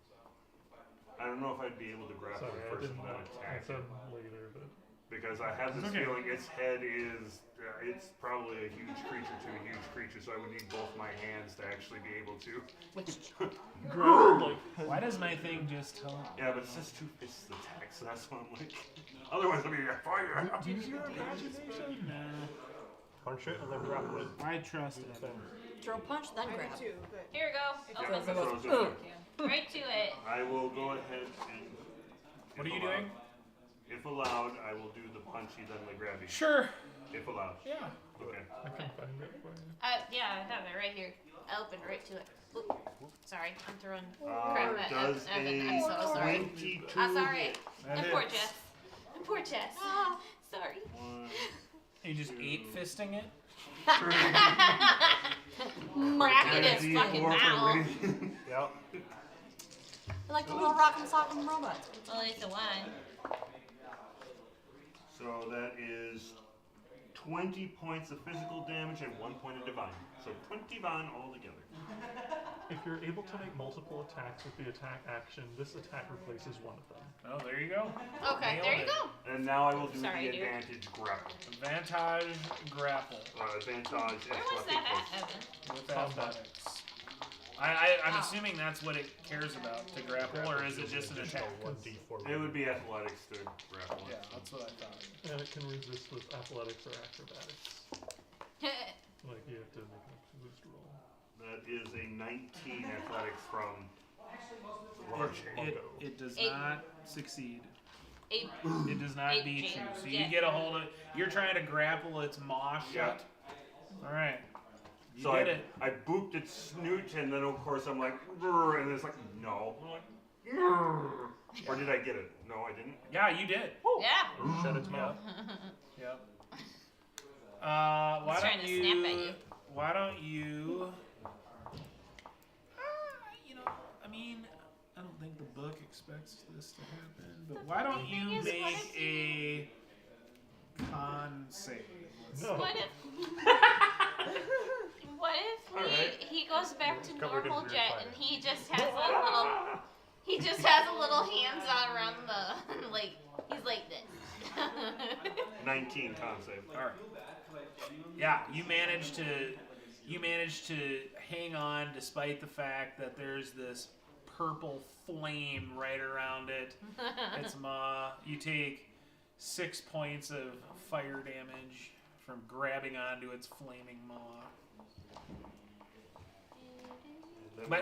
I don't know if I'd be able to grapple Sorry, it I first didn't and know. then I attack said it. later, but Because I have this Okay. feeling its head is. It's probably a huge creature to a huge creature, so I would need both my hands to actually be able to. grapple like Why does my thing just tell me? Yeah, but it says 2 fists attack, so that's why I'm like. Otherwise, I'll be fire. Use your imagination. Nah. punch it and then grapple it. I trust it. Thing. Throw punch, then I grab. do too, but Here we go. if Oh, you're Because it on goes, the So- "Ugh." right to it. I will go ahead and. What if are you allowed- doing? If allowed, I will do the punchy then the grabby. Sure. If allowed. Yeah. Okay. I can find it for you. Yeah, I have it right here. I opened right to it. Oop. Sorry, I'm throwing crap at Does Evan. a I'm so sorry. 22 I'm sorry. hit? That And poor hits. Jess. And poor Jess. Ah, sorry. One, You just eight fisting it. Crack in his D4 fucking for mouth. raising. Yep. Like the little rock and sock and robot. Well, it's a one. So that is 20 points of physical damage and 1 point of divine. So 20 divine altogether. If you're able to make multiple attacks with the attack action, this attack replaces one of them. Oh, there you go. Okay, Nailed there you it. go. And now I will do Sorry, the dude. advantage grapple. Advantage grapple Advantage Where was that at, Evan? with athletics. I'm Oh. assuming that's what it cares about, to grapple, or is it just an attack? 1d4. It would be athletics to grapple. Yeah, that's what I thought. And it can resist with athletics or acrobatics. Like you have to make a boost roll. That is a 19 athletics from Large Mongo. It does Eight. not succeed. Eight. It does not Eight beat you. James, So yeah. you get a hold of it. You're trying to grapple its maw shut. Alright. You So did it. I booped its snoot, and then of course I'm like, "Grr," and it's like, no. I'm like, "Grr." Or did I get it? No, I didn't. Yeah, you did. Yeah. Shut its mouth. Yep. Why It's trying don't to you? snap at you. Why don't you? You know, I mean, I don't think the book expects this to happen, but why don't funny you thing is, what make if a con save? No. What if? What if Alright. he goes back to Covered in normal weird Jet fire. and he just has a little hands on around the like he's like this. 19 con save. All right. Yeah, you managed to hang on despite the fact that there's this purple flame right around it. Its maw. You take 6 points of fire damage from grabbing onto its flaming maw.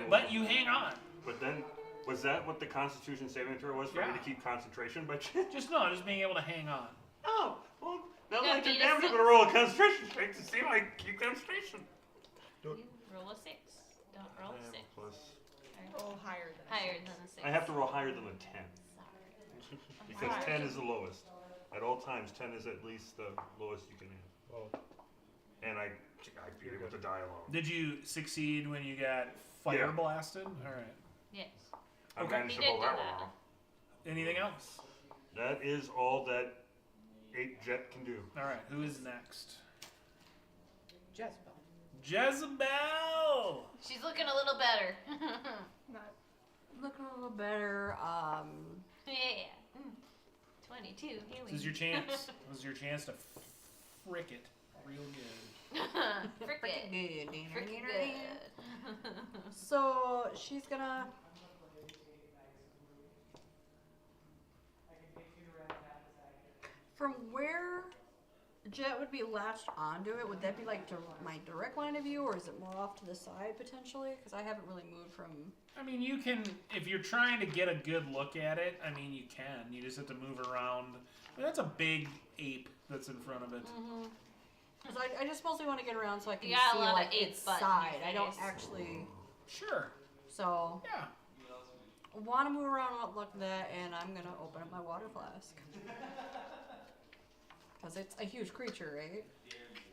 But you hang on. But then, was that what the Constitution saving throw was for me Yeah. to keep concentration? But Just being able to hang on. oh, well, now that Yeah, I took beat a damage, I'm six. gonna roll a concentration check to see if I can keep concentration. You roll a 6. Don't roll a 6. Plus, roll higher than Higher than a 6. I have to roll higher than a 10 Sorry. because Sorry. 10 is the lowest. At all times, 10 is at least the lowest you can have. Well, And I beat it with the die alone. Did you succeed when you got fire Yeah. blasted? All right. Yes. I Okay. managed He to did pull do that that. one off. Anything else? That is all that 8 Jet can do. All right. Who is next? Jezebel. Jezebel. She's looking a little better. Not Looking a little better. Yeah. 22. Here we This is your chance. This is your chance to frick it real good. Frick it. Good. Frick it good. So she's gonna. From where Jet would be latched onto it, would that be like my direct line of view, or is it more off to the side potentially? Because I haven't really moved from. I mean, you can, if you're trying to get a good look at it, I mean, you can. You just have to move around. I mean, that's a big ape that's in front of it. Because I just mostly want to get around so I can You got a see lot of like ape its butt in your side. I don't face. actually. Sure. So Yeah. want to move around and look at that, and I'm gonna open up my water flask. Because it's a huge creature, right?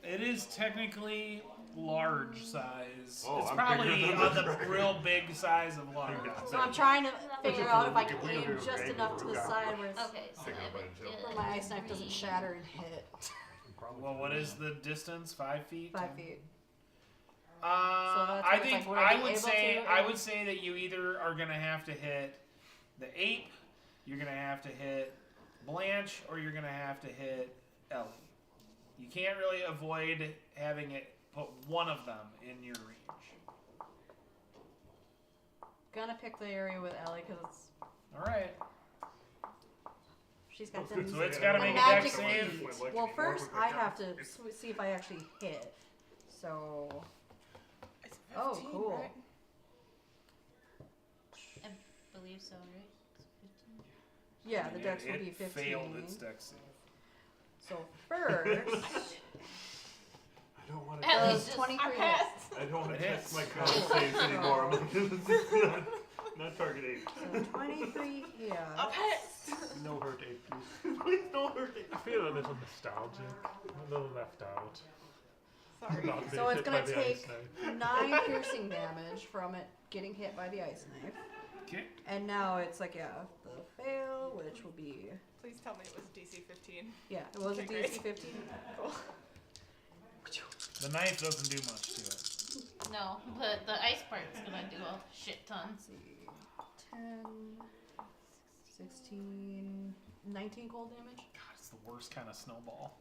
It is technically large size. Oh, it's I'm probably bigger than on this the dragon. real big size of large. So I'm trying to figure out if I can We aim don't do just it. enough to the side where, Okay, so Figure that out would by where my ice knife doesn't shatter and hit. Well, what is the distance? 5 feet? 5 feet. I that's think like, would I be would able say to, I would say that you either are gonna have to hit the ape, you're gonna have to hit Blanche, or you're gonna have to hit Ellie. You can't really avoid having it put one of them in your range. Gonna pick the area with Ellie because it's. All right. She's got So them. So it's gotta the make a magic dex save. feet. Well, first I have to see if I actually hit. So. It's 15, Oh, cool. right? I believe so, right? It's 15. Yeah, the dex will be It 15. failed its dex save. So first, I don't want to. At does least it's- 23 I hit. passed. I don't want to It test hits. my con saves anymore. I'm like, this is not target 8. So 23 hits. I passed. No hurt 8, please. Please don't hurt it. I feel a little nostalgic, a little left out. Sorry. Not being So it's hit by gonna the take ice knife. 9 piercing damage from it getting hit by the ice knife. Okay. And now it's like, yeah, the fail, which will be, Please tell me it was DC 15. yeah, it was a Okay, DC great. 15. Cool. The knife doesn't do much to it. No, but the ice part's gonna do a shit ton. Let's see, 10, 16, 19 cold damage. God, it's the worst kind of snowball.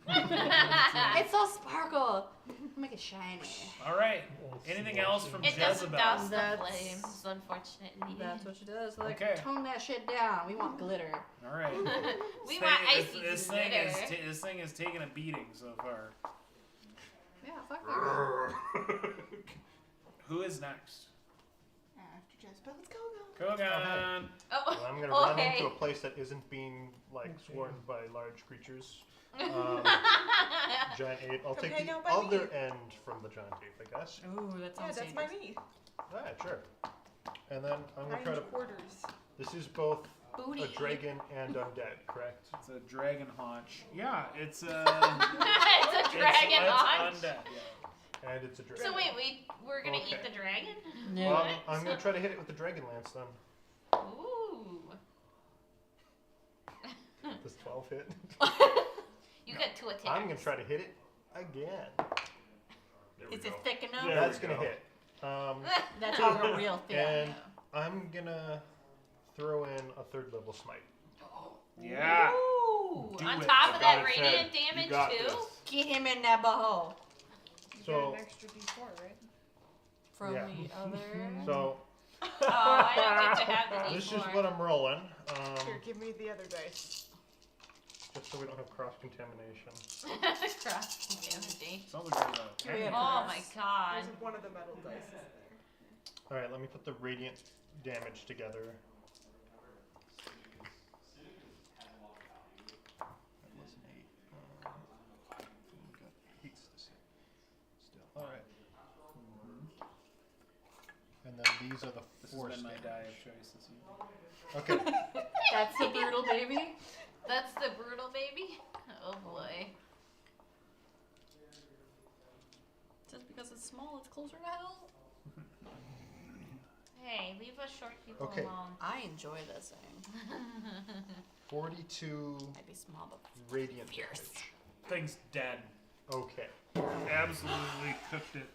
It's all sparkle. Make it shiny. All right. Well, Anything it's else from It doesn't Jezebel? douse the That's- flames, unfortunately. That's what she does. Like, Okay. tone that shit down. We want glitter. All right. We This want thing- icy this glitter. this thing is taking a beating so far. Yeah, fuck that. Who is next? After Jezebel, let's go. Kogan. Oh, Well, I'm gonna run okay. into a place that isn't being like swarmed by large creatures. Giant 8. I'll Come take hang the out by other me. end from the giant 8, I guess. Ooh, that Yeah, that's by me. Alright, sure. And then I'm gonna try to. Quarters. This is both Booty. a dragon and undead, correct? It's a dragon haunch. Yeah, it's a. It's a dragon it's haunch. undead. Yeah. And it's a dragon. So wait, we're gonna eat Okay. the dragon? No. Well, I'm gonna try to hit it with the Dragonlance then. Ooh. Does 12 hit? You got 2 attacks. I'm gonna try to hit it again. There we Is go. it thick enough? There That's we gonna go. hit. That's a real thing. And I'm gonna throw in a 3rd level smite. Yeah. Ooh. Do On it. top of that God said, radiant "You damage got too? this." Get him in that boho. You So- got an extra D4, right? From Yeah. the other. So Oh, I don't get to have the this is D4. what I'm rolling. Here, give me the other dice. Just so we don't have cross contamination. Cross contamination. Sounds like a Here we have Oh my god. There's one of the metal dice is there. Alright, let me put the radiant damage together. That was an 8. We've got 8s still. Alright. And then these are the This has force been my damage. die of choice this evening. Okay. That's the brutal baby. That's the brutal baby? Oh boy. Just because it's small, it's closer to hell. Hey, leave us short people Okay. alone. I enjoy this thing. 42 Might be small, but radiant Fierce. damage. Thing's dead. Okay. Absolutely cooked it.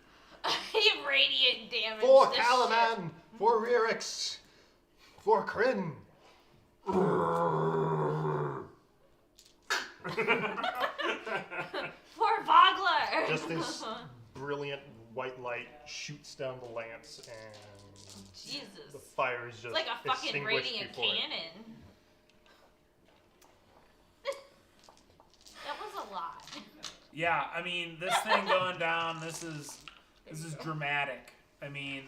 Radiant damage. For this Calaman! For Rerix! For Kryn! shit. For Vogler. Just this brilliant white light shoots down the lance and Jesus. the fire is just It's like a fucking extinguished radiant before it. cannon. That was a lot. Yeah, I mean, this thing going down, this is dramatic. I mean,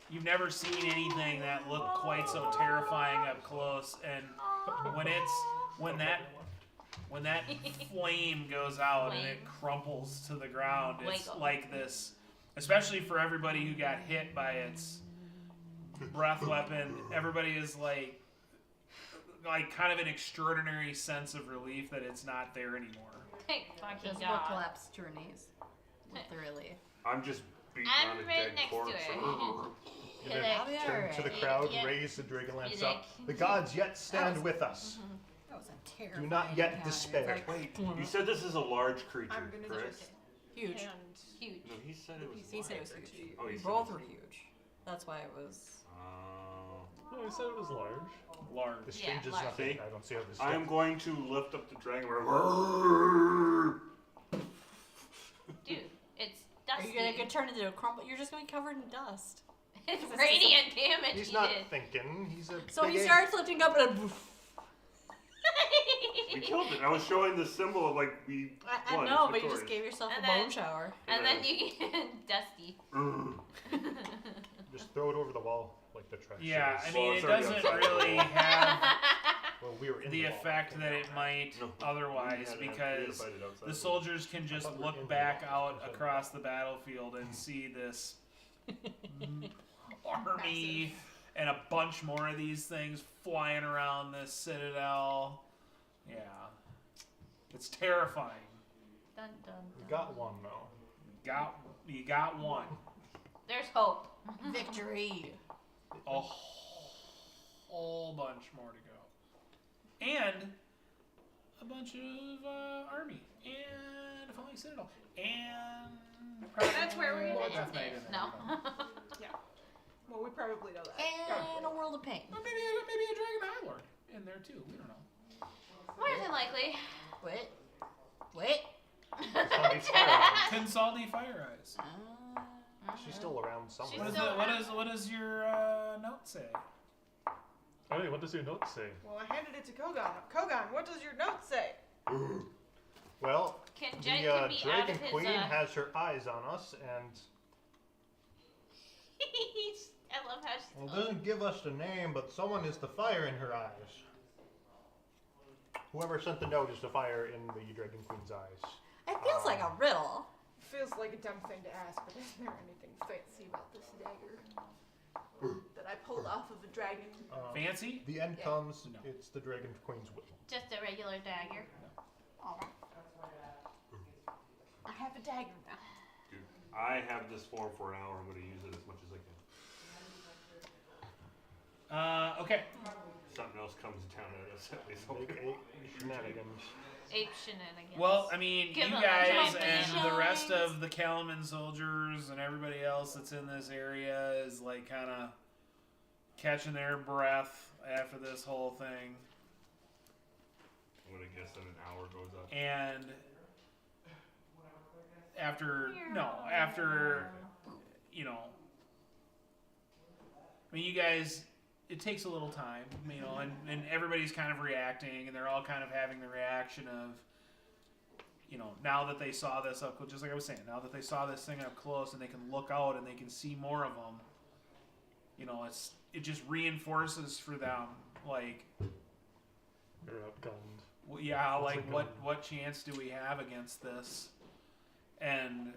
you've never seen anything that looked quite so terrifying up close, and when that flame goes out and it crumples to the ground, it's Wiggle. like this, especially for everybody who got hit by its breath weapon. Everybody is like kind of an extraordinary sense of relief that it's not there anymore. Thank fucking just will God. collapse to her knees. Literally. I'm just beating I'm on a right dead next to corpse. her. You're gonna I'll be turn alright. to the crowd, Yeah. raise the Dragonlance Yeah. up. The gods yet stand with us. That was a terrible. Do not yet despair. Wait, you said this is a large creature, I'm gonna correct? just Huge. hand Huge. No, he said it was He said it large. was huge. Oh, he said Both it were was- huge. That's why it was. Oh. No, I said it was large. Large. The Yeah, strange is large. nothing. See? I don't see how this I am is. going to lift up the dragon. Dude, it's Are dusty. you gonna get turned into a crumble? You're just gonna be covered in dust. It's radiant damage He's he not did. thinking. He's a So big he ape. starts lifting up and We killed it. I was showing the symbol of like we I won. know, it's but you just victorious. gave yourself And a then- bone shower. And then you get dusty. Just throw it over the wall like the trash. Yeah, I is. mean, Well, it it's already doesn't outside. really have Well, we were in the wall. effect that it might No. otherwise, We had to because fight it outside. the soldiers can just thought we were in look the back wall. out across the battlefield and see this army and a bunch more of these things flying around this citadel. Yeah. It's terrifying. Dun, dun, We dun. got one though. You got one. There's hope. Victory. A whole bunch more to go. And a bunch of army. And a falling citadel. And That's where we're gonna That's end not it. even No. Well, we probably know that. And a world of pain. Or maybe a dragon high lord in there too. We don't know. More than likely. Wait. Wait. Somebody's fire. Tinsaldi Fire Eyes. She's still around somewhere. What does your note say? Oh, hey, what does your note say? Well, I handed it to Kogan. Kogan, what does your note say? Well, Can the Jen can be out Dragon of his, Queen has her eyes on us, and I love how she's well, it doesn't give us the name, but someone is the fire in her eyes. Whoever sent the note is the fire in the Dragon Queen's eyes. It feels like a riddle. Feels like a dumb thing to ask, but isn't there anything fancy about this dagger that I pulled off of a dragon? Fancy? The end Yeah. comes, No. it's the Dragon Queen's will. just a regular dagger. Alright. I have a dagger now. Dude, I have this form for an hour. I'm going to use it as much as I can. Okay. Something else comes down at us at least. Big ape shenanigans. Ape shenanigans. Well, I mean, Give you them a guys giant and the rest shines. of the Kalaman soldiers and everybody else that's in this area is like kind of catching their breath after this whole thing. I'm going to guess that an hour goes up. And after, you know, I mean, you guys, it takes a little time, you know, and everybody's kind of reacting, and they're all kind of having the reaction of, you know, now that they saw this up close, just like I was saying, now that they saw this thing up close and they can look out and they can see more of them, you know, it just reinforces for them, like, You're outgunned. yeah, What's like it what going? chance do we have against this? And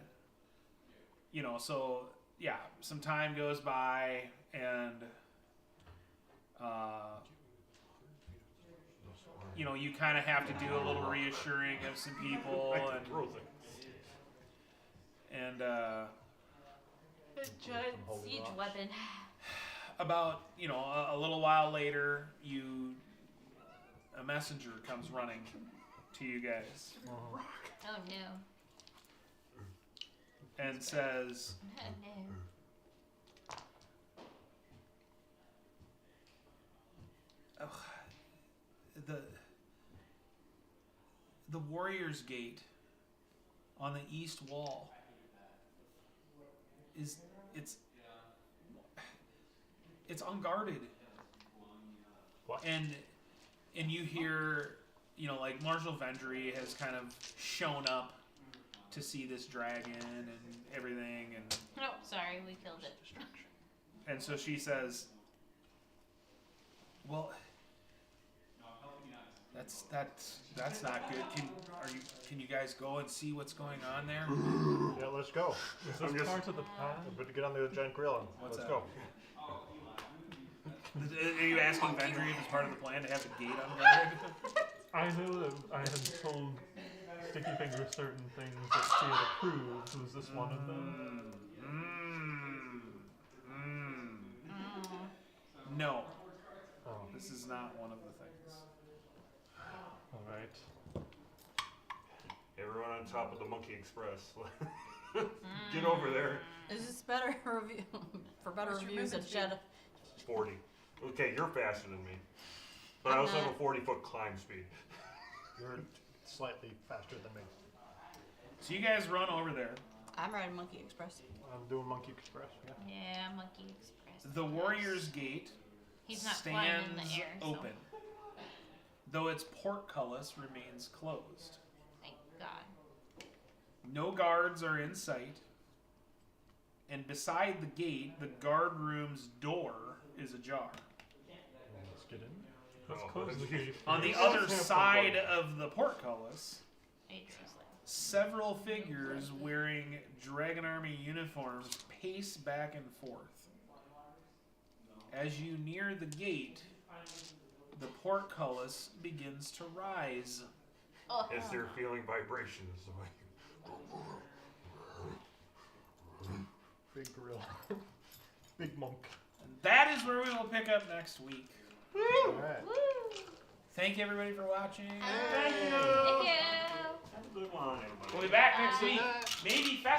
you know, so yeah, some time goes by, and you know, you kind of have to do a little reassuring of some people, I can throw things. and a giant holding siege off. weapon. about, you know, a little while later, a messenger comes running to you guys Oh no. and says, Oh no. the Warrior's Gate on the east wall it's unguarded. What? And you hear, you know, like Marshal Vendry has kind of shown up to see this dragon and everything, and Oh, sorry, we killed it. so she says, "Well, that's not good. Can you guys go and see what's going on there?" Yeah, let's go. Is I'm this just- part of the plan? Better get on the giant gorilla. What's Let's that? go. Are you asking Vendry if it's part of the plan to have the gate unguarded? I know that I had told Sticky Finger certain things that she had approved. Was this one of them? No, Oh, this is not one of the things. alright. Everyone on top of the Monkey Express. Get over there. Is this better review for better What's your reviews of movement Jedi? 40. Okay, you're faster than me. But I also have a 40-foot climb speed. You're slightly faster than me. So you guys run over there. I'm riding Monkey Express. I'm doing Monkey Express. Yeah. Yeah, Monkey Express. The Warrior's Gate He's not flying stands in the air. So. open. though its portcullis remains closed. Thank God. No guards are in sight, and beside the gate, the guard room's door is ajar. Let's get in. Let's close the gate. On the Let's other have fun. side of the portcullis, It's useless. several figures wearing Dragon Army uniforms pace back and forth. As you near the gate, the portcullis begins to rise. Oh, As they're feeling vibrations. Big gorilla. Big monk. And that is where we will pick up next week. Alright. woo! Thank you everybody for watching. Thank you. Have a good one, everybody. We'll be back next week. Maybe fast.